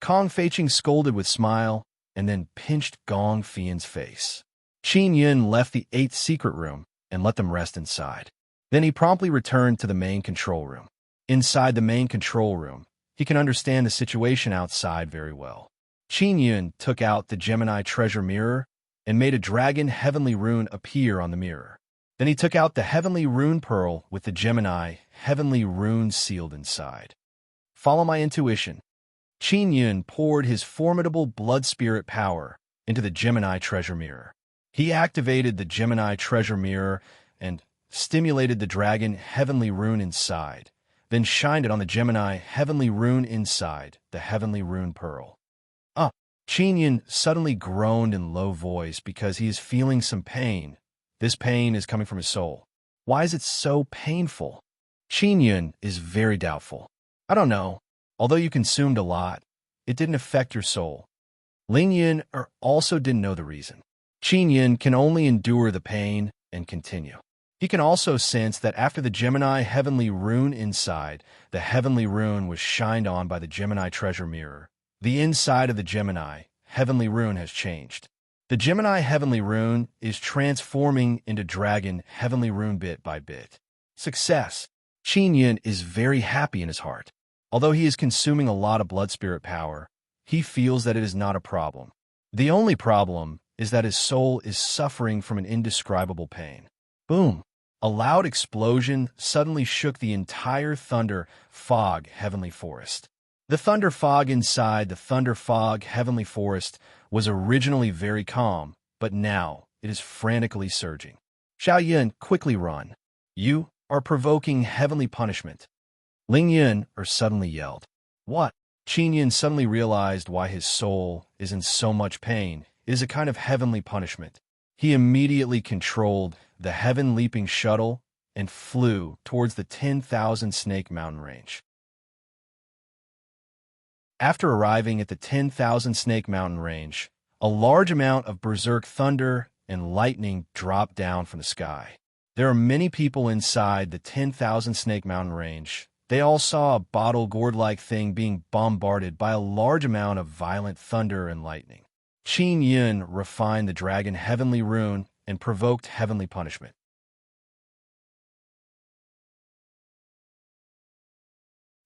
Kong Feiqing scolded with smile and then pinched Gong Fian's face. Qin Yun left the 8th secret room and let them rest inside. Then he promptly returned to the main control room. Inside the main control room, he can understand the situation outside very well. Qin Yun took out the Gemini treasure mirror and made a dragon heavenly rune appear on the mirror. Then he took out the heavenly rune pearl with the Gemini heavenly rune sealed inside. "Follow my intuition." Qin Yun poured his formidable blood spirit power into the Gemini treasure mirror. He activated the Gemini treasure mirror and stimulated the dragon heavenly rune inside, then shined it on the Gemini heavenly rune inside the heavenly rune pearl. Qin Yun suddenly groaned in low voice because he is feeling some pain. This pain is coming from his soul. Why is it so painful? Qin Yun is very doubtful. "I don't know. Although you consumed a lot, it didn't affect your soul." Ling Yun also didn't know the reason. Qin Yun can only endure the pain and continue. He can also sense that after the Gemini heavenly rune inside, the heavenly rune was shined on by the Gemini treasure mirror. The inside of the Gemini heavenly rune has changed. The Gemini heavenly rune is transforming into dragon heavenly rune bit by bit. Success! Qin Yun is very happy in his heart. Although he is consuming a lot of blood spirit power, he feels that it is not a problem. The only problem is that his soul is suffering from an indescribable pain. Boom! A loud explosion suddenly shook the entire thunder fog heavenly forest. The thunder fog inside the thunder fog heavenly forest was originally very calm, but now it is frantically surging. "Xiao Yun, quickly run. You are provoking heavenly punishment." Ling Yun suddenly yelled. "What?" Qin Yun suddenly realized why his soul is in so much pain. It is a kind of heavenly punishment. He immediately controlled the heaven-leaping shuttle and flew towards the 10,000 Snake Mountain range. After arriving at the 10,000 Snake Mountain range, a large amount of berserk thunder and lightning dropped down from the sky. There are many people inside the 10,000 Snake Mountain range. They all saw a bottle gourd-like thing being bombarded by a large amount of violent thunder and lightning. Qin Yun refined the dragon heavenly rune and provoked heavenly punishment.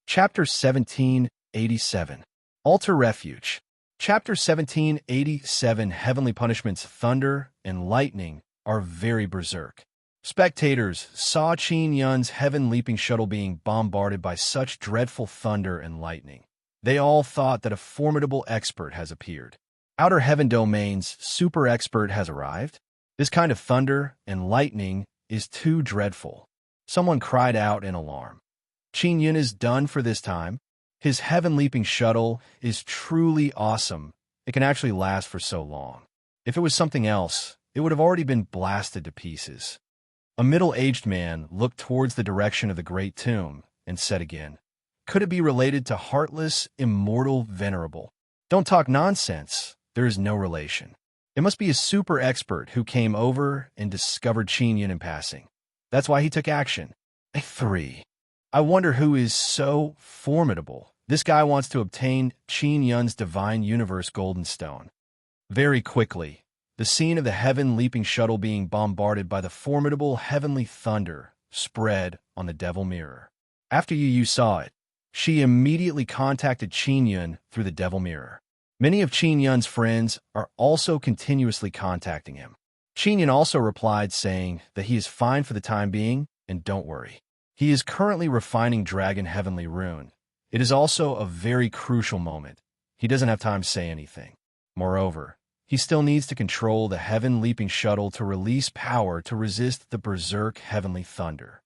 Chapter 1787. Altar Refuge. Chapter 1787. Heavenly punishments. Thunder and lightning are very berserk. Spectators saw Qin Yun's heaven-leaping shuttle being bombarded by such dreadful thunder and lightning. They all thought that a formidable expert has appeared. Outer Heaven Domain's super expert has arrived. This kind of thunder and lightning is too dreadful. Someone cried out in alarm. Qin Yun is done for this time. His heaven-leaping shuttle is truly awesome. It can actually last for so long. If it was something else, it would have already been blasted to pieces. A middle-aged man looked towards the direction of the great tomb and said again, "Could it be related to heartless, immortal, venerable?" "Don't talk nonsense. There is no relation. It must be a super expert who came over and discovered Qin Yun in passing. That's why he took action." 3. I wonder who is so formidable. This guy wants to obtain Qin Yun's divine universe golden stone. Very quickly, the scene of the heaven-leaping shuttle being bombarded by the formidable heavenly thunder spread on the devil mirror. After Yu saw it, she immediately contacted Qin Yun through the devil mirror. Many of Qin Yun's friends are also continuously contacting him. Qin Yun also replied saying that he is fine for the time being and don't worry. He is currently refining Dragon Heavenly Rune. It is also a very crucial moment. He doesn't have time to say anything. Moreover, he still needs to control the heaven-leaping shuttle to release power to resist the berserk heavenly thunder.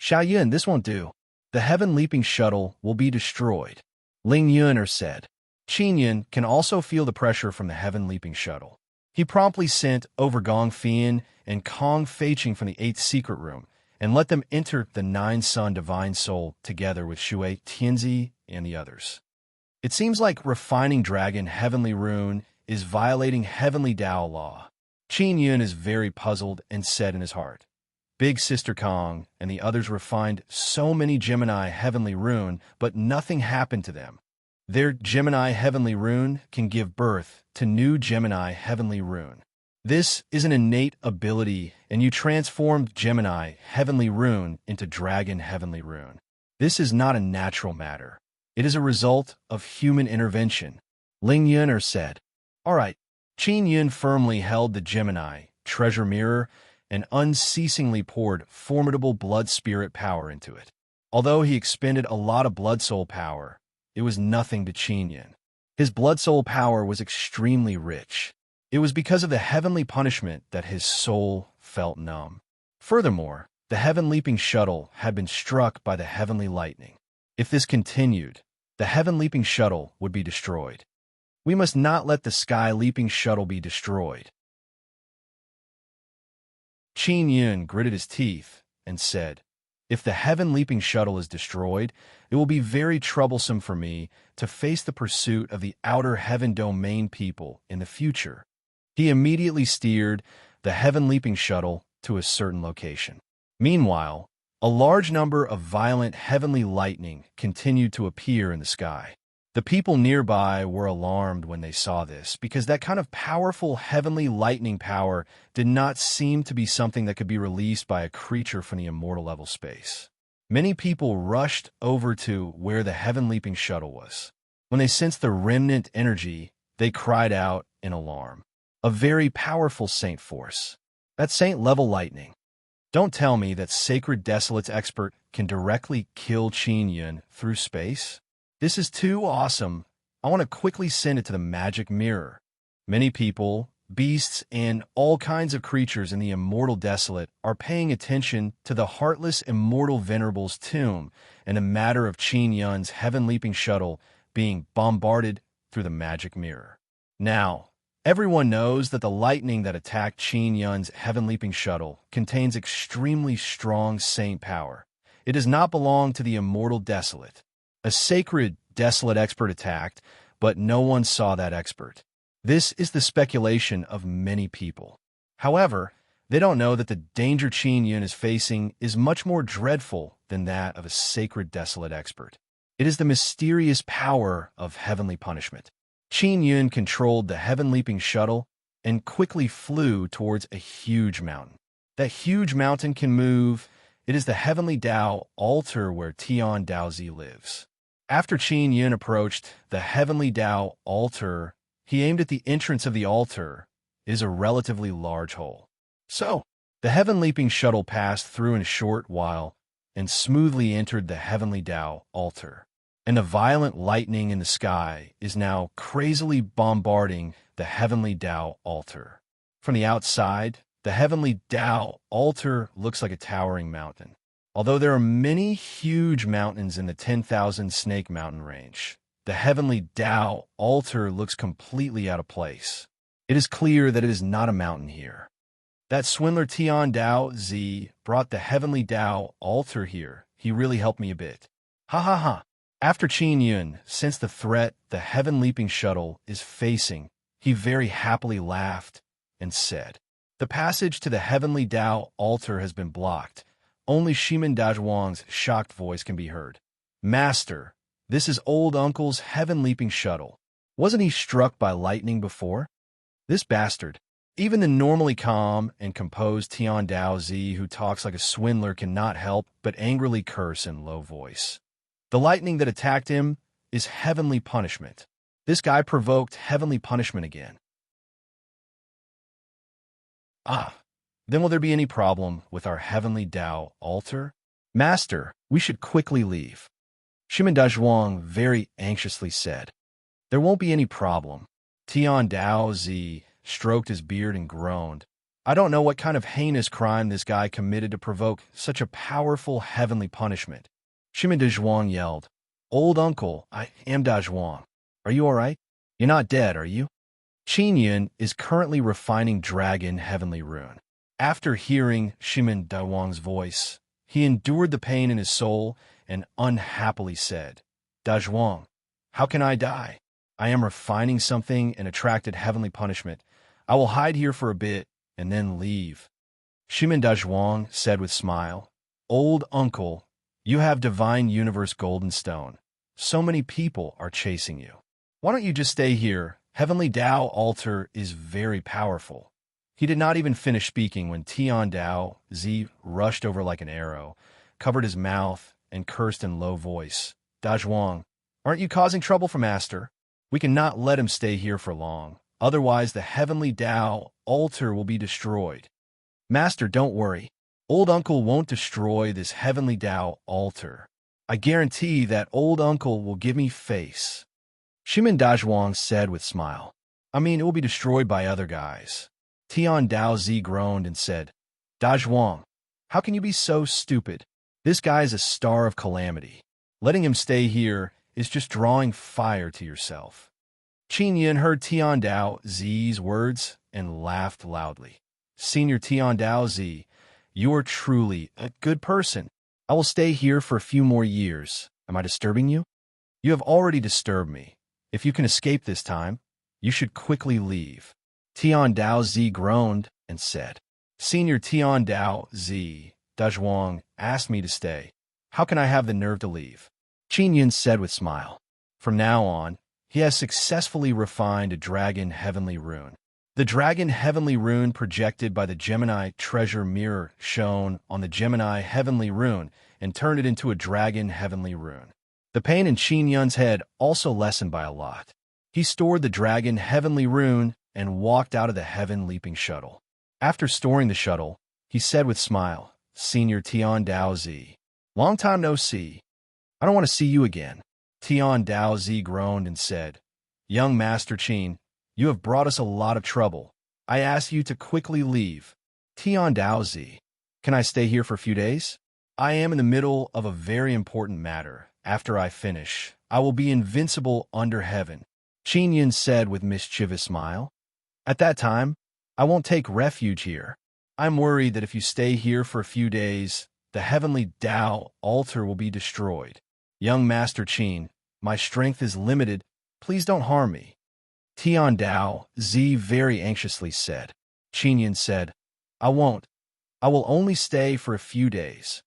Xiao Yun, this won't do. The heaven-leaping shuttle will be destroyed. Ling Yuner said. Qin Yun can also feel the pressure from the heaven-leaping shuttle. He promptly sent over Gong Fian and Kong Feiqing from the 8th secret room and let them enter the Nine-Sun Divine Soul together with Shui, Tianzi, and the others. It seems like refining Dragon Heavenly Rune is violating Heavenly Tao law. Qin Yun is very puzzled and said in his heart, Big Sister Kong and the others refined so many Gemini Heavenly Rune, but nothing happened to them. Their Gemini Heavenly Rune can give birth to new Gemini Heavenly Rune. This is an innate ability, and you transformed Gemini Heavenly Rune into Dragon Heavenly Rune. This is not a natural matter. It is a result of human intervention. Ling Yuner said. All right. Qin Yun firmly held the Gemini treasure mirror and unceasingly poured formidable blood spirit power into it. Although he expended a lot of blood soul power, it was nothing to Qin Yun. His blood soul power was extremely rich. It was because of the heavenly punishment that his soul felt numb. Furthermore, the heaven-leaping shuttle had been struck by the heavenly lightning. If this continued, the heaven-leaping shuttle would be destroyed. We must not let the sky-leaping shuttle be destroyed. Qin Yun gritted his teeth and said, If the heaven-leaping shuttle is destroyed, it will be very troublesome for me to face the pursuit of the outer heaven domain people in the future. He immediately steered the heaven-leaping shuttle to a certain location. Meanwhile, a large number of violent heavenly lightning continued to appear in the sky. The people nearby were alarmed when they saw this, because that kind of powerful heavenly lightning power did not seem to be something that could be released by a creature from the immortal level space. Many people rushed over to where the heaven-leaping shuttle was. When they sensed the remnant energy, they cried out in alarm. A very powerful saint force. That saint-level lightning. Don't tell me that Sacred Desolate's expert can directly kill Qin Yun through space. This is too awesome. I want to quickly send it to the magic mirror. Many people, beasts, and all kinds of creatures in the immortal desolate are paying attention to the heartless immortal venerable's tomb and a matter of Qin Yun's heaven-leaping shuttle being bombarded through the magic mirror. Now, everyone knows that the lightning that attacked Qin Yun's heaven-leaping shuttle contains extremely strong saint power. It does not belong to the immortal desolate. A sacred desolate expert attacked, but no one saw that expert. This is the speculation of many people. However, they don't know that the danger Qin Yun is facing is much more dreadful than that of a sacred desolate expert. It is the mysterious power of heavenly punishment. Qin Yun controlled the heaven-leaping shuttle and quickly flew towards a huge mountain. That huge mountain can move. It is the heavenly Tao altar where Tian Daozi lives. After Qin Yun approached the heavenly Tao altar, he aimed at the entrance of the altar. It is a relatively large hole. So, the heaven-leaping shuttle passed through in a short while and smoothly entered the heavenly Tao altar. And the violent lightning in the sky is now crazily bombarding the heavenly Tao altar. From the outside, the heavenly Tao altar looks like a towering mountain. Although there are many huge mountains in the 10,000 Snake Mountain range, the heavenly Tao altar looks completely out of place. It is clear that it is not a mountain here. That swindler Tian Daozi brought the heavenly Tao altar here. He really helped me a bit. Ha ha ha. After Qin Yun sensed the threat the heaven-leaping shuttle is facing, he very happily laughed and said, The passage to the heavenly Tao altar has been blocked. Only Shimin Dazhuang's shocked voice can be heard. Master, this is old uncle's heaven-leaping shuttle. Wasn't he struck by lightning before? This bastard. Even the normally calm and composed Tian Daozi, who talks like a swindler, cannot help but angrily curse in low voice. The lightning that attacked him is heavenly punishment. This guy provoked heavenly punishment again. Ah, then will there be any problem with our heavenly Tao altar? Master, we should quickly leave. Shimin Dazhuang very anxiously said. There won't be any problem. Tian Daozi stroked his beard and groaned. I don't know what kind of heinous crime this guy committed to provoke such a powerful heavenly punishment. Shimin Dazhuang yelled, Old uncle, I am Dazhuang. Are you all right? You're not dead, are you? Qin Yun is currently refining dragon heavenly rune. After hearing Shimin Dazhuang's voice, he endured the pain in his soul and unhappily said, Dazhuang, how can I die? I am refining something and attracted heavenly punishment. I will hide here for a bit and then leave. Shimin Dazhuang said with smile, Old uncle, you have divine universe golden stone. So many people are chasing you. Why don't you just stay here? Heavenly Tao altar is very powerful. He did not even finish speaking when Tian Dao Zi rushed over like an arrow, covered his mouth, and cursed in low voice. Dazhuang, aren't you causing trouble for Master? We cannot let him stay here for long. Otherwise, the heavenly Tao altar will be destroyed. Master, don't worry. Old uncle won't destroy this heavenly Tao altar. I guarantee that old uncle will give me face. Shimin Dazhuang said with smile. I mean, it will be destroyed by other guys. Tian Daozi groaned and said, Dazhuang, how can you be so stupid? This guy is a star of calamity. Letting him stay here is just drawing fire to yourself. Qin Yun heard Tian Daozi's words and laughed loudly. Senior Tian Daozi, you are truly a good person. I will stay here for a few more years. Am I disturbing you? You have already disturbed me. If you can escape this time, you should quickly leave. Tian Daozi groaned and said, Senior Tian Daozi, Dazhuang asked me to stay. How can I have the nerve to leave? Qin Yun said with smile. From now on, he has successfully refined a dragon heavenly rune. The dragon heavenly rune projected by the Gemini treasure mirror shone on the Gemini heavenly rune and turned it into a dragon heavenly rune. The pain in Qin Yun's head also lessened by a lot. He stored the dragon heavenly rune and walked out of the heaven-leaping shuttle. After storing the shuttle, he said with smile, Senior Tian Daozi, long time no see. I don't want to see you again. Tian Daozi groaned and said, Young Master Qin, you have brought us a lot of trouble. I ask you to quickly leave. Tian Daozi, can I stay here for a few days? I am in the middle of a very important matter. After I finish, I will be invincible under heaven. Qin Yun said with mischievous smile. At that time, I won't take refuge here. I'm worried that if you stay here for a few days, the heavenly Tao altar will be destroyed. Young Master Qin, my strength is limited. Please don't harm me. Tian Dao Zi very anxiously said. Qin Yun said, I won't. I will only stay for a few days.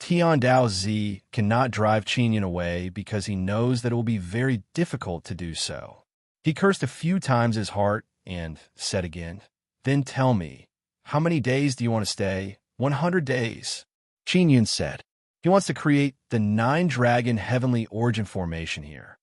Tian Dao Zi cannot drive Qin Yun away because he knows that it will be very difficult to do so. He cursed a few times his heart and said again, Then tell me, how many days do you want to stay? 100 days. Qin Yun said. He wants to create the 9-dragon heavenly origin formation here.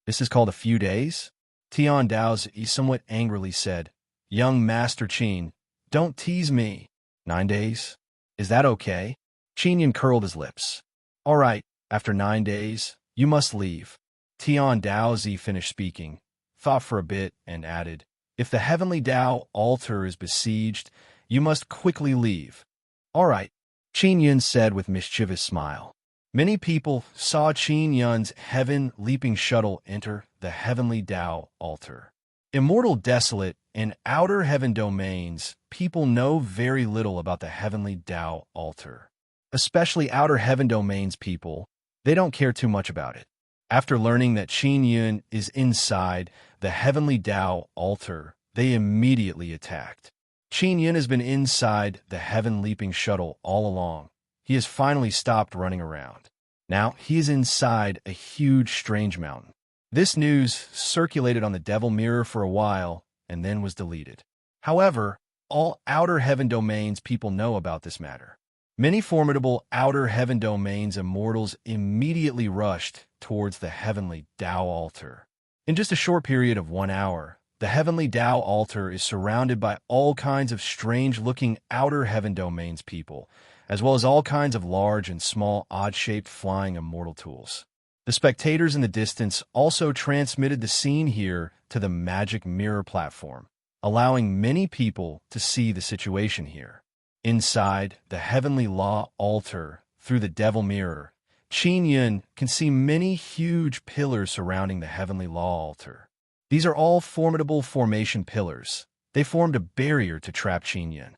This is called a few days? Tian Daozi somewhat angrily said, Young Master Qin, don't tease me. 9 days? Is that okay? Qin Yun curled his lips. All right, after 9 days, you must leave. Tian Daozi finished speaking, thought for a bit, and added, If the heavenly Tao altar is besieged, you must quickly leave. All right, Qin Yun said with mischievous smile. Many people saw Qin Yun's heaven-leaping shuttle enter the heavenly Tao altar. Immortal Desolate and Outer Heaven domains, people know very little about the heavenly Tao altar. Especially Outer Heaven domains people, they don't care too much about it. After learning that Qin Yun is inside the heavenly Tao altar, they immediately attacked. Qin Yin has been inside the heaven-leaping shuttle all along. He has finally stopped running around. Now, he is inside a huge strange mountain. This news circulated on the Devil Mirror for a while and then was deleted. However, all Outer Heaven domains people know about this matter. Many formidable Outer Heaven domains immortals immediately rushed towards the heavenly Tao altar. In just a short period of 1 hour, the heavenly Tao altar is surrounded by all kinds of strange-looking Outer Heaven domains people, as well as all kinds of large and small odd-shaped flying immortal tools. The spectators in the distance also transmitted the scene here to the magic mirror platform, allowing many people to see the situation here. Inside the heavenly law altar, through the devil mirror, Qin Yin can see many huge pillars surrounding the heavenly law altar. These are all formidable formation pillars. They formed a barrier to trap Qin Yin.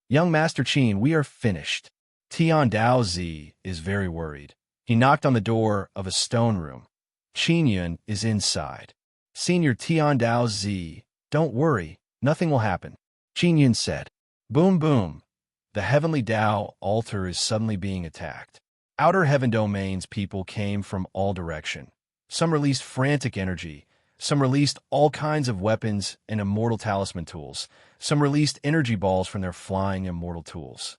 Young Master Qin, we are finished. Tian Dao Zi is very worried. He knocked on the door of a stone room. Qin Yin is inside. Senior Tian Dao Zi, don't worry, nothing will happen. Qin Yin said. Boom boom. The heavenly Tao altar is suddenly being attacked. Outer Heaven domains people came from all direction. Some released frantic energy. Some released all kinds of weapons and immortal talisman tools. Some released energy balls from their flying immortal tools.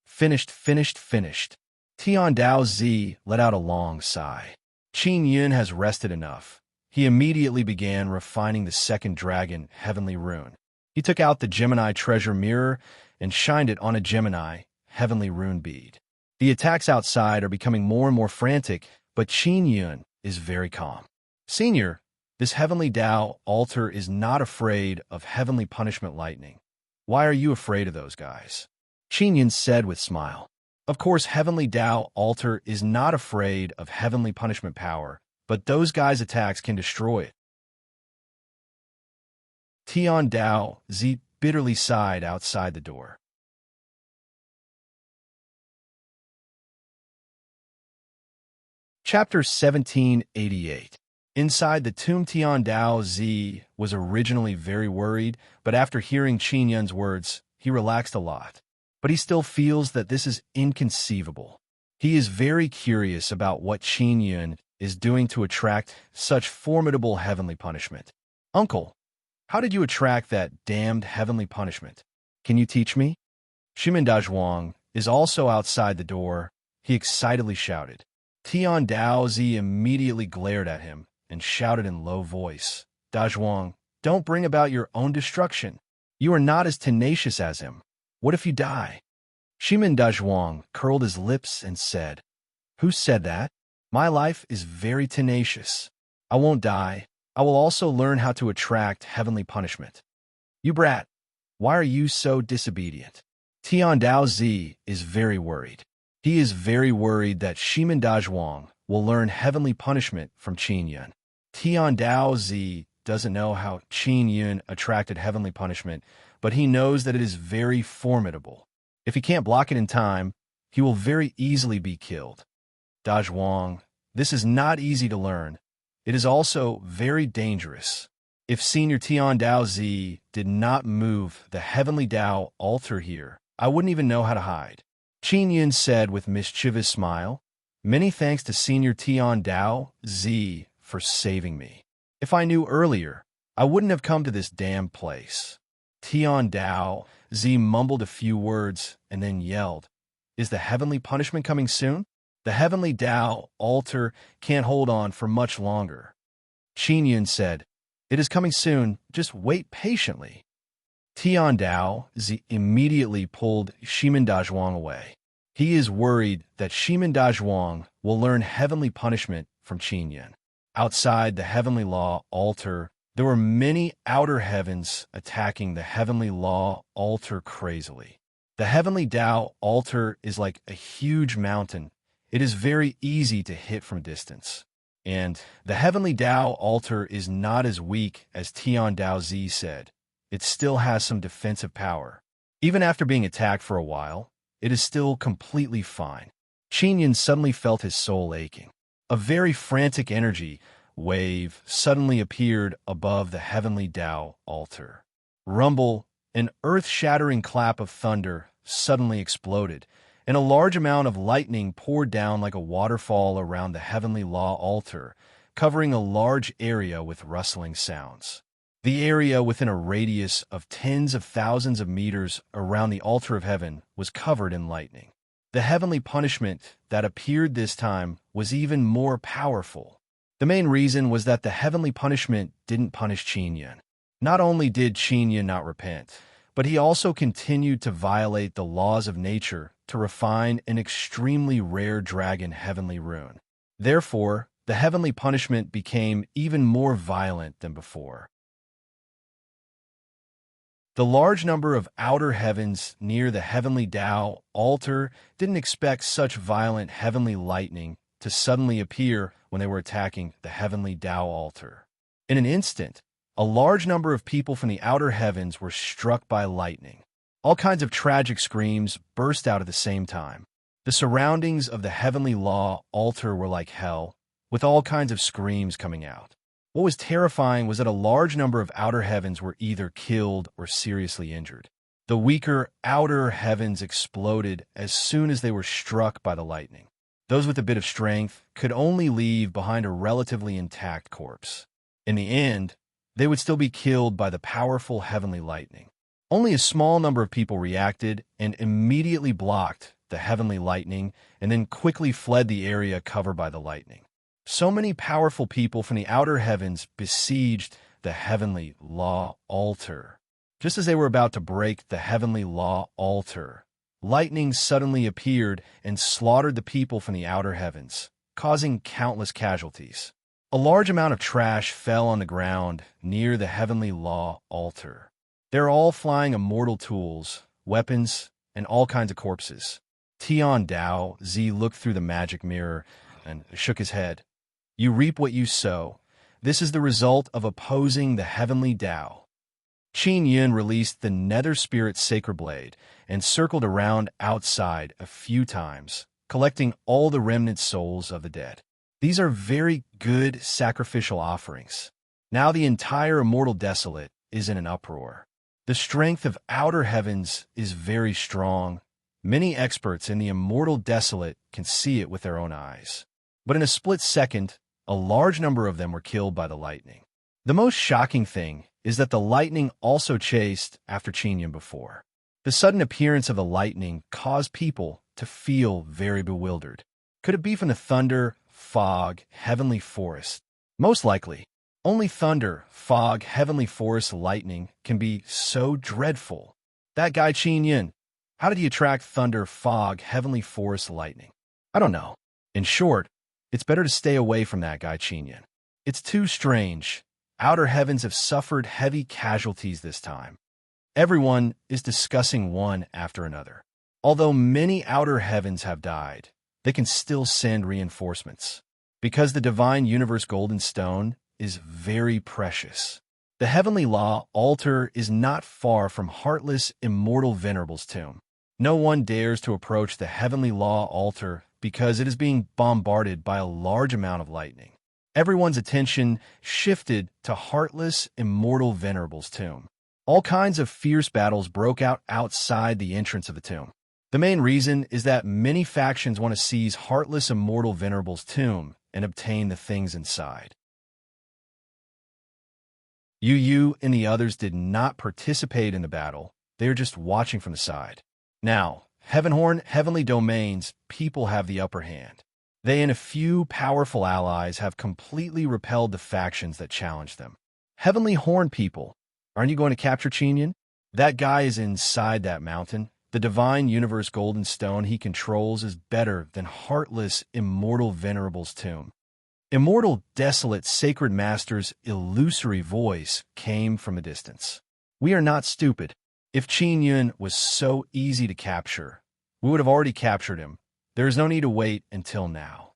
Finished, finished, finished. Tian Dao Zi let out a long sigh. Qin Yin has rested enough. He immediately began refining the second dragon heavenly rune. He took out the Gemini treasure mirror and shined it on a Gemini heavenly rune bead. The attacks outside are becoming more and more frantic, but Qin Yin is very calm. Senior, this heavenly Tao altar is not afraid of heavenly punishment lightning. Why are you afraid of those guys? Qin Yin said with smile. Of course, heavenly Tao altar is not afraid of heavenly punishment power, but those guys' attacks can destroy it. Tian Dao Zi bitterly sighed outside the door. Chapter 1788. Inside the tomb, Tian Dao Zi was originally very worried, but after hearing Qin Yin's words, he relaxed a lot. But he still feels that this is inconceivable. He is very curious about what Qin Yin is doing to attract such formidable heavenly punishment. Uncle, how did you attract that damned heavenly punishment? Can you teach me? Shimin Dazhuang is also outside the door. He excitedly shouted. Tian Dao Zi immediately glared at him and shouted in low voice, Dazhuang, don't bring about your own destruction. You are not as tenacious as him. What if you die? Shimin Dazhuang curled his lips and said, Who said that? My life is very tenacious. I won't die. I will also learn how to attract heavenly punishment. You brat, why are you so disobedient? Tian Dao Zi is very worried. He is very worried that Shimin Dazhuang will learn heavenly punishment from Qin Yin. Tian Dao Zi doesn't know how Qin Yin attracted heavenly punishment, but he knows that it is very formidable. If he can't block it in time, he will very easily be killed. Dazhuang, this is not easy to learn. It is also very dangerous. If Senior Tian Dao Zi did not move the heavenly Tao altar here, I wouldn't even know how to hide. Qin Yin said with mischievous smile, Many thanks to Senior Tian Dao Zi for saving me. If I knew earlier, I wouldn't have come to this damn place. Tian Dao Zi mumbled a few words and then yelled, Is the heavenly punishment coming soon? The heavenly Tao altar can't hold on for much longer. Qin Yin said, It is coming soon, just wait patiently. Tian Dao Zi immediately pulled Shimin Dazhuang away. He is worried that Shimin Dazhuang will learn heavenly punishment from Qin Yin. Outside the heavenly law altar, there were many outer heavens attacking the heavenly law altar crazily. The heavenly Tao altar is like a huge mountain. It is very easy to hit from distance. And the heavenly Tao altar is not as weak as Tian Dao Zi said. It still has some defensive power. Even after being attacked for a while, it is still completely fine. Qin Yin suddenly felt his soul aching. A very frantic energy wave suddenly appeared above the heavenly Tao altar. Rumble an earth-shattering clap of thunder suddenly exploded, and a large amount of lightning poured down like a waterfall around the heavenly law altar, covering a large area with rustling sounds. The area within a radius of tens of thousands of meters around the altar of heaven was covered in lightning. The heavenly punishment that appeared this time was even more powerful. The main reason was that the heavenly punishment didn't punish Qin Yun. Not only did Qin Yun not repent, but he also continued to violate the laws of nature to refine an extremely rare dragon heavenly rune. Therefore, the heavenly punishment became even more violent than before. The large number of outer heavens near the heavenly Tao altar didn't expect such violent heavenly lightning to suddenly appear when they were attacking the heavenly Tao altar. In an instant, a large number of people from the outer heavens were struck by lightning. All kinds of tragic screams burst out at the same time. The surroundings of the heavenly law altar were like hell, with all kinds of screams coming out. What was terrifying was that a large number of outer heavens were either killed or seriously injured. The weaker outer heavens exploded as soon as they were struck by the lightning. Those with a bit of strength could only leave behind a relatively intact corpse. In the end, they would still be killed by the powerful heavenly lightning. Only a small number of people reacted and immediately blocked the heavenly lightning and then quickly fled the area covered by the lightning. So many powerful people from the outer heavens besieged the heavenly law altar. Just as they were about to break the heavenly law altar, lightning suddenly appeared and slaughtered the people from the outer heavens, causing countless casualties. A large amount of trash fell on the ground near the heavenly law altar. They're all flying immortal tools, weapons, and all kinds of corpses. Tian Dao Zi looked through the magic mirror and shook his head. You reap what you sow. This is the result of opposing the heavenly Tao. Qin Yun released the Nether Spirit Sacred Blade and circled around outside a few times, collecting all the remnant souls of the dead. These are very good sacrificial offerings. Now the entire immortal desolate is in an uproar. The strength of outer heavens is very strong. Many experts in the immortal desolate can see it with their own eyes. But in a split second, a large number of them were killed by the lightning. The most shocking thing is that the lightning also chased after Qin Yun before. The sudden appearance of the lightning caused people to feel very bewildered. Could it be from the thunder, fog, heavenly forest? Most likely. Only thunder, fog, heavenly forest, lightning can be so dreadful. That guy Qin Yun, how did he attract thunder, fog, heavenly forest, lightning? I don't know. In short, it's better to stay away from that guy Qin Yun. It's too strange. Outer heavens have suffered heavy casualties this time. Everyone is discussing one after another. Although many outer heavens have died, they can still send reinforcements. Because the divine universe golden stone is very precious. The heavenly law altar is not far from heartless, immortal Venerable's tomb. No one dares to approach the heavenly law altar because it is being bombarded by a large amount of lightning. Everyone's attention shifted to heartless, immortal Venerable's tomb. All kinds of fierce battles broke out outside the entrance of the tomb. The main reason is that many factions want to seize heartless, immortal Venerable's tomb and obtain the things inside. Yu and the others did not participate in the battle. They are just watching from the side. Now, Heavenhorn, Heavenly Domains, people have the upper hand. They and a few powerful allies have completely repelled the factions that challenged them. Heavenly Horn people, aren't you going to capture Qin Yun? That guy is inside that mountain. The divine universe golden stone he controls is better than heartless, immortal Venerable's tomb. Immortal, desolate, sacred master's illusory voice came from a distance. We are not stupid. If Qin Yun was so easy to capture, we would have already captured him. There is no need to wait until now.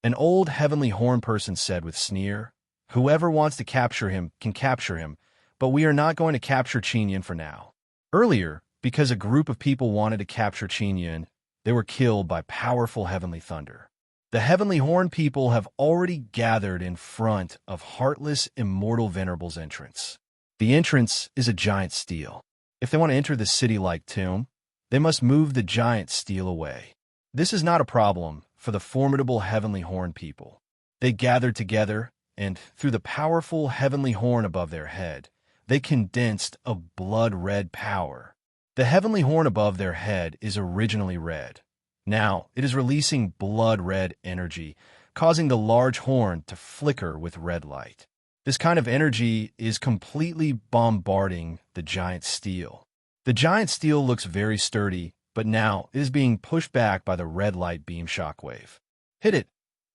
An old heavenly horn person said with sneer, whoever wants to capture him can capture him, but we are not going to capture Qin Yun for now. Earlier, because a group of people wanted to capture Qin Yun, they were killed by powerful heavenly thunder. The heavenly horn people have already gathered in front of heartless, immortal Venerable's entrance. The entrance is a giant stele. If they want to enter the city-like tomb, they must move the giant steel away. This is not a problem for the formidable heavenly horn people. They gathered together, and through the powerful heavenly horn above their head, they condensed a blood-red power. The heavenly horn above their head is originally red. Now, it is releasing blood-red energy, causing the large horn to flicker with red light. This kind of energy is completely bombarding the giant steel. The giant steel looks very sturdy, but now it is being pushed back by the red light beam shockwave. "Hit it!"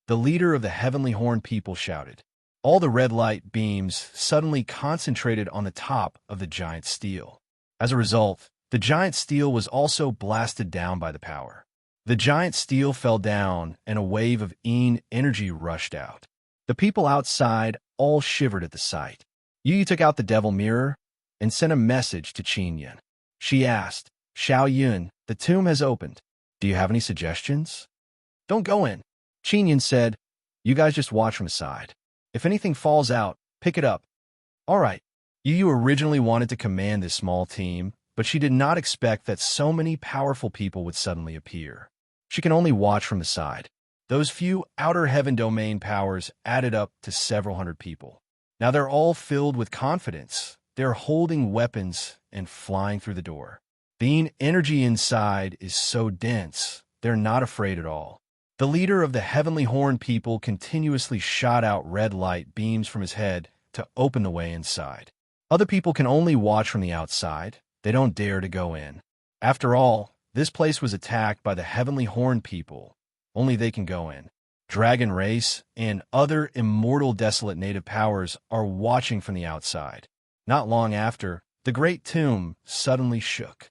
the leader of the heavenly horn people shouted. All the red light beams suddenly concentrated on the top of the giant steel. As a result, the giant steel was also blasted down by the power. The giant steel fell down, and a wave of energy rushed out. The people outside all shivered at the sight. Yu took out the devil mirror and sent a message to Qin Yan. She asked, "Xiao Yun, the tomb has opened. Do you have any suggestions?" "Don't go in." Qin Yan said, "You guys just watch from the side. If anything falls out, pick it up." "All right." Yu originally wanted to command this small team, but she did not expect that so many powerful people would suddenly appear. She can only watch from the side. Those few outer heaven domain powers added up to several hundred people. Now they're all filled with confidence. They're holding weapons and flying through the door. The energy inside is so dense, they're not afraid at all. The leader of the heavenly horn people continuously shot out red light beams from his head to open the way inside. Other people can only watch from the outside. They don't dare to go in. After all, this place was attacked by the heavenly horn people. Only they can go in. Dragon race and other immortal desolate native powers are watching from the outside. Not long after, the great tomb suddenly shook.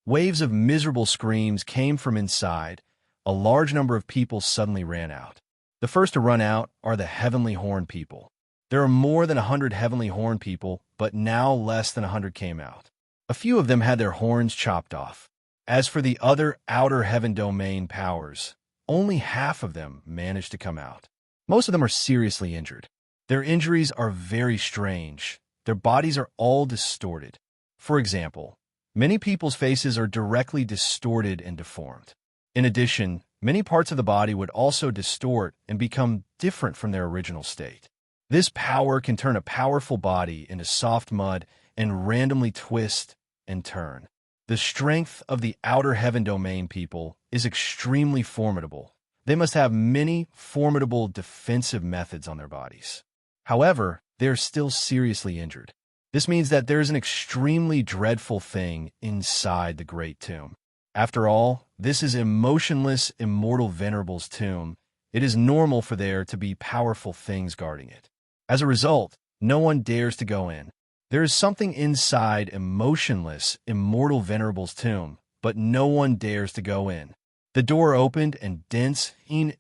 Waves of miserable screams came from inside. A large number of people suddenly ran out. The first to run out are the heavenly horn people. There are more than 100 heavenly horn people, but now less than 100 came out. A few of them had their horns chopped off. As for the other outer heaven domain powers, only half of them managed to come out. Most of them are seriously injured. Their injuries are very strange. Their bodies are all distorted. For example, many people's faces are directly distorted and deformed. In addition, many parts of the body would also distort and become different from their original state. This power can turn a powerful body into soft mud and randomly twist and turn. The strength of the outer heaven domain people is extremely formidable. They must have many formidable defensive methods on their bodies. However, they are still seriously injured. This means that there is an extremely dreadful thing inside the great tomb. After all, this is emotionless, immortal Venerable's tomb. It is normal for there to be powerful things guarding it. As a result, no one dares to go in. There is something inside emotionless, immortal Venerable's tomb, but no one dares to go in. The door opened and dense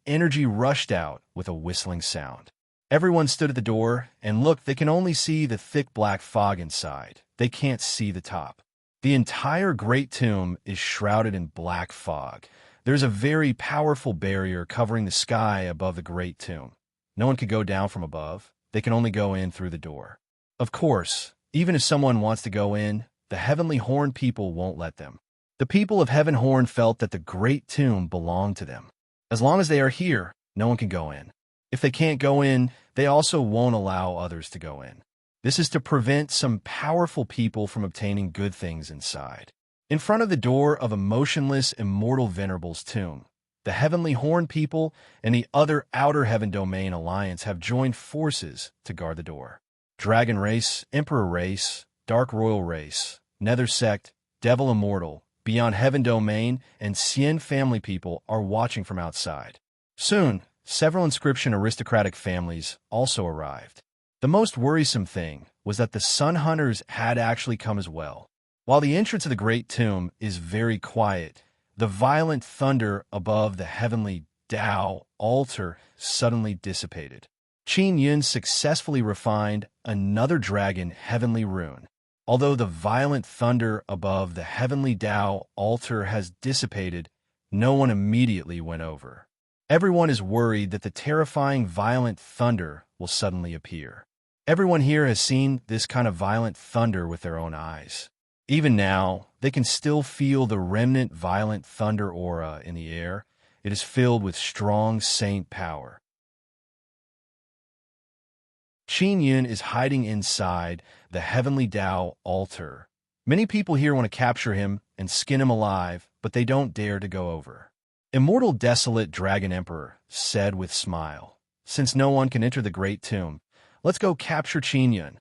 energy rushed out with a whistling sound. Everyone stood at the door, and look, they can only see the thick black fog inside. They can't see the top. The entire great tomb is shrouded in black fog. There's a very powerful barrier covering the sky above the great tomb. No one could go down from above. They can only go in through the door. Of course, even if someone wants to go in, the heavenly horn people won't let them. The people of Heaven Horn felt that the great tomb belonged to them. As long as they are here, no one can go in. If they can't go in, they also won't allow others to go in. This is to prevent some powerful people from obtaining good things inside. In front of the door of a motionless, immortal Venerable's tomb, the Heavenly Horn people and the other Outer Heaven Domain Alliance have joined forces to guard the door. Dragon race, Emperor race, Dark Royal race, Nether sect, Devil Immortal, Beyond Heaven Domain, and Xian family people are watching from outside. Soon, several inscription aristocratic families also arrived. The most worrisome thing was that the Sun Hunters had actually come as well. While the entrance of the Great Tomb is very quiet, the violent thunder above the heavenly Tao altar suddenly dissipated. Qin Yun successfully refined another dragon heavenly rune. Although the violent thunder above the heavenly Tao altar has dissipated, no one immediately went over. Everyone is worried that the terrifying violent thunder will suddenly appear. Everyone here has seen this kind of violent thunder with their own eyes. Even now, they can still feel the remnant violent thunder aura in the air. It is filled with strong saint power. Qin Yun is hiding inside the heavenly Tao altar. Many people here want to capture him and skin him alive, but they don't dare to go over. Immortal Desolate Dragon Emperor said with smile, "Since no one can enter the great tomb, let's go capture Qin Yun."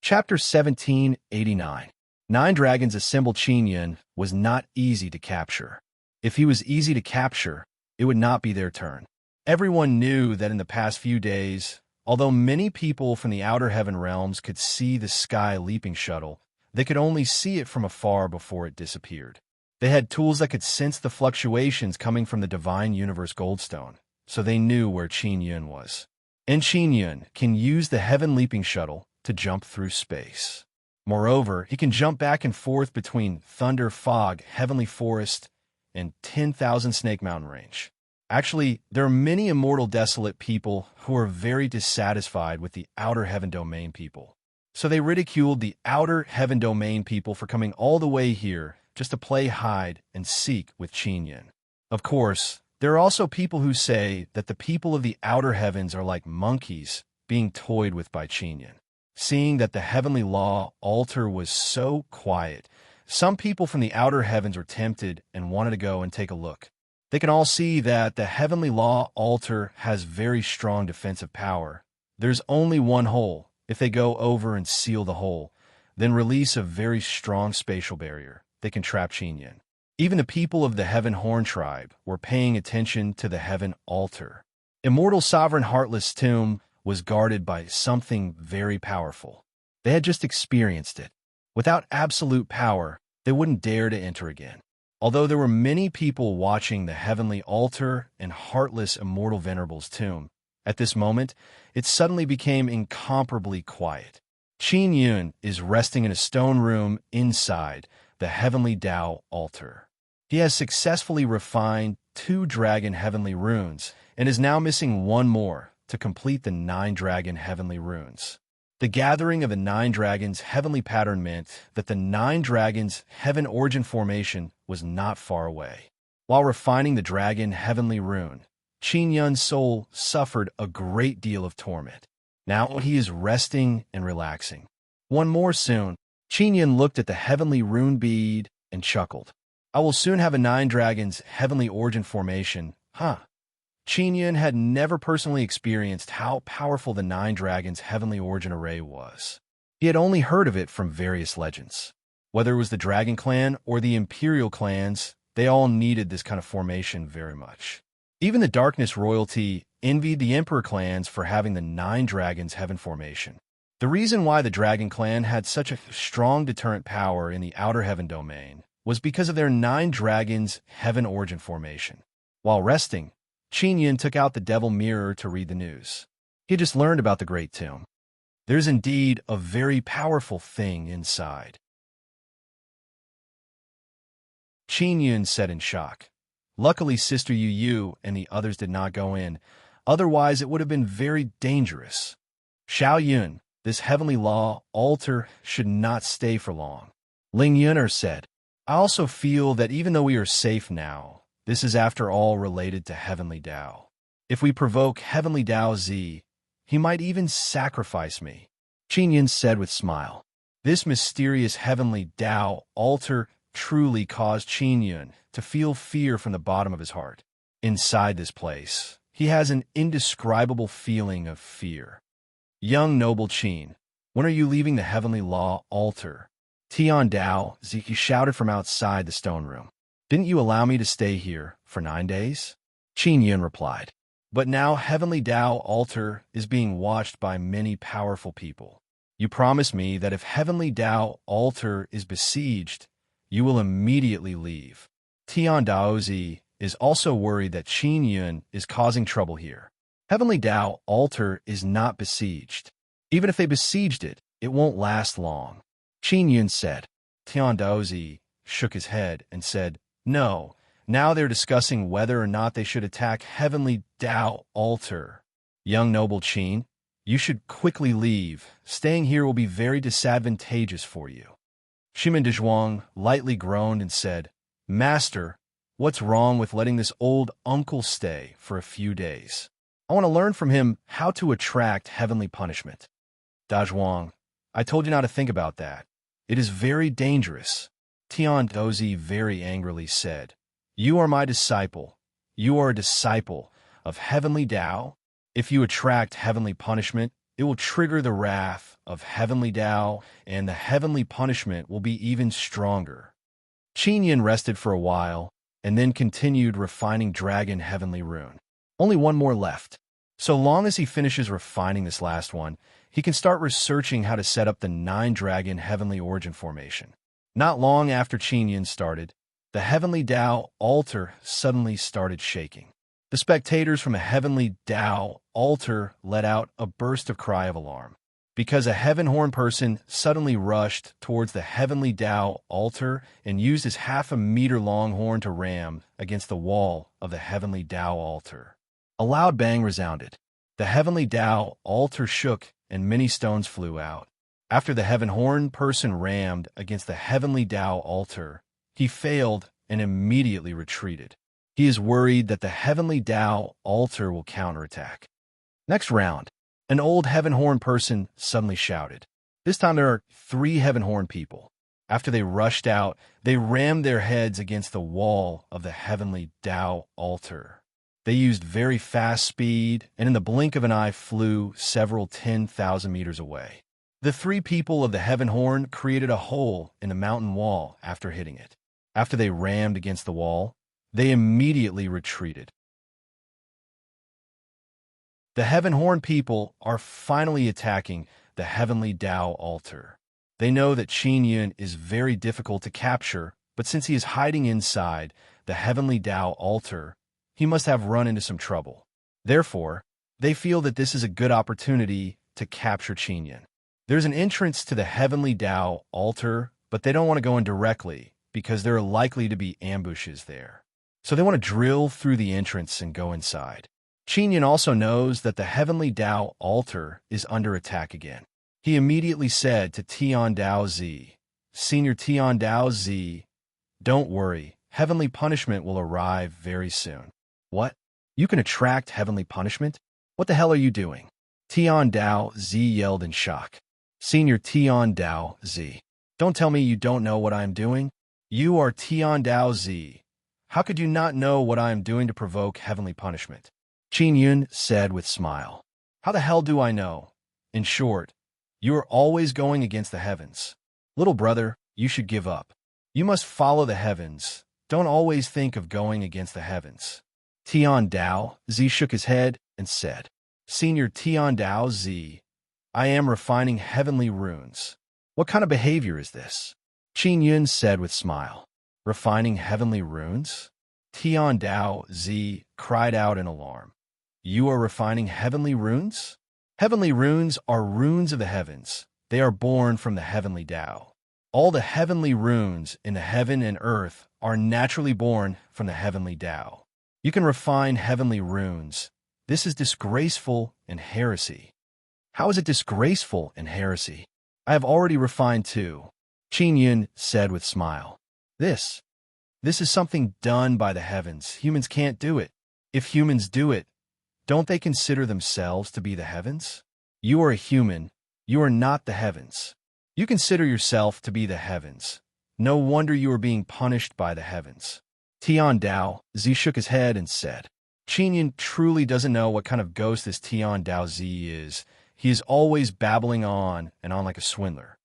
Chapter 1789. 9 dragons assemble. Qin Yun was not easy to capture. If he was easy to capture, it would not be their turn. Everyone knew that in the past few days, although many people from the outer heaven realms could see the sky leaping shuttle, they could only see it from afar before it disappeared. They had tools that could sense the fluctuations coming from the divine universe Goldstone, so they knew where Qin Yun was. And Qin Yun can use the heaven leaping shuttle to jump through space. Moreover, he can jump back and forth between Thunder Fog, Heavenly Forest, and 10,000 Snake Mountain Range. Actually, there are many immortal desolate people who are very dissatisfied with the outer heaven domain people. So they ridiculed the outer heaven domain people for coming all the way here just to play hide and seek with Qin Yun. Of course, there are also people who say that the people of the outer heavens are like monkeys being toyed with by Qin Yun. Seeing that the heavenly law altar was so quiet, some people from the outer heavens were tempted and wanted to go and take a look. They can all see that the heavenly law altar has very strong defensive power. There's only one hole. If they go over and seal the hole, then release a very strong spatial barrier, they can trap Qin Yun. Even the people of the Heaven Horn tribe were paying attention to the heaven altar. Immortal Sovereign Heartless Tomb was guarded by something very powerful. They had just experienced it. Without absolute power, they wouldn't dare to enter again. Although there were many people watching the heavenly altar and heartless immortal venerable's tomb, at this moment, it suddenly became incomparably quiet. Qin Yun is resting in a stone room inside the heavenly Tao altar. He has successfully refined 2 dragon heavenly runes and is now missing 1 more to complete the 9 dragon heavenly runes. The gathering of the 9 dragons' heavenly pattern meant that the 9 dragons' heaven origin formation was not far away. While refining the dragon heavenly rune, Qin Yun's soul suffered a great deal of torment. Now he is resting and relaxing. 1 more soon. Qin Yun looked at the heavenly rune bead and chuckled. I will soon have a 9 dragons heavenly origin formation, huh? Qin Yun had never personally experienced how powerful the 9 dragons heavenly origin array was. He had only heard of it from various legends. Whether it was the Dragon Clan or the Imperial clans, they all needed this kind of formation very much. Even the Darkness royalty envied the Emperor clans for having the 9 dragons heaven formation. The reason why the Dragon Clan had such a strong deterrent power in the outer heaven domain was because of their 9 dragons heaven origin formation. While resting, Qin Yun took out the Devil Mirror to read the news. He had just learned about the Great Tomb. There's indeed a very powerful thing inside. Qin Yun said in shock. Luckily, Sister Yu and the others did not go in. Otherwise, it would have been very dangerous. Xiao Yun, this heavenly law altar should not stay for long. Ling Yuner said, I also feel that even though we are safe now, this is after all related to Heavenly Tao. If we provoke Heavenly Tao Z, he might even sacrifice me. Qin Yun said with smile. This mysterious Heavenly Tao altar truly caused Qin Yun to feel fear from the bottom of his heart. Inside this place, he has an indescribable feeling of fear. Young noble Qin, when are you leaving the Heavenly Law altar? Tian Dao, he shouted from outside the stone room. Didn't you allow me to stay here for 9 days? Qin Yun replied. But now Heavenly Tao altar is being watched by many powerful people. You promised me that if Heavenly Tao altar is besieged, you will immediately leave. Tian Daozi is also worried that Qin Yun is causing trouble here. Heavenly Tao altar is not besieged. Even if they besieged it, it won't last long. Qin Yun said. Tian Daozi shook his head and said, No, Now they're discussing whether or not they should attack Heavenly Tao altar. Young noble Qin, you should quickly leave. Staying here will be very disadvantageous for you. Shimen Dezhuang lightly groaned and said, Master, what's wrong with letting this old uncle stay for a few days? I want to learn from him how to attract heavenly punishment. Dezhuang, I told you not to think about that. It is very dangerous. Tian Dozi very angrily said, You are my disciple. You are a disciple of heavenly Tao. If you attract heavenly punishment, it will trigger the wrath of heavenly Tao, and the heavenly punishment will be even stronger. Qin Yin rested for a while, and then continued refining Dragon Heavenly Rune. Only one more left. So long as he finishes refining this last one, he can start researching how to set up the 9-Dragon Heavenly Origin formation. Not long after Qin Yin started, the Heavenly Tao altar suddenly started shaking. The spectators from a Heavenly Tao altar let out a burst of cry of alarm, because a Heaven Horn person suddenly rushed towards the Heavenly Tao altar and used his half-a-meter-long horn to ram against the wall of the Heavenly Tao altar. A loud bang resounded. The Heavenly Tao altar shook and many stones flew out. After the Heaven Horn person rammed against the Heavenly Tao altar, he failed and immediately retreated. He is worried that the Heavenly Tao altar will counterattack. Next round, an old Heaven Horn person suddenly shouted. This time there are 3 Heaven Horn people. After they rushed out, they rammed their heads against the wall of the Heavenly Tao altar. They used very fast speed, and in the blink of an eye flew several 10,000 meters away. The 3 people of the Heaven Horn created a hole in the mountain wall after hitting it. After they rammed against the wall, they immediately retreated. The Heaven Horn people are finally attacking the Heavenly Tao altar. They know that Qin Yin is very difficult to capture, but since he is hiding inside the Heavenly Tao altar, he must have run into some trouble. Therefore, they feel that this is a good opportunity to capture Qin Yin. There's an entrance to the Heavenly Tao altar, but they don't want to go in directly because there are likely to be ambushes there. So they want to drill through the entrance and go inside. Qin Yin also knows that the Heavenly Tao altar is under attack again. He immediately said to Tian Dao Zi, Senior Tian Dao Zi, don't worry, heavenly punishment will arrive very soon. What? You can attract heavenly punishment? What the hell are you doing? Tian Dao Zi yelled in shock. Senior Tian Dao Zi, don't tell me you don't know what I am doing. You are Tian Dao Zi. How could you not know what I am doing to provoke heavenly punishment? Qin Yun said with smile. How the hell do I know? In short, you are always going against the heavens. Little brother, you should give up. You must follow the heavens. Don't always think of going against the heavens. Tian Dao Zi shook his head and said, Senior Tian Dao Zi, I am refining heavenly runes. What kind of behavior is this? Qin Yun said with smile. Refining heavenly runes? Tian Dao Zi cried out in alarm. You are refining heavenly runes? Heavenly runes are runes of the heavens. They are born from the heavenly Tao. All the heavenly runes in the heaven and earth are naturally born from the heavenly Tao. You can refine heavenly runes. This is disgraceful and heresy. How is it disgraceful and heresy? I have already refined 2. Qin Yun said with smile. This is something done by the heavens. Humans can't do it. If humans do it, don't they consider themselves to be the heavens? You are a human. You are not the heavens. You consider yourself to be the heavens. No wonder you are being punished by the heavens. Tian Dao Zi shook his head and said, Qin Yin truly doesn't know what kind of ghost this Tian Dao Zi is. He is always babbling on and on like a swindler.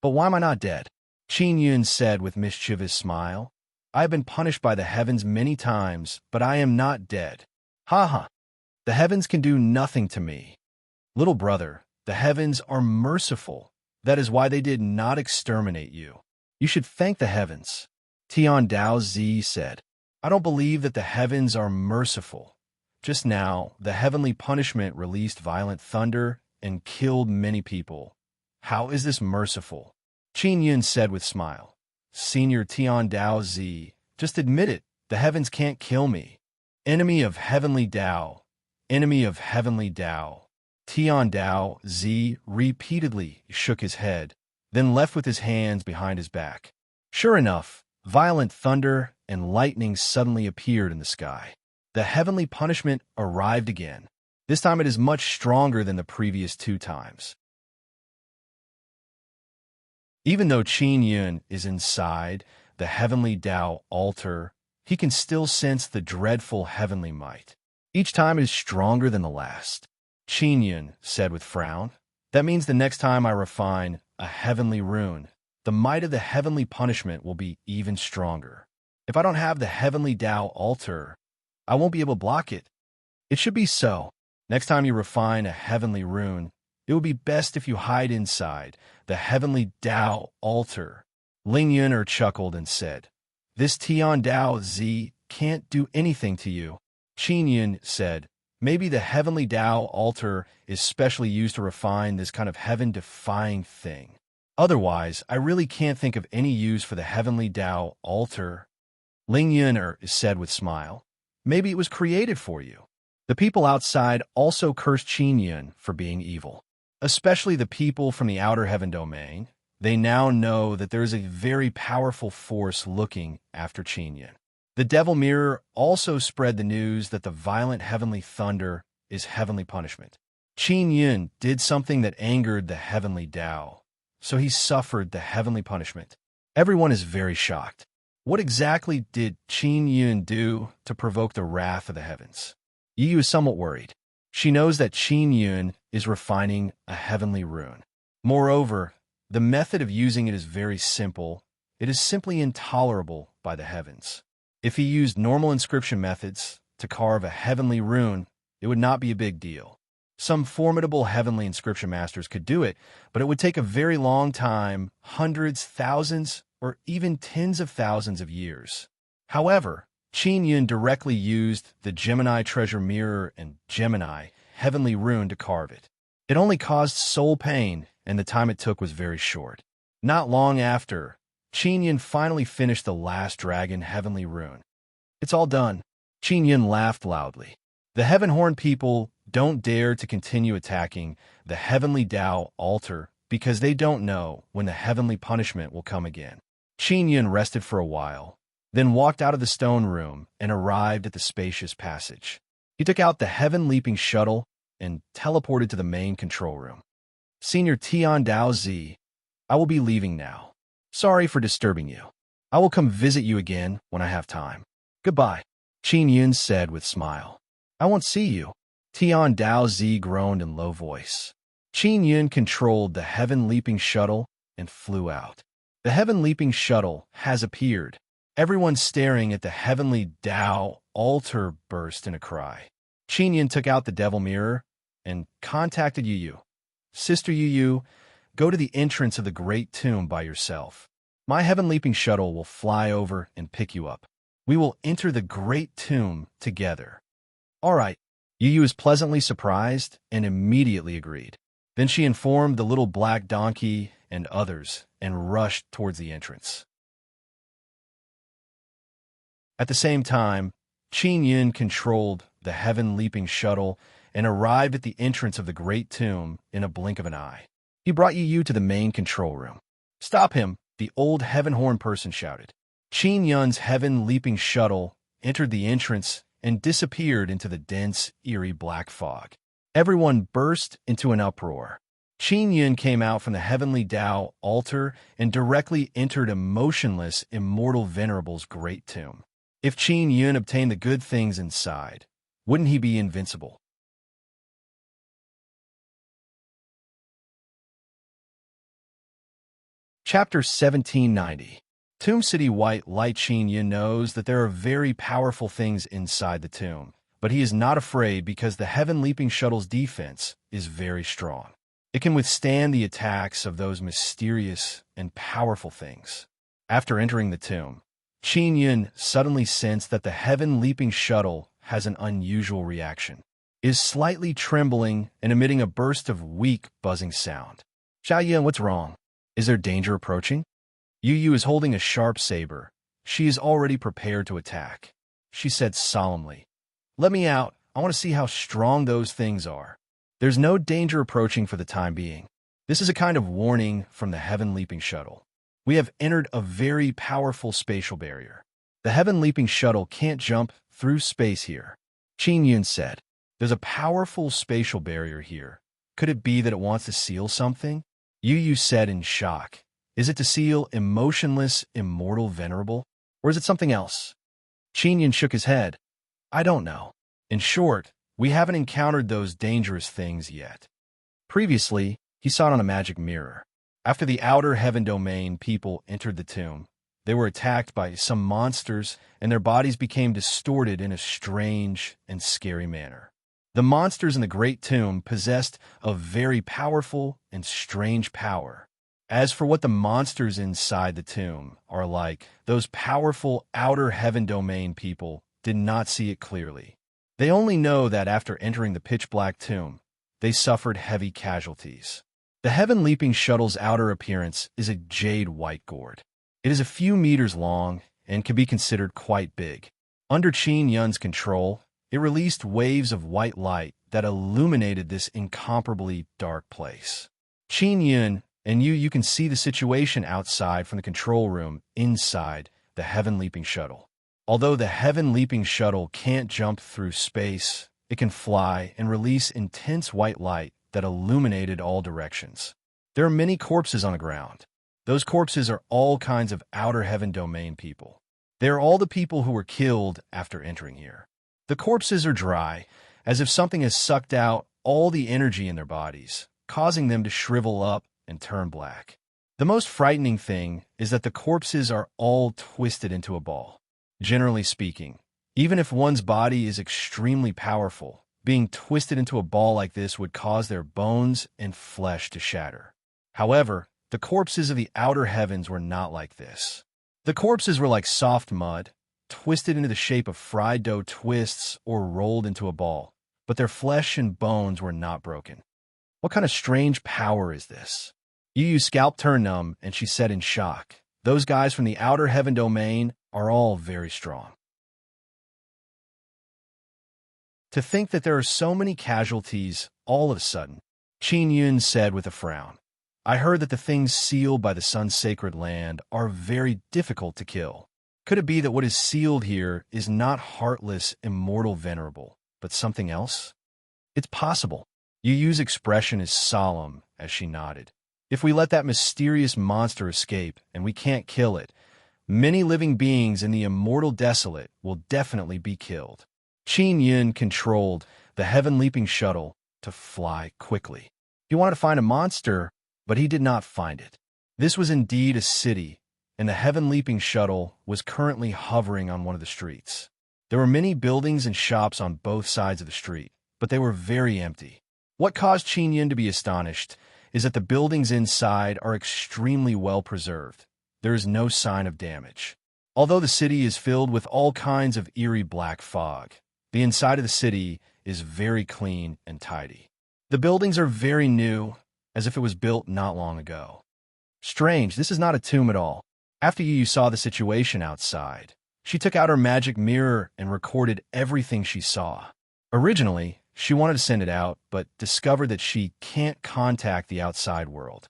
But why am I not dead? Qin Yun said with mischievous smile. I have been punished by the heavens many times, but I am not dead. Ha ha. The heavens can do nothing to me. Little brother, the heavens are merciful. That is why they did not exterminate you. You should thank the heavens. Tian Dao Zi said, I don't believe that the heavens are merciful. Just now, the heavenly punishment released violent thunder and killed many people. How is this merciful? Qin Yun said with smile. Senior Tian Dao Zi, just admit it. The heavens can't kill me. Enemy of heavenly Tao. Enemy of heavenly Tao. Tian Dao Zi repeatedly shook his head, then left with his hands behind his back. Sure enough, violent thunder and lightning suddenly appeared in the sky. The heavenly punishment arrived again. This time it is much stronger than the previous 2 times. Even though Qin Yun is inside the heavenly Tao altar, he can still sense the dreadful heavenly might. Each time is stronger than the last. Qin Yun said with frown, "That means the next time I refine a heavenly rune, the might of the heavenly punishment will be even stronger. If I don't have the heavenly Tao altar, I won't be able to block it. It should be so. Next time you refine a heavenly rune, it would be best if you hide inside the heavenly Tao altar." Ling Yuner chuckled and said, "This Tian Dao Zi can't do anything to you." Qin Yun said, "Maybe the heavenly Tao altar is specially used to refine this kind of heaven-defying thing. Otherwise, I really can't think of any use for the heavenly Tao altar." Ling Yuner said with smile, "Maybe it was created for you." The people outside also cursed Qin Yun for being evil, especially the people from the outer heaven domain. They now know that there is a very powerful force looking after Qin Yun. The Devil Mirror also spread the news that the violent heavenly thunder is heavenly punishment. Qin Yun did something that angered the heavenly Tao, so he suffered the heavenly punishment. Everyone is very shocked. What exactly did Qin Yun do to provoke the wrath of the heavens? Yu is somewhat worried. She knows that Qin Yun is refining a heavenly rune. Moreover, the method of using it is very simple. It is simply intolerable by the heavens. If he used normal inscription methods to carve a heavenly rune, it would not be a big deal. Some formidable heavenly inscription masters could do it, but it would take a very long time, hundreds, thousands, or even tens of thousands of years. However, Qin Yun directly used the Gemini treasure mirror and Gemini heavenly rune to carve it. It only caused soul pain, and the time it took was very short. Not long after, Qin Yun finally finished the last dragon heavenly rune. "It's all done." Qin Yun laughed loudly. The Heaven Horn people don't dare to continue attacking the heavenly Tao altar because they don't know when the heavenly punishment will come again. Qin Yun rested for a while, then walked out of the stone room and arrived at the spacious passage. He took out the heaven-leaping shuttle and teleported to the main control room. "Senior Tian Dao Zi, I will be leaving now. Sorry for disturbing you. I will come visit you again when I have time. Goodbye," Qin Yun said with smile. "I won't see you." Tian Dao Zi groaned in low voice. Qin Yun controlled the heaven-leaping shuttle and flew out. The heaven-leaping shuttle has appeared. Everyone staring at the heavenly Tao altar burst in a cry. Qin Yun took out the Devil Mirror and contacted Yu. "Sister Yu, go to the entrance of the Great Tomb by yourself. My heaven-leaping shuttle will fly over and pick you up. We will enter the Great Tomb together." "All right." Yu was pleasantly surprised and immediately agreed. Then she informed the little black donkey and others and rushed towards the entrance. At the same time, Qin Yun controlled the heaven-leaping shuttle and arrived at the entrance of the Great Tomb in a blink of an eye. He brought Yu to the main control room. "Stop him!" the old Heaven Horn person shouted. Qin Yun's heaven-leaping shuttle entered the entrance and disappeared into the dense, eerie black fog. Everyone burst into an uproar. Qin Yun came out from the heavenly Tao altar and directly entered a motionless, immortal venerable's great tomb. If Qin Yun obtained the good things inside, wouldn't he be invincible? Chapter 1790. Tomb City White Light. Qin Yun knows that there are very powerful things inside the tomb, but he is not afraid because the heaven-leaping shuttle's defense is very strong. It can withstand the attacks of those mysterious and powerful things. After entering the tomb, Qin Yun suddenly sensed that the heaven-leaping shuttle has an unusual reaction. It is slightly trembling and emitting a burst of weak, buzzing sound. "Xiao Yun, what's wrong? Is there danger approaching?" Yu is holding a sharp saber. She is already prepared to attack. she said solemnly. Let me out. I want to see how strong those things are. There's no danger approaching for the time being. This is a kind of warning from the heaven-leaping shuttle. We have entered a very powerful spatial barrier. The heaven-leaping shuttle can't jump through space here. Qin Yun said. There's a powerful spatial barrier here. Could it be that it wants to seal something? Yu Yu said in shock. Is it to seal emotionless, immortal, venerable? Or is it something else? Qin Yun shook his head. I don't know. In short, we haven't encountered those dangerous things yet. Previously, he saw it on a magic mirror. After the outer heaven domain people entered the tomb, they were attacked by some monsters and their bodies became distorted in a strange and scary manner. The monsters in the great tomb possessed a very powerful and strange power. As for what the monsters inside the tomb are like, those powerful outer heaven domain people did not see it clearly. They only know that after entering the pitch-black tomb, they suffered heavy casualties. The heaven-leaping shuttle's outer appearance is a jade-white gourd. It is a few meters long and can be considered quite big. Under Qin Yun's control, it released waves of white light that illuminated this incomparably dark place. Qin Yun and you can see the situation outside from the control room inside the heaven-leaping shuttle. Although the heaven-leaping shuttle can't jump through space, it can fly and release intense white light that illuminated all directions. There are many corpses on the ground. Those corpses are all kinds of outer heaven domain people. They are all the people who were killed after entering here. The corpses are dry, as if something has sucked out all the energy in their bodies, causing them to shrivel up and turn black. The most frightening thing is that the corpses are all twisted into a ball. Generally speaking, even if one's body is extremely powerful, being twisted into a ball like this would cause their bones and flesh to shatter. However, the corpses of the outer heavens were not like this. The corpses were like soft mud, twisted into the shape of fried dough twists or rolled into a ball, but their flesh and bones were not broken. What kind of strange power is this? Yu Yu's scalp turned numb, and she said in shock, those guys from the outer heaven domain are all very strong. To think that there are so many casualties all of a sudden, Qin Yun said with a frown. I heard that the things sealed by the sun's sacred land are very difficult to kill. Could it be that what is sealed here is not heartless, immortal, venerable, but something else? It's possible. Yu Yu's expression is solemn as she nodded. If we let that mysterious monster escape and we can't kill it, many living beings in the immortal desolate will definitely be killed. Qin Yun controlled the heaven-leaping shuttle to fly quickly. He wanted to find a monster, but he did not find it. This was indeed a city, and the heaven-leaping shuttle was currently hovering on one of the streets. There were many buildings and shops on both sides of the street, but they were very empty. What caused Qin Yun to be astonished is that the buildings inside are extremely well preserved. There is no sign of damage. Although the city is filled with all kinds of eerie black fog, the inside of the city is very clean and tidy. The buildings are very new, as if it was built not long ago. Strange, this is not a tomb at all. After Yu Yu saw the situation outside, she took out her magic mirror and recorded everything she saw. Originally, she wanted to send it out, but discovered that she can't contact the outside world.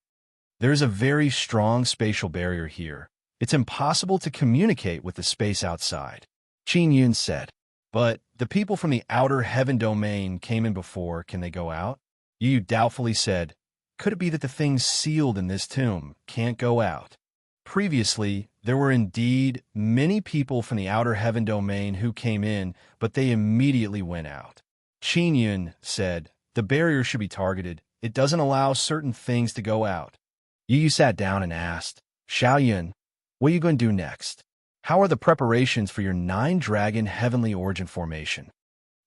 There is a very strong spatial barrier here. It's impossible to communicate with the space outside. Qin Yun said, but the people from the outer heaven domain came in before. Can they go out? Yu Yu doubtfully said, could it be that the things sealed in this tomb can't go out? Previously, there were indeed many people from the outer heaven domain who came in, but they immediately went out. Qin Yun said, the barrier should be targeted. It doesn't allow certain things to go out. Yu Yu sat down and asked, Xiao Yun, what are you going to do next? How are the preparations for your 9-dragon heavenly origin formation?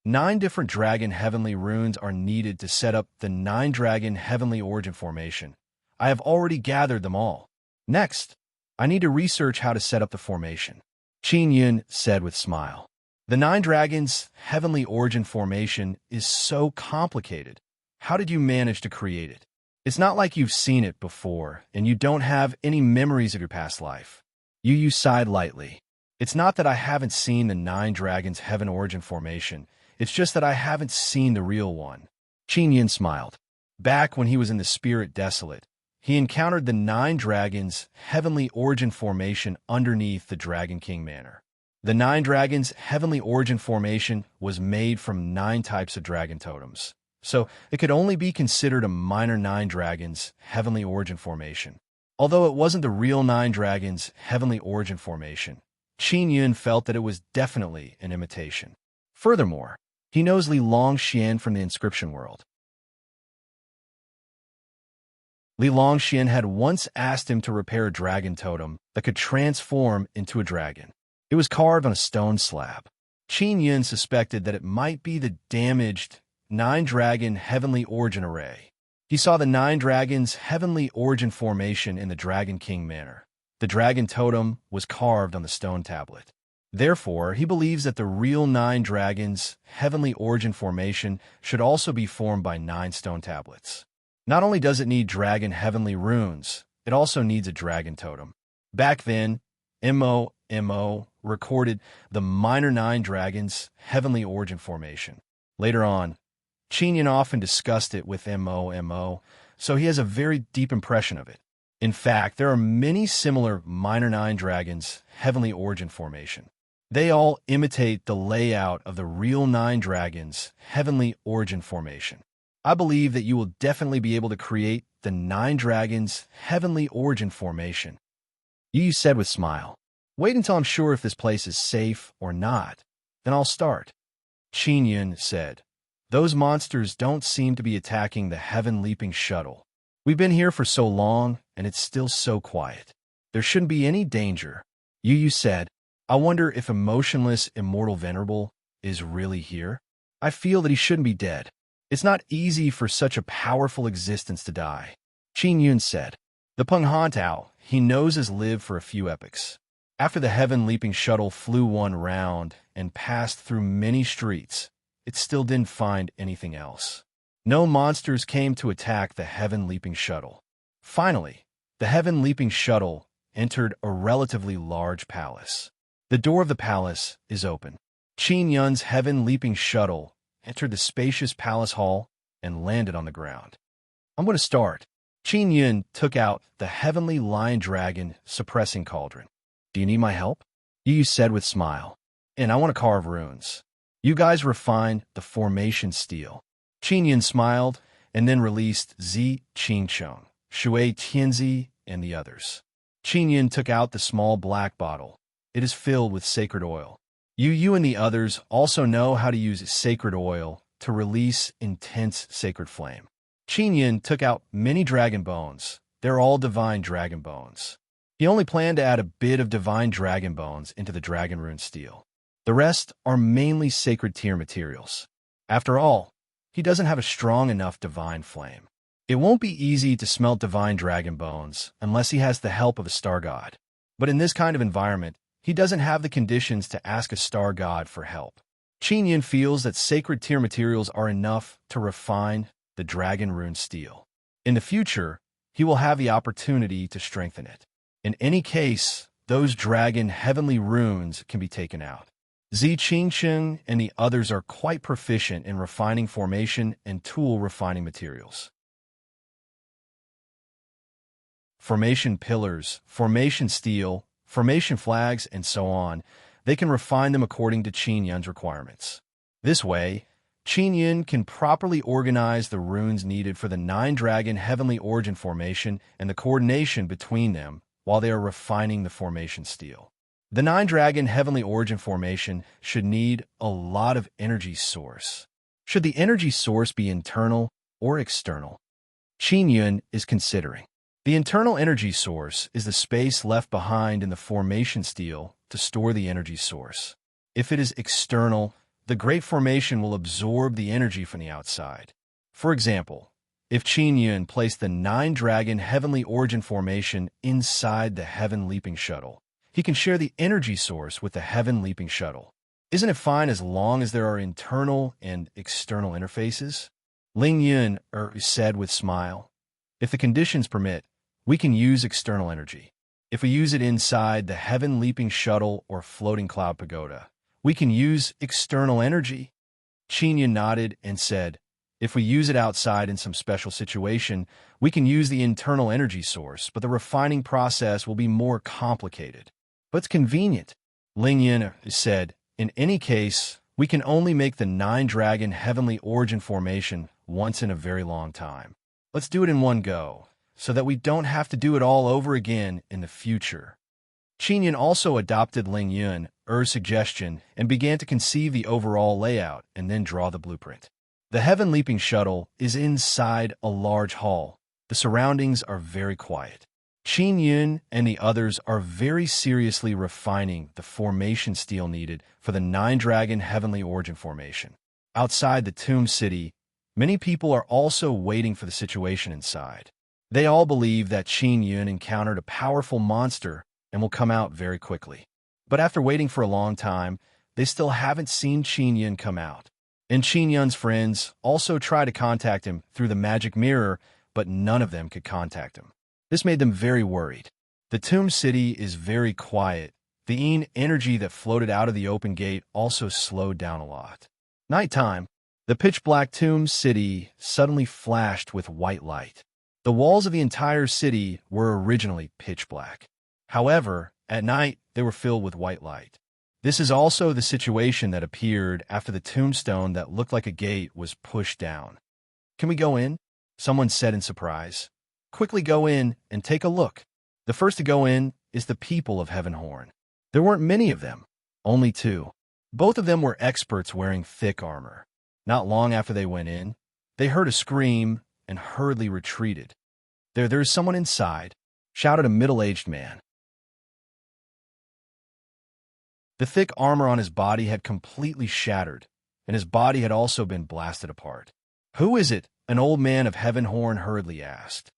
9 different dragon heavenly runes are needed to set up the 9-dragon heavenly origin formation. I have already gathered them all. Next, I need to research how to set up the formation. Qin Yun said with a smile. The 9 dragons heavenly origin formation is so complicated. How did you manage to create it? It's not like you've seen it before, and you don't have any memories of your past life. Yu Yu sighed lightly. It's not that I haven't seen the Nine Dragons Heaven Origin formation, it's just that I haven't seen the real one. Qin Yin smiled. Back when he was in the Spirit Desolate, he encountered the Nine Dragons Heavenly Origin formation underneath the Dragon King Manor. The Nine Dragons Heavenly Origin formation was made from 9 types of dragon totems, so it could only be considered a minor Nine Dragons Heavenly Origin formation. Although it wasn't the real Nine Dragons Heavenly Origin formation, Qin Yun felt that it was definitely an imitation. Furthermore, he knows Li Longxian from the inscription world. Li Longxian had once asked him to repair a dragon totem that could transform into a dragon. It was carved on a stone slab. Qin Yun suspected that it might be the damaged Nine Dragon Heavenly Origin array. He saw the Nine Dragons Heavenly Origin formation in the Dragon King Manor. The dragon totem was carved on the stone tablet. Therefore, he believes that the real Nine Dragons Heavenly Origin formation should also be formed by 9 stone tablets. Not only does it need dragon heavenly runes, it also needs a dragon totem. Back then, MO recorded the minor Nine Dragons Heavenly Origin formation. Later on, Qin Yin often discussed it with MO, so he has a very deep impression of it. In fact, there are many similar minor Nine Dragons Heavenly Origin formation. They all imitate the layout of the real Nine Dragons Heavenly Origin formation. I believe that you will definitely be able to create the Nine Dragons Heavenly Origin formation. Yu said with a smile. Wait until I'm sure if this place is safe or not. Then I'll start. Qin Yun said. Those monsters don't seem to be attacking the heaven-leaping shuttle. We've been here for so long, and it's still so quiet. There shouldn't be any danger. Yu said. I wonder if emotionless Immortal Venerable is really here? I feel that he shouldn't be dead. It's not easy for such a powerful existence to die. Qin Yun said. The Peng Hantao he knows has lived for a few epochs. After the heaven-leaping shuttle flew one round and passed through many streets, it still didn't find anything else. No monsters came to attack the heaven-leaping shuttle. Finally, the heaven-leaping shuttle entered a relatively large palace. The door of the palace is open. Qin Yun's heaven-leaping shuttle entered the spacious palace hall and landed on the ground. I'm going to start. Qin Yun took out the heavenly lion dragon suppressing cauldron. Do you need my help? Yu said with a smile. And I want to carve runes. You guys refine the formation steel. Qin Yun smiled and then released Zi Qingcheng, Shui Tianzi, and the others. Qin Yun took out the small black bottle. It is filled with sacred oil. Yu and the others also know how to use sacred oil to release intense sacred flame. Qin Yun took out many dragon bones. They're all divine dragon bones. He only planned to add a bit of divine dragon bones into the dragon rune steel. The rest are mainly sacred tier materials. After all, he doesn't have a strong enough divine flame. It won't be easy to smelt divine dragon bones unless he has the help of a star god. But in this kind of environment, he doesn't have the conditions to ask a star god for help. Qin Yun feels that sacred tier materials are enough to refine the dragon rune steel. In the future, he will have the opportunity to strengthen it. In any case, those dragon heavenly runes can be taken out. Zi Qingcheng and the others are quite proficient in refining formation and tool refining materials. Formation pillars, formation steel, formation flags, and so on, they can refine them according to Qin Yun's requirements. This way, Qin Yun can properly organize the runes needed for the Nine Dragon Heavenly Origin formation and the coordination between them while they are refining the formation steel. The Nine Dragon Heavenly Origin formation should need a lot of energy source. Should the energy source be internal or external? Qin Yun is considering. The internal energy source is the space left behind in the formation steel to store the energy source. If it is external, the Great Formation will absorb the energy from the outside. For example, if Qin Yun placed the Nine Dragon Heavenly Origin formation inside the Heaven Leaping Shuttle, he can share the energy source with the Heaven Leaping Shuttle. Isn't it fine as long as there are internal and external interfaces? Ling Yun said with a smile. If the conditions permit, we can use external energy. If we use it inside the heaven-leaping shuttle or floating cloud pagoda, we can use external energy. Qin Yun nodded and said, if we use it outside in some special situation, we can use the internal energy source, but the refining process will be more complicated. But it's convenient. Ling Yin said, in any case, we can only make the 9-dragon heavenly origin formation once in a very long time. Let's do it in one go, so that we don't have to do it all over again in the future. Qin Yun also adopted Ling Yun's suggestion and began to conceive the overall layout and then draw the blueprint. The heaven-leaping shuttle is inside a large hall. The surroundings are very quiet. Qin Yun and the others are very seriously refining the formation steel needed for the 9-dragon heavenly origin formation. Outside the tomb city, many people are also waiting for the situation inside. They all believe that Qin Yun encountered a powerful monster and will come out very quickly. But after waiting for a long time, they still haven't seen Qin Yun come out. And Qin Yun's friends also try to contact him through the magic mirror, but none of them could contact him. This made them very worried. The tomb city is very quiet. The energy that floated out of the open gate also slowed down a lot. Nighttime, the pitch-black tomb city suddenly flashed with white light. The walls of the entire city were originally pitch black. However, at night, they were filled with white light. This is also the situation that appeared after the tombstone that looked like a gate was pushed down. Can we go in? Someone said in surprise. Quickly go in and take a look. The first to go in is the people of Heavenhorn. There weren't many of them, only 2. Both of them were experts wearing thick armor. Not long after they went in, they heard a scream and hurriedly retreated. There's someone inside, shouted a middle-aged man. The thick armor on his body had completely shattered, and his body had also been blasted apart. Who is it? An old man of Heavenhorn hurriedly asked.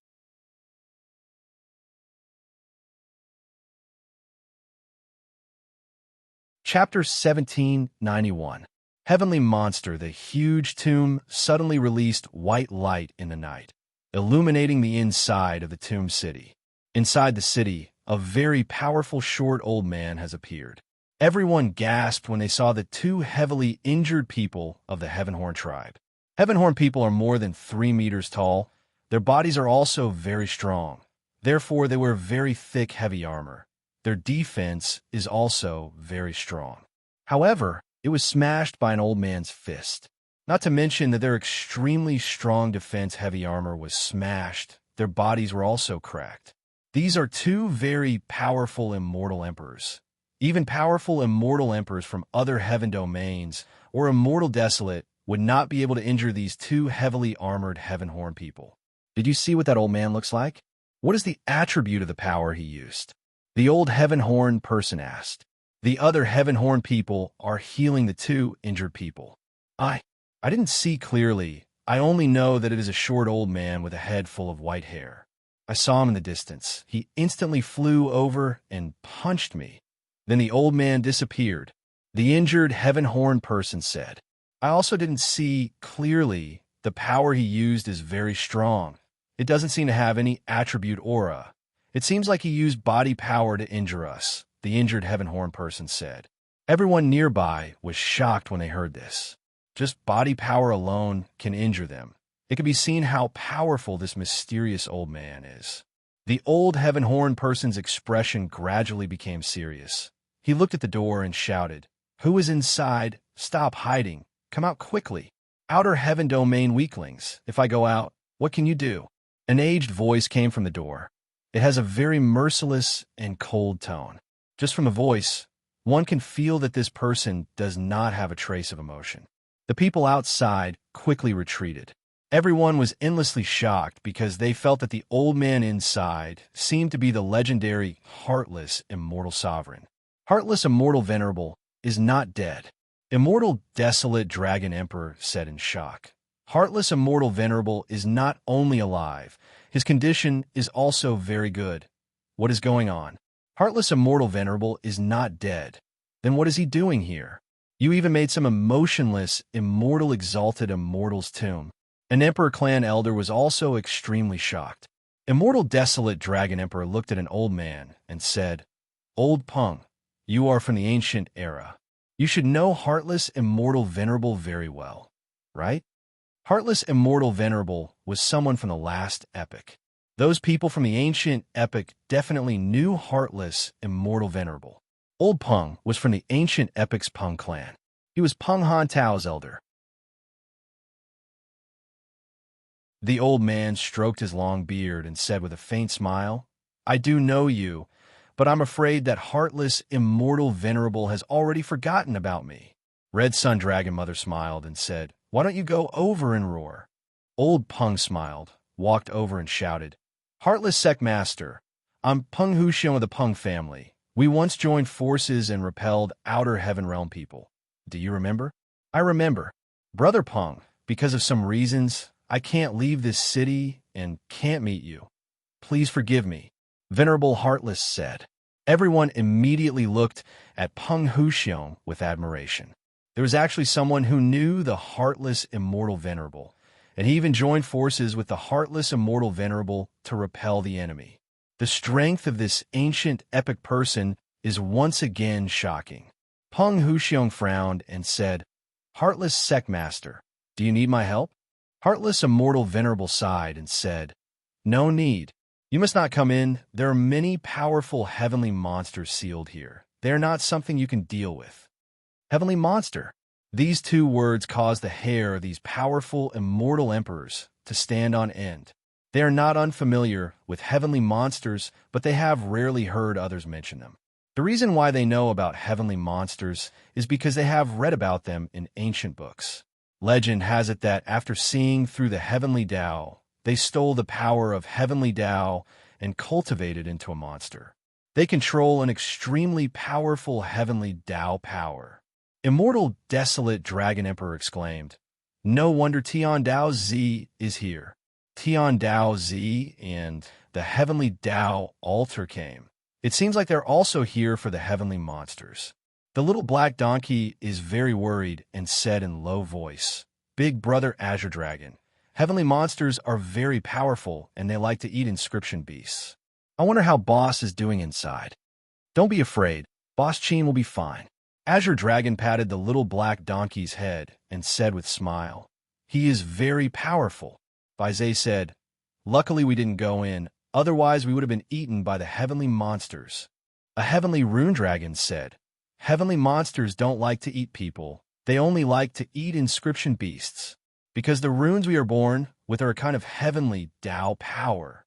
Chapter 1791. Heavenly Monster. The huge tomb suddenly released white light in the night, illuminating the inside of the tomb city. Inside the city, a very powerful short old man has appeared. Everyone gasped when they saw the 2 heavily injured people of the Heavenhorn tribe. Heavenhorn people are more than 3 meters tall. Their bodies are also very strong. Therefore, they wear very thick, heavy armor. Their defense is also very strong. However, it was smashed by an old man's fist. Not to mention that their extremely strong defense heavy armor was smashed. Their bodies were also cracked. These are 2 very powerful immortal emperors. Even powerful immortal emperors from other heaven domains or immortal desolate would not be able to injure these 2 heavily armored Heavenhorn people. Did you see what that old man looks like? What is the attribute of the power he used? The old Heavenhorn person asked. The other Heavenhorn people are healing the 2 injured people. I didn't see clearly. I only know that it is a short old man with a head full of white hair. I saw him in the distance. He instantly flew over and punched me. Then the old man disappeared. The injured Heavenhorn person said, I also didn't see clearly. The power he used is very strong. It doesn't seem to have any attribute aura. It seems like he used body power to injure us, the injured Heavenhorn person said. Everyone nearby was shocked when they heard this. Just body power alone can injure them. It can be seen how powerful this mysterious old man is. The old Heavenhorn person's expression gradually became serious. He looked at the door and shouted, Who is inside? Stop hiding. Come out quickly. Outer heaven domain weaklings. If I go out, what can you do? An aged voice came from the door. It has a very merciless and cold tone. Just from the voice, one can feel that this person does not have a trace of emotion. The people outside quickly retreated. Everyone was endlessly shocked because they felt that the old man inside seemed to be the legendary Heartless Immortal Sovereign. Heartless Immortal Venerable is not dead. Immortal Desolate Dragon Emperor said in shock. Heartless Immortal Venerable is not only alive, his condition is also very good. What is going on? Heartless Immortal Venerable is not dead. Then what is he doing here? You even made some emotionless, immortal exalted immortal's tomb. An Emperor clan elder was also extremely shocked. Immortal Desolate Dragon Emperor looked at an old man and said, "Old Pung, you are from the ancient era. You should know Heartless Immortal Venerable very well, right?" Heartless Immortal Venerable was someone from the last epic. Those people from the ancient epic definitely knew Heartless Immortal Venerable. Old Pung was from the ancient epic's Pung clan. He was Pung Han Tao's elder. The old man stroked his long beard and said with a faint smile, "I do know you, but I'm afraid that Heartless Immortal Venerable has already forgotten about me." Red Sun Dragon Mother smiled and said, "Why don't you go over and roar?" Old Pung smiled, walked over and shouted, "Heartless Sect Master, I'm Pung Huxiong of the Pung family. We once joined forces and repelled Outer Heaven Realm people. Do you remember?" "I remember. Brother Pung, because of some reasons, I can't leave this city and can't meet you. Please forgive me," Venerable Heartless said. Everyone immediately looked at Pung Huxiong with admiration. There was actually someone who knew the Heartless Immortal Venerable, and he even joined forces with the Heartless Immortal Venerable to repel the enemy. The strength of this ancient epic person is once again shocking. Pung Huxiong frowned and said, "Heartless Sect Master, do you need my help?" Heartless Immortal Venerable sighed and said, "No need. You must not come in. There are many powerful heavenly monsters sealed here. They are not something you can deal with." Heavenly monster. These two words caused the hair of these powerful immortal emperors to stand on end. They are not unfamiliar with heavenly monsters, but they have rarely heard others mention them. The reason why they know about heavenly monsters is because they have read about them in ancient books. Legend has it that after seeing through the heavenly Tao, they stole the power of heavenly Tao and cultivated into a monster. They control an extremely powerful heavenly Tao power. Immortal Desolate Dragon Emperor exclaimed, "No wonder Tian Dao Z is here." Tian Dao Z and the heavenly Tao altar came. It seems like they're also here for the heavenly monsters. The little black donkey is very worried and said in low voice, "Big brother Azure Dragon, heavenly monsters are very powerful and they like to eat inscription beasts. I wonder how Boss is doing inside." "Don't be afraid. Boss Chin will be fine." Azure Dragon patted the little black donkey's head and said with smile, "He is very powerful." Baizé said, "Luckily we didn't go in, otherwise we would have been eaten by the heavenly monsters." A heavenly rune dragon said, "Heavenly monsters don't like to eat people. They only like to eat inscription beasts, because the runes we are born with are a kind of heavenly Tao power."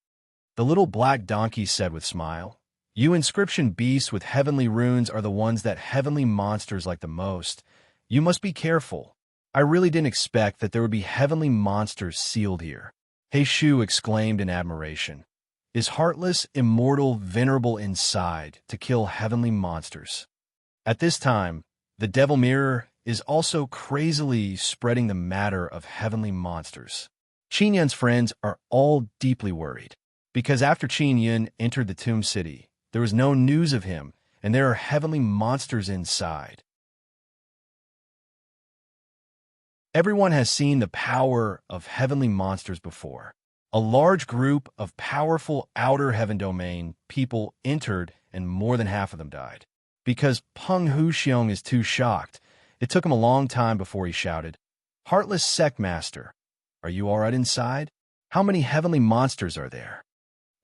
The little black donkey said with smile, "You inscription beasts with heavenly runes are the ones that heavenly monsters like the most. You must be careful. I really didn't expect that there would be heavenly monsters sealed here." He Shu exclaimed in admiration, "Is Heartless Immortal Venerable inside to kill heavenly monsters?" At this time, the Devil Mirror is also crazily spreading the matter of heavenly monsters. Qin Yun's friends are all deeply worried, because after Qin Yun entered the Tomb City, there was no news of him, and there are heavenly monsters inside. Everyone has seen the power of heavenly monsters before. A large group of powerful outer heaven domain people entered, and more than half of them died. Because Pung Huxiong is too shocked, it took him a long time before he shouted, "Heartless Sect Master, are you all right inside? How many heavenly monsters are there?"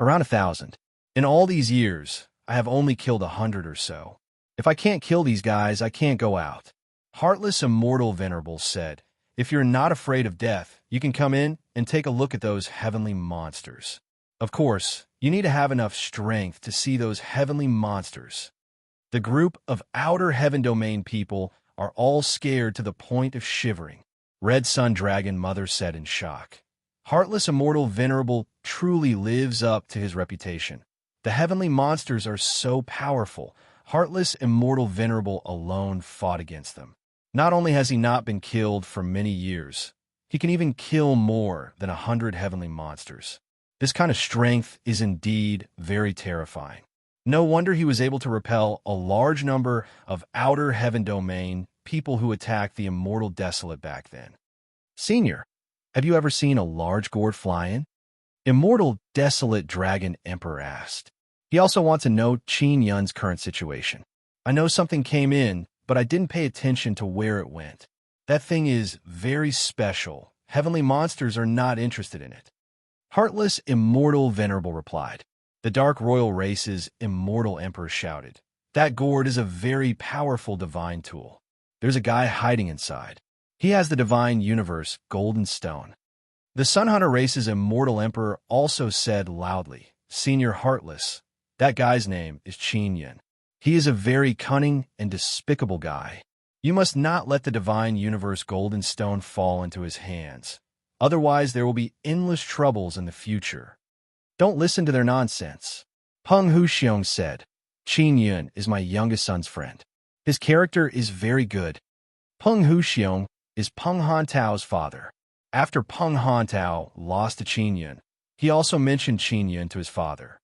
"Around 1,000. In all these years, I have only killed 100 or so. If I can't kill these guys, I can't go out." Heartless Immortal Venerable said, "If you're not afraid of death, you can come in and take a look at those heavenly monsters. Of course, you need to have enough strength to see those heavenly monsters." The group of outer heaven domain people are all scared to the point of shivering. Red Sun Dragon Mother said in shock, "Heartless Immortal Venerable truly lives up to his reputation. The heavenly monsters are so powerful, Heartless Immortal Venerable alone fought against them. Not only has he not been killed for many years, he can even kill more than 100 heavenly monsters. This kind of strength is indeed very terrifying. No wonder he was able to repel a large number of outer heaven domain people who attacked the Immortal Desolate back then." "Senior, have you ever seen a large gourd fly in?" Immortal Desolate Dragon Emperor asked. He also wants to know Qin Yun's current situation. I know something came in, but I didn't pay attention to where it went. That thing is very special. Heavenly monsters are not interested in it. Heartless Immortal Venerable replied. The Dark Royal Race's Immortal Emperor shouted. That gourd is a very powerful divine tool. There's a guy hiding inside. He has the divine universe, Golden Stone. The Sun Hunter Race's Immortal Emperor also said loudly, Senior Heartless, that guy's name is Qin Yun. He is a very cunning and despicable guy. You must not let the divine universe Golden Stone fall into his hands. Otherwise, there will be endless troubles in the future. Don't listen to their nonsense. Peng Huxiong said, Qin Yun is my youngest son's friend. His character is very good. Peng Huxiong is Peng Hantao's father. After Peng Hantao lost to Qin Yun, he also mentioned Qin Yun to his father.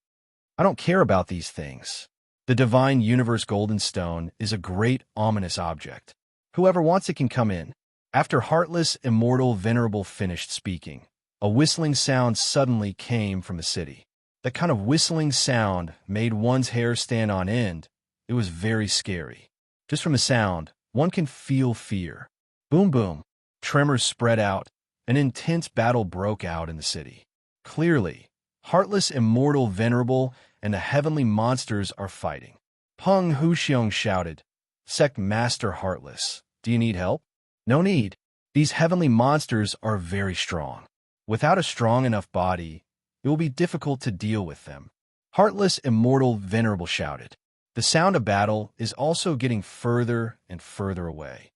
I don't care about these things. The divine universe Golden Stone is a great ominous object. Whoever wants it can come in. After Heartless Immortal Venerable finished speaking, a whistling sound suddenly came from the city. That kind of whistling sound made one's hair stand on end. It was very scary. Just from the sound, one can feel fear. Boom boom. Tremors spread out. An intense battle broke out in the city. Clearly, Heartless Immortal Venerable and the heavenly monsters are fighting. Peng Huxiong shouted, Sect Master Heartless, do you need help? No need. These heavenly monsters are very strong. Without a strong enough body, it will be difficult to deal with them. Heartless Immortal Venerable shouted. The sound of battle is also getting further and further away.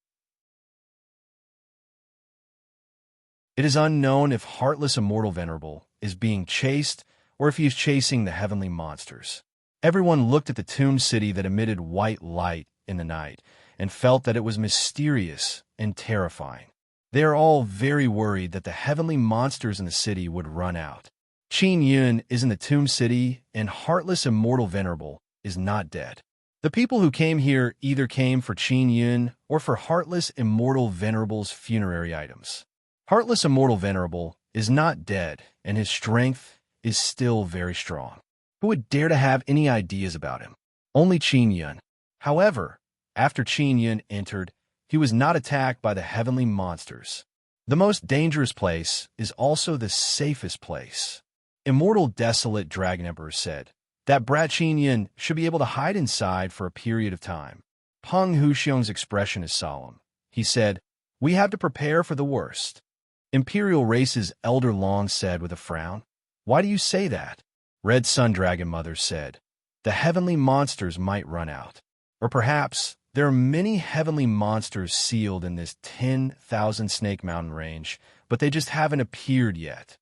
It is unknown if Heartless Immortal Venerable is being chased or if he is chasing the heavenly monsters. Everyone looked at the tomb city that emitted white light in the night and felt that it was mysterious and terrifying. They are all very worried that the heavenly monsters in the city would run out. Qin Yun is in the tomb city and Heartless Immortal Venerable is not dead. The people who came here either came for Qin Yun or for Heartless Immortal Venerable's funerary items. Heartless Immortal Venerable is not dead, and his strength is still very strong. Who would dare to have any ideas about him? Only Qin Yun. However, after Qin Yun entered, he was not attacked by the heavenly monsters. The most dangerous place is also the safest place. Immortal Desolate Dragon Emperor said, that brat Qin Yun should be able to hide inside for a period of time. Peng Huxiong's expression is solemn. He said, we have to prepare for the worst. Imperial Race's Elder Long said with a frown, why do you say that? Red Sun Dragon Mother said, the heavenly monsters might run out. Or perhaps there are many heavenly monsters sealed in this 10,000 Snake Mountain range, but they just haven't appeared yet.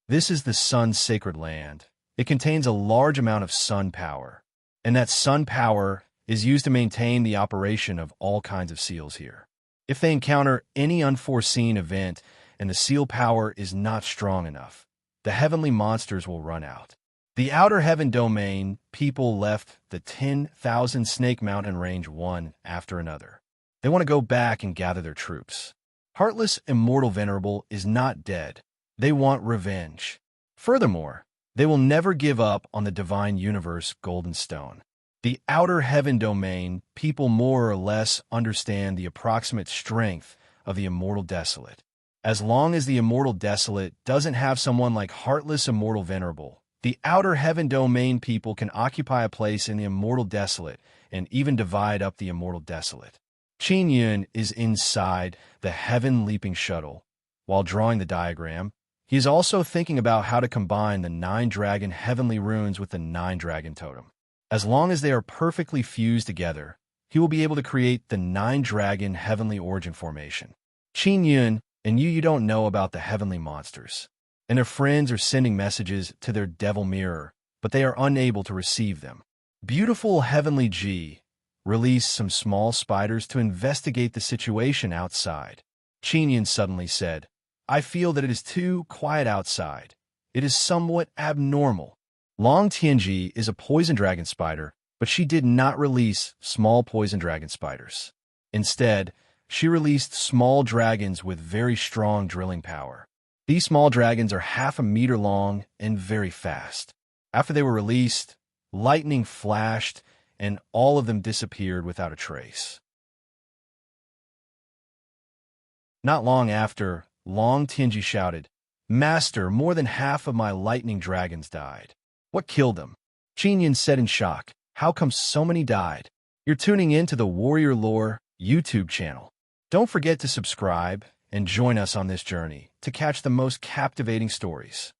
This is the sun's sacred land. It contains a large amount of sun power, and that sun power is used to maintain the operation of all kinds of seals here. If they encounter any unforeseen event and the seal power is not strong enough, the heavenly monsters will run out. The Outer Heaven Domain people left the 10,000 Snake Mountain range one after another. They want to go back and gather their troops. Heartless Immortal Venerable is not dead. They want revenge. Furthermore, they will never give up on the divine universe Golden Stone. The Outer Heaven Domain people more or less understand the approximate strength of the Immortal Desolate. As long as the Immortal Desolate doesn't have someone like Heartless Immortal Venerable, the Outer Heaven Domain people can occupy a place in the Immortal Desolate and even divide up the Immortal Desolate. Qin Yun is inside the Heaven Leaping Shuttle. While drawing the diagram, he is also thinking about how to combine the 9-dragon heavenly runes with the 9-dragon totem. As long as they are perfectly fused together, he will be able to create the 9-dragon heavenly origin formation. Qin Yun and you don't know about the heavenly monsters, and their friends are sending messages to their devil mirror, but they are unable to receive them. Beautiful Heavenly G released some small spiders to investigate the situation outside. Qin Yun suddenly said, I feel that it is too quiet outside. It is somewhat abnormal. Long Tianji is a poison dragon spider, but she did not release small poison dragon spiders. Instead, she released small dragons with very strong drilling power. These small dragons are half a meter long and very fast. After they were released, lightning flashed, and all of them disappeared without a trace. Not long after, Long Tingy shouted, "Master, more than half of my lightning dragons died. What killed them?" Chinyan said in shock, "How come so many died?" You're tuning in to the Warrior Lore YouTube channel. Don't forget to subscribe and join us on this journey to catch the most captivating stories.